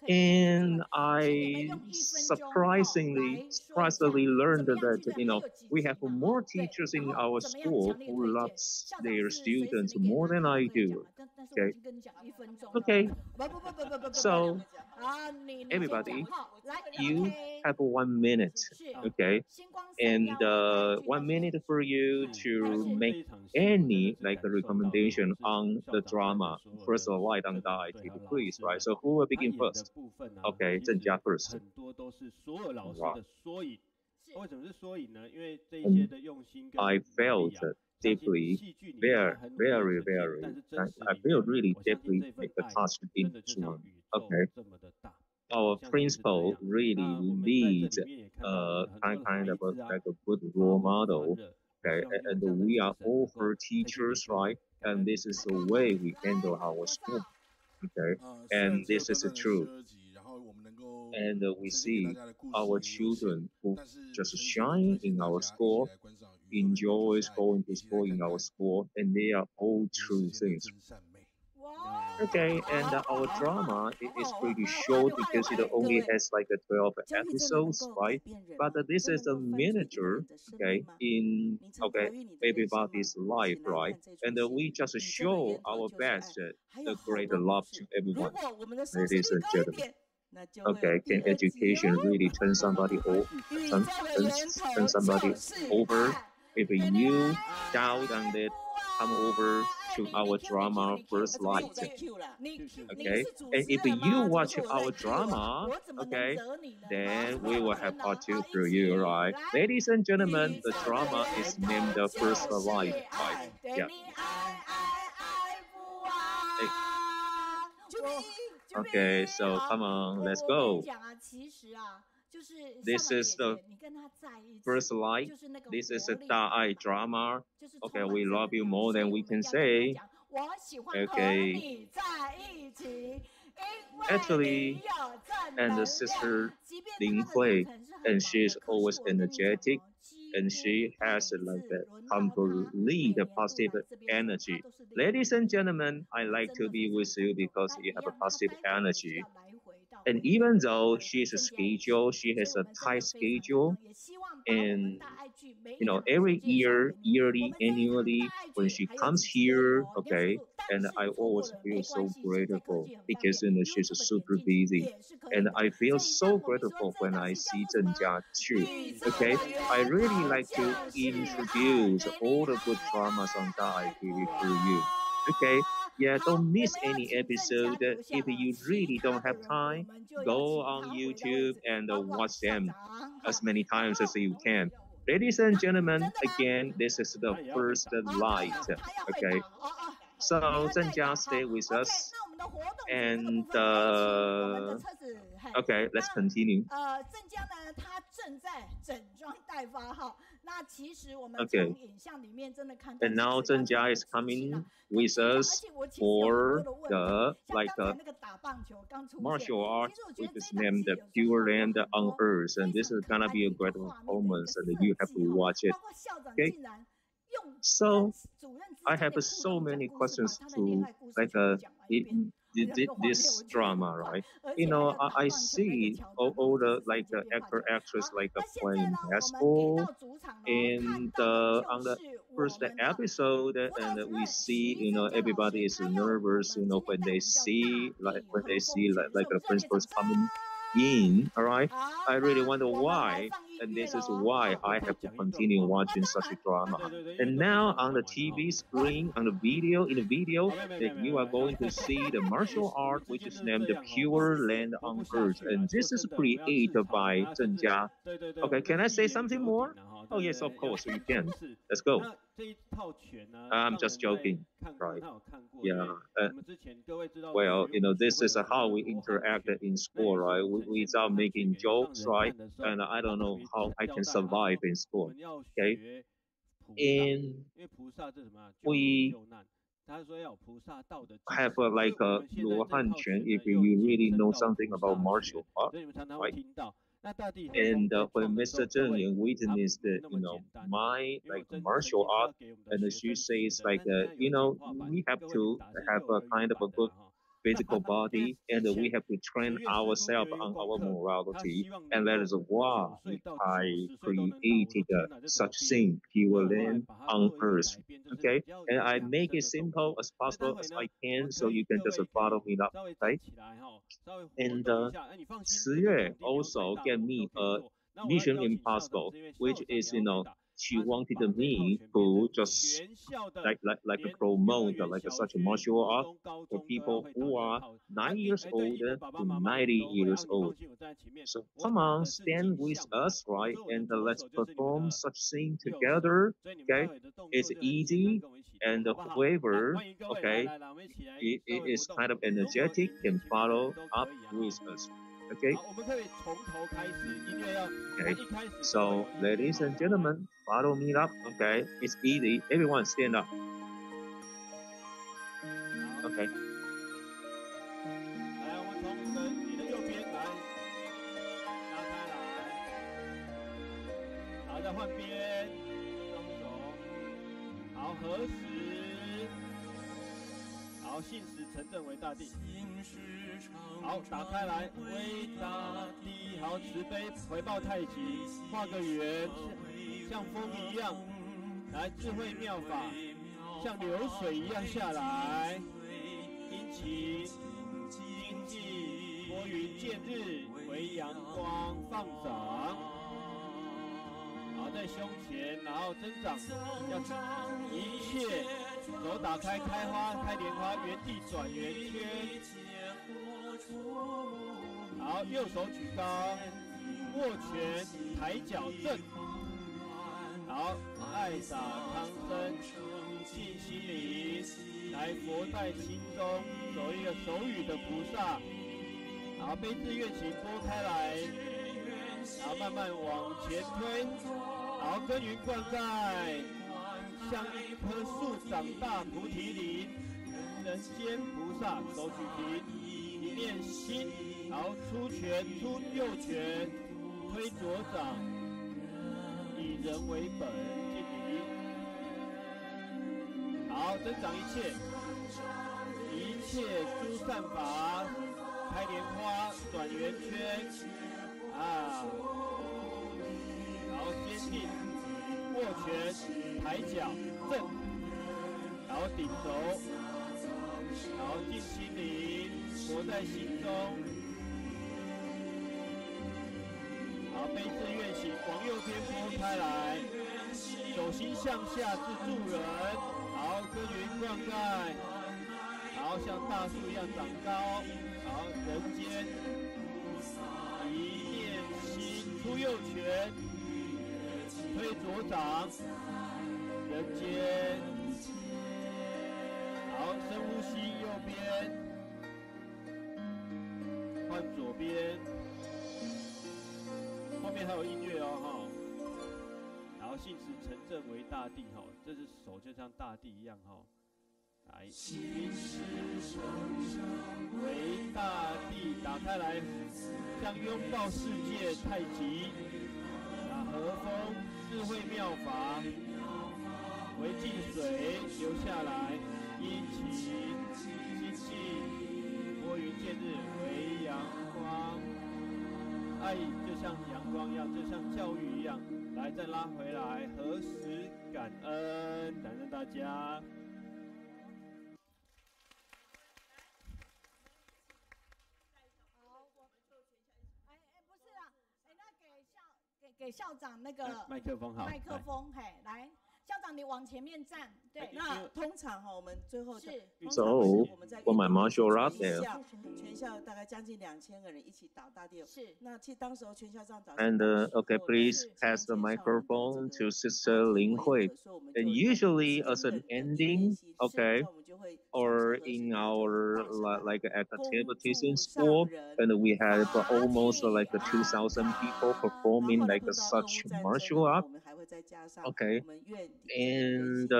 and I surprisingly learned that, we have more teachers in our school who loves their students more than I do. Okay. Okay. So everybody, you have 1 minute. Okay. And 1 minute for you to make any like a recommendation on the drama. First light on Daai, please, right? So who will begin first? Okay, Zhenjia first. 很多都是所有老师的缩影。为什么是缩影呢？因为这嗯些的用心跟 I 努力 felt 啊，相信 deeply, 戏剧里面 very, 他很努力 very, 呈现， very. 但是真实 I 里 feel 面， really 我相信 deeply 这份 like a 爱 touched 真 in 的就 this 像 one. 宇宙 Okay. 这么的大。 Our 相信是这 principal 样。 really 那我们在这 leads 里面也看到我们很多的 kind 孩 of 子啊， like a good 发 role 光发 model. 热。 Okay, 希望用 and 这样的 we 精 are 神 all 能够 her 推进给 teachers, 各位。 right? 感 And 恩。 this is the way we handle our school. Okay, 虽然 and 只有 this is 短短的 true. 12集，然后我们能够 And we 呈现给大 see 家的故事 our 也有限， children who 但是 just 诚心的 shine 推荐 in 大 our 家一起 school, 来观赏宇宙人的可 enjoys 爱， going 一 to 起来 school 看 in our 看 school, and they are all 人世 true 间的 things. 真善美。 Okay, and our drama is pretty short because it only has like a 12 episodes, right? But this is a miniature, okay, in everybody's life, right? And we just show our best, the great love to everyone, ladies and gentlemen. Okay, can education really turn somebody turn somebody over? If you doubt on it, come over to our drama First Light. Okay, and if you watch our drama, okay, then we will have part 2 for you, right? Ladies and gentlemen, the drama is named the First Light, right? Yeah. Okay, so come on, let's go. This is the First Light. This is a Daai drama. Okay, we love you more than we can say. Okay. Actually, and the sister Linghui, and she is always energetic, and she has like a complete positive energy. Ladies and gentlemen, I like to be with you because you have a positive energy. And even though she's a schedule, she has a tight schedule, and every year, yearly, annually, when she comes here, okay, and I always feel so grateful because she's super busy, and I feel so grateful when I see Zhenjia too. Okay, I really like to introduce all the good dramas on Daai TV for you. Okay, yeah, don't miss any episode. If you really don't have time, go on YouTube and watch them as many times as you can. Ladies and gentlemen, again, this is the first light. Okay, so Zhenjia, stay with us. And okay, let's continue. Okay, and now Zhenjia is coming with us for the martial art, which is named Pure Land on Earth, and this is gonna be a great performance, and you have to watch it. Okay, so I have so many questions to this drama, right? I see all the actor actress playing basketball, and on the first episode, and we see everybody is nervous, when they see the principals coming in. All right, I really wonder why, and this is why I have to continue watching such a drama. And now on the TV screen, in the video, that you are going to see the martial art, which is named the Pure Land on Earth, and this is created by Zhenjia. Okay, can I say something more? Oh yes, of course you can. Let's go. I'm just joking, right? Yeah. Well, this is how we interact in school, right? Without making jokes, right? And I don't know how I can survive in school. Okay. And we have like a Luo Hanquan if you really know something about martial art, right? And when Mr. Zheng witnessed, my martial art, and she says we have to have a kind of a good physical body, and we have to train ourselves on our morality, and that is why I created such thing, Pure Land on Earth. Okay, and I make it simple as possible as I can, so you can just follow me up, okay? And 10月 also gave me a Mission Impossible, which is she wanted me to just like promote such a martial art for people who are 9 years old to 90 years old. So come on, stand with us, right? And let's perform such thing together. Okay, it's easy, and whoever, okay, it is kind of energetic, can follow up with us. Okay. Okay. So, ladies and gentlemen, follow me up. Okay. It's easy. Everyone stand up. Okay. 来，我们从你的右边来，拉开来，好，再换边，双手，好，合十，好，信使成正为大地，好，打开来，为大地，好，慈悲，回报太极，画个圆，像风一样，来，智慧妙法，像流水一样下来，殷勤。 经济拨云见日，为阳光放长。好，在胸前，然后增长，要一切手打开，开花，开莲花，原地转圆圈。好，右手举高，握拳，抬脚正。好，爱洒康生，静心灵。 来，佛在心中，走一个手语的菩萨，然后悲智愿行拨开来，然后慢慢往前推，然后耕耘灌溉，像一棵树长大菩提林，人间菩萨手举平，一念心，然后出拳出右拳，推左掌，以人人为本，敬礼。好，增长一切，一切诸善法，开莲花，转圆圈，啊，然后坚定，握拳，抬脚，正，然后顶头，然后进心灵，活在心中。好，悲智愿行，往右边拨开来，手心向下至助人。好，耕耘灌溉，好，像大树一样长高。好，人间一念心，出右拳，推左掌，人间。好，深呼吸，右边，换左边。后面还有音乐哦，哈。然后信实成正为大地，哈，这只手就像大地一样，哈。来，信实成正为大地，打开来，像拥抱世界太极。啊，和风智慧妙法，为净水流下来，阴晴心静，拨云见日为阳光。爱就像阳光一样，就像教育一样。来，再拉回来，何时感恩？感恩大家。好，不是啦，那给校长那个麦克风好，麦克风，嘿，来。校长，你往前面站。对，那通常哈，我们最后是 So for my martial art there, 全校大概将近2000个人一起打大地。是，那其实当时候全校长长。and okay, please pass the microphone to Sister Linghui. And usually as an ending, okay, or in our like activities in school, and we have almost like 2,000 people performing like such martial art. Okay, and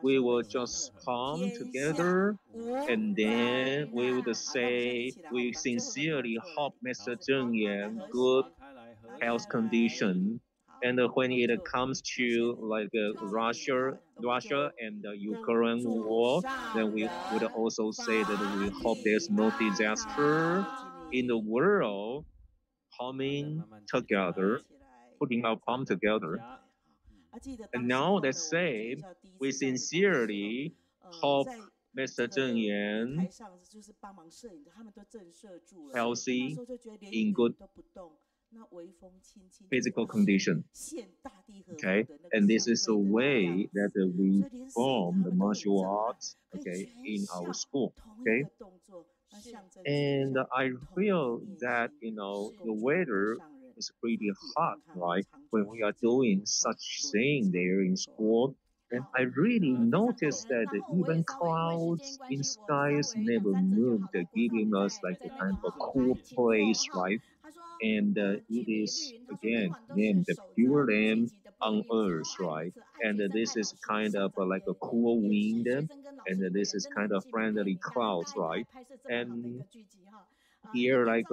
we will just come together, and then we would say we sincerely hope Mr. Zheng Yan good health condition. And when it comes to like Russia and the Ukraine war, then we would also say that we hope there's no disaster in the world coming together, putting our palm together. And now let's say we sincerely hope Mr. Zheng Yan healthy, in good physical condition. Okay, and this is the way that we form the martial arts, okay, in our school. Okay, and I feel that, you know, the weather is pretty hot, right, when we are doing such thing there in school. And I really noticed that even clouds in skies never moved, giving us like a kind of a cool place, right? And it is again named the pure land on earth, right? And this is kind of like a cool wind, and this is kind of friendly clouds, right? And here, like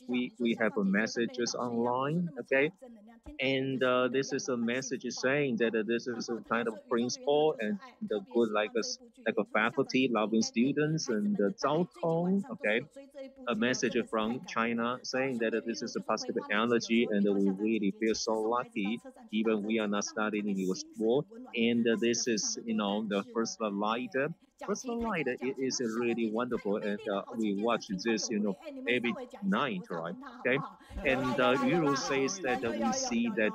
we have a messages online, okay, and this is a message saying that this is a kind of principle and the good like a faculty loving students and the Zhao Tong, okay, a message from China saying that this is a positive energy and we really feel so lucky even we are not studying in your school. And this is, you know, the first light. First light is really wonderful, and we watch this, you know, every night, right? Okay, and Yuru says that we see that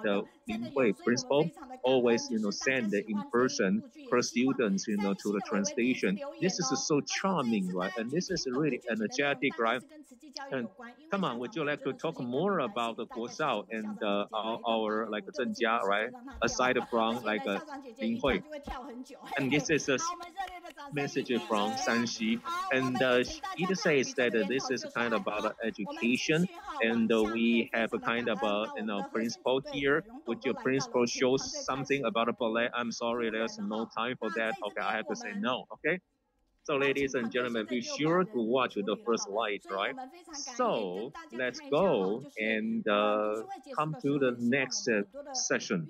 Linghui principal always, you know, send in person per students, you know, to the translation. This is so charming, right? And this is really energetic, right? And come on, would you like to talk more about the Guoshao and our like Zhenjia, right? Aside from like Linghui, and this is a message from Sanxi, and it says that this is kind of about education, and we have a kind of you know, principle here. Would your principal show something about a ballet? I'm sorry, there's no time for that. Okay, I have to say no. Okay. So, ladies and gentlemen, be sure to watch the first light, right? So, let's go and come to the next session.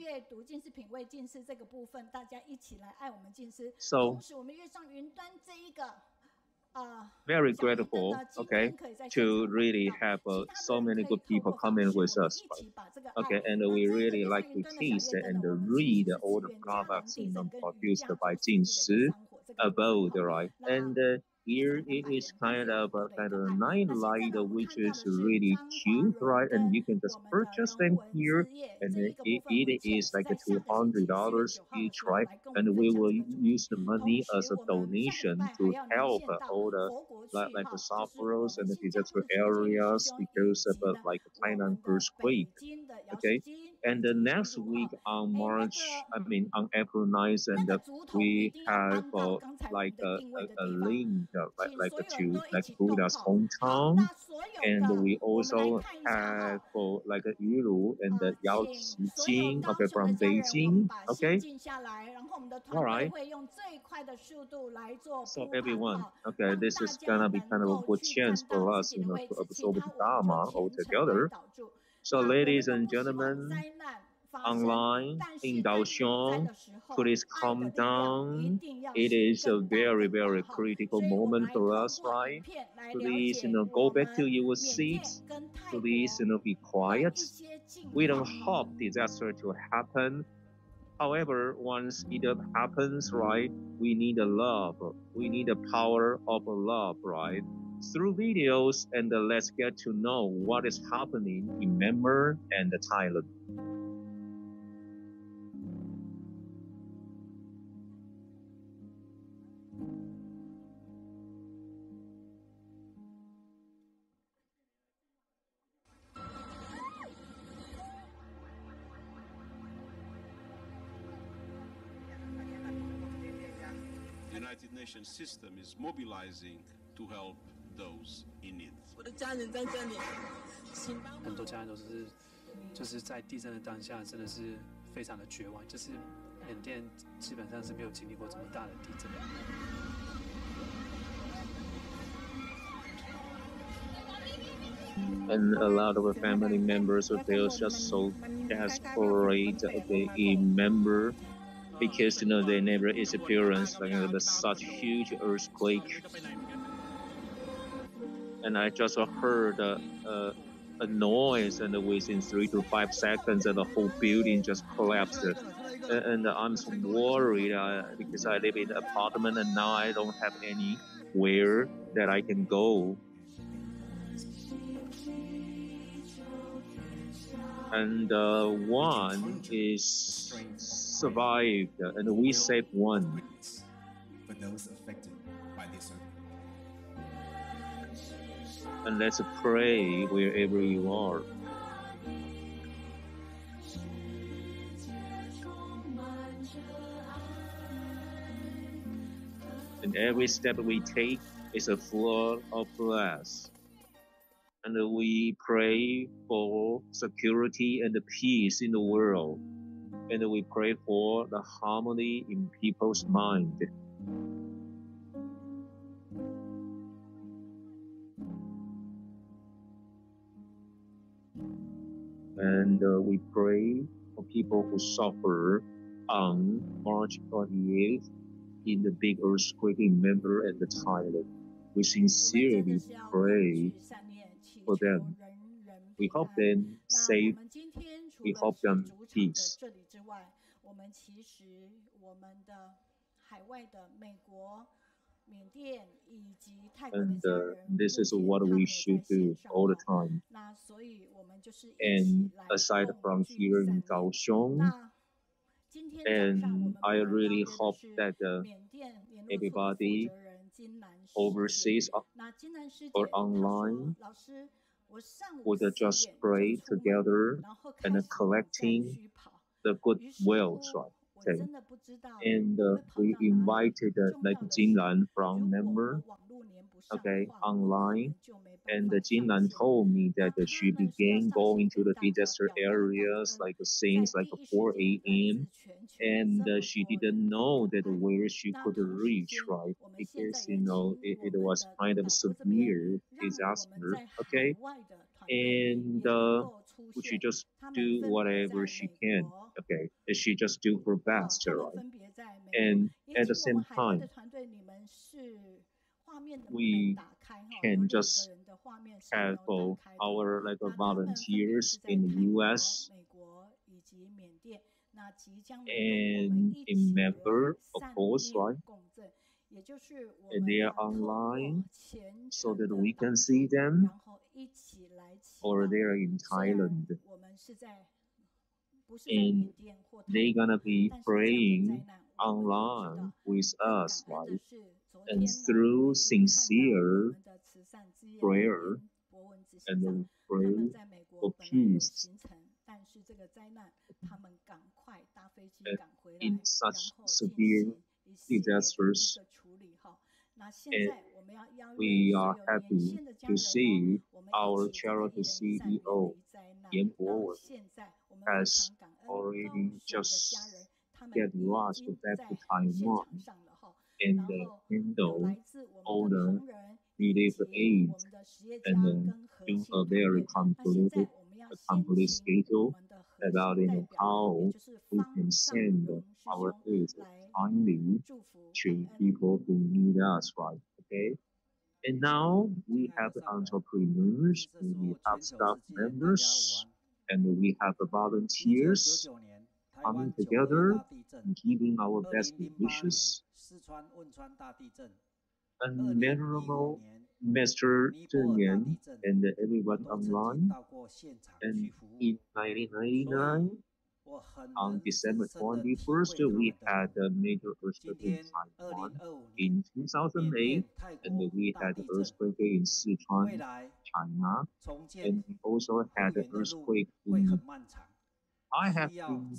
So, very grateful, okay, to really have so many good people coming with us, right? Okay, and we really like to taste and read all the products produced by Jin Shi about, right? And here it is kind of a night light, which is really cute, right? And you can just purchase them here, and it is like $200 each, right? And we will use the money as a donation to help all the like the sufferers and the disaster areas because of like a Thailand earthquake. Okay, and the next week on on April 9th, and we have like a link like to like Buddha's hometown, and we also have like a Yilu and the Yao Qijing, okay, from Beijing. Okay, all right. So everyone, okay, this is gonna be kind of a good chance for us, to absorb the Dharma all together. So, ladies and gentlemen, online in Kaohsiung, please calm down. It is a very, very critical moment for us, right? Please, go back to your seats. Please, be quiet. We don't hope disaster to happen. However, once it happens, right, we need a love. We need the power of love, right? Through videos, and let's get to know what is happening in Myanmar and Thailand. The United Nations system is mobilizing to help those in need. 很多家人都是，就是在地震的当下，真的是非常的绝望。就是缅甸基本上是没有经历过这么大的地震。And a lot of family members of theirs just so desperate, okay, remember, because they never experienced like such huge earthquake. And I just heard a noise, and within 3 to 5 seconds, the whole building just collapsed. And I'm so worried because I live in an apartment, and now I don't have anywhere that I can go. And one is survived, and we saved one. For those affected by this earthquake. And let's pray wherever you are. And every step we take is a flood of blessing. And we pray for security and peace in the world. And we pray for the harmony in people's mind. And we pray for people who suffer on March 28th in the big earthquake in Myanmar and Thailand. We sincerely pray for them. We hope them safe. We hope them peace. And this is what we should do all the time. And aside from here in Kaohsiung, and I really hope that everybody overseas or online would just pray together and collecting the goodwill, right? Okay. And we invited like Jinlan from Myanmar, okay, online. And Jinlan told me that she began going to the disaster areas like since like 4 a.m. and she didn't know that where she could reach, right? Because it was kind of severe disaster. Okay, and she just do whatever she can. Okay, she just do her best, right? And at the same time, we can just have our like volunteers in the U.S. and a member, of course, right? And they are online so that we can see them, or they are in Thailand. And they're gonna be praying online with us, right? And through sincere prayer, and then pray for peace. In such severe disasters, and we are happy to see our charity CEO, Yan Guowen, has already just get rushed back to Taiwan and handle all the relief aid and do a very complete schedule about how we can send our aid timely to people who need us, right? Okay. And now we have entrepreneurs, we have staff members, and we have volunteers coming together and giving our best wishes. Unmeasurable Mr. Zheng and everyone online. And in 1999, on December 21st, we had a major earthquake in Taiwan. In 2008, and we had an earthquake in Sichuan, China. And we also had an earthquake in. I have been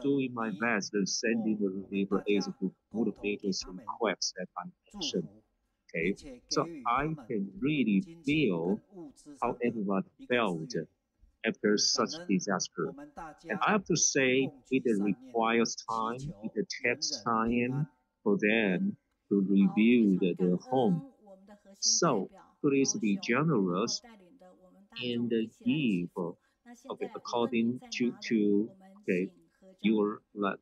doing my best to sending the relief aids to all the latest requests that I mentioned. Okay, so I can really feel how everyone felt after such disaster. And I have to say, it requires time, it takes time for them to rebuild their home. So please be generous and give, okay, according to okay, your like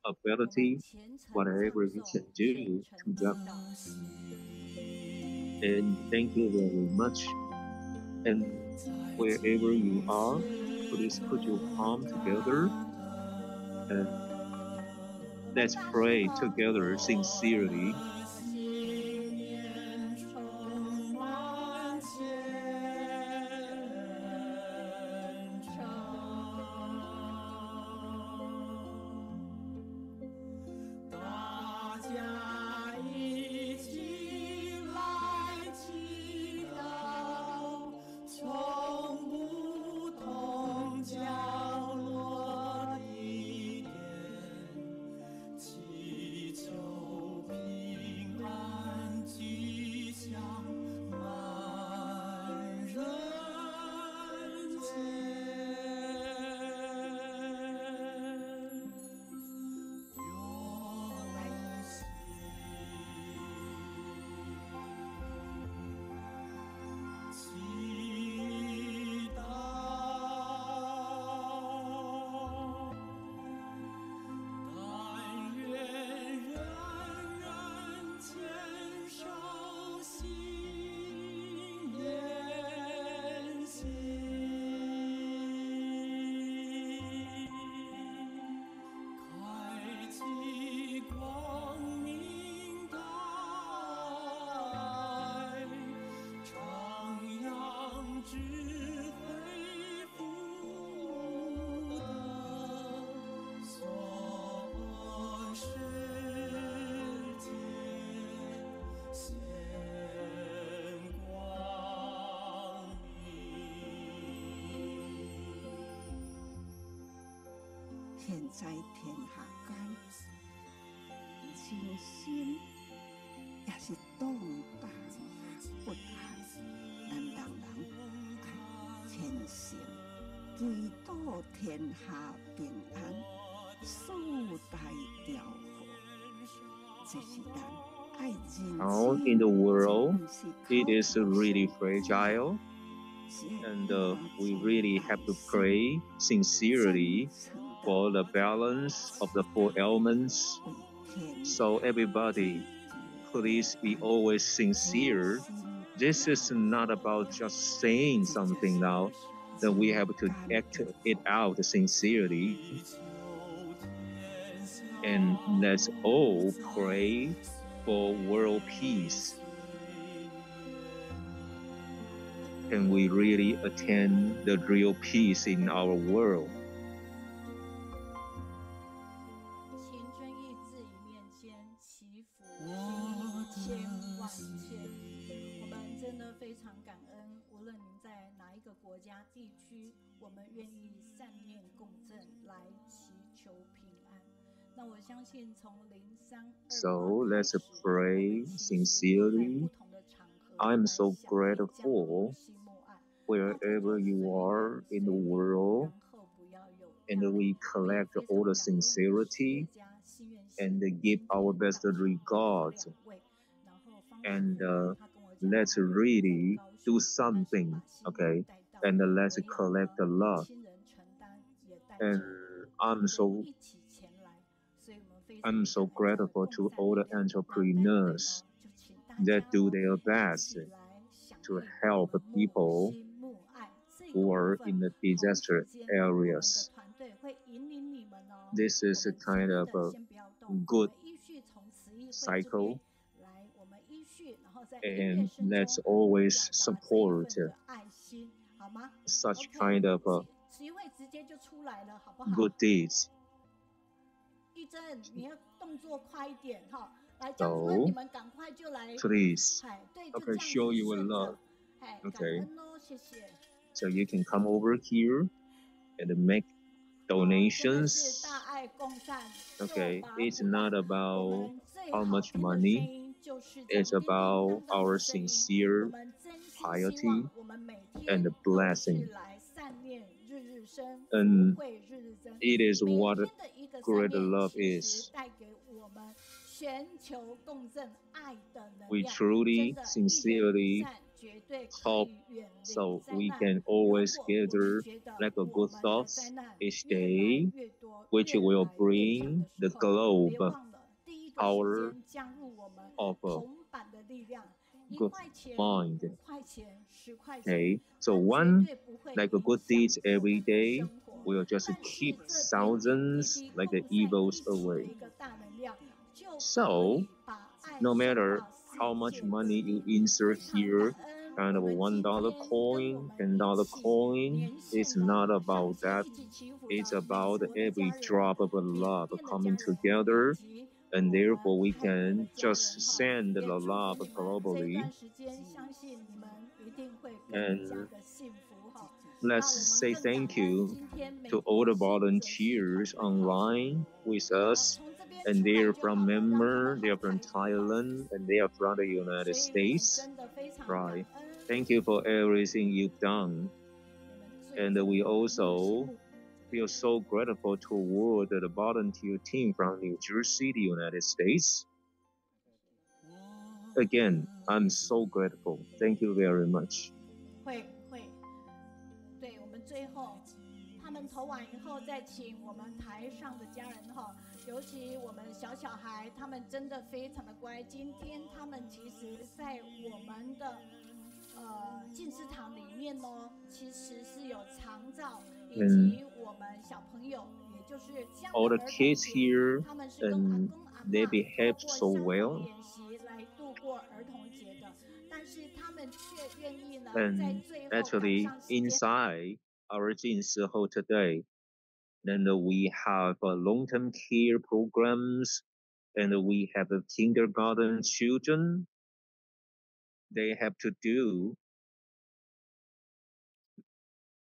ability, whatever you can do to them. And thank you very much. And wherever you are, please put your palm together and let's pray together sincerely.现在天下间，清心也是动荡不安，咱人人爱虔诚，祈祷天下平安，速 Out in the world, it is really fragile, and we really have to pray sincerely for the balance of the four elements. So everybody, please be always sincere. This is not about just saying something now, that we have to act it out sincerely. And let's all pray for world peace. Can we really attain the real peace in our world? So let's pray sincerely. I'm so grateful wherever you are in the world, and we collect all the sincerity and give our best regards. And let's really do something, okay? And let's collect the love. And I'm so grateful to all the entrepreneurs that do their best to help people who are in the disaster areas. This is a kind of a good cycle, and let's always support such kind of good deeds. So, please, okay, show your love. Okay, so you can come over here and make donations. Okay, it's not about how much money, it's about our sincere piety and blessing. And it is what great love is. We truly, sincerely hope so we can always gather like a good thoughts each day, which will bring the globe power of a good mind. Okay, so one like a good deeds every day will just keep thousands like the evils away. So no matter how much money you insert here, kind of a $1 coin, $10 coin, it's not about that. It's about every drop of love coming together, and therefore we can just send the love globally. And let's say thank you to all the volunteers online with us. And they're from Myanmar, they're from Thailand, and they are from the United States. Right. Thank you for everything you've done. And we also feel so grateful toward the volunteer team from New Jersey, the United States. Again, I'm so grateful. Thank you very much. 他们投完以后，再请我们台上的家人哈，尤其我们小孩，他们真的非常的乖。今天他们其实，在我们的进食堂里面呢，其实是有长照以及我们小朋友，也就是这样的 all the kids here, and they behave so well. 练习来度过儿童节的，但是他们却愿意呢，在 And 最后 actually, inside our Jinsi Hall today, then we have long-term care programs, and we have kindergarten children. They have to do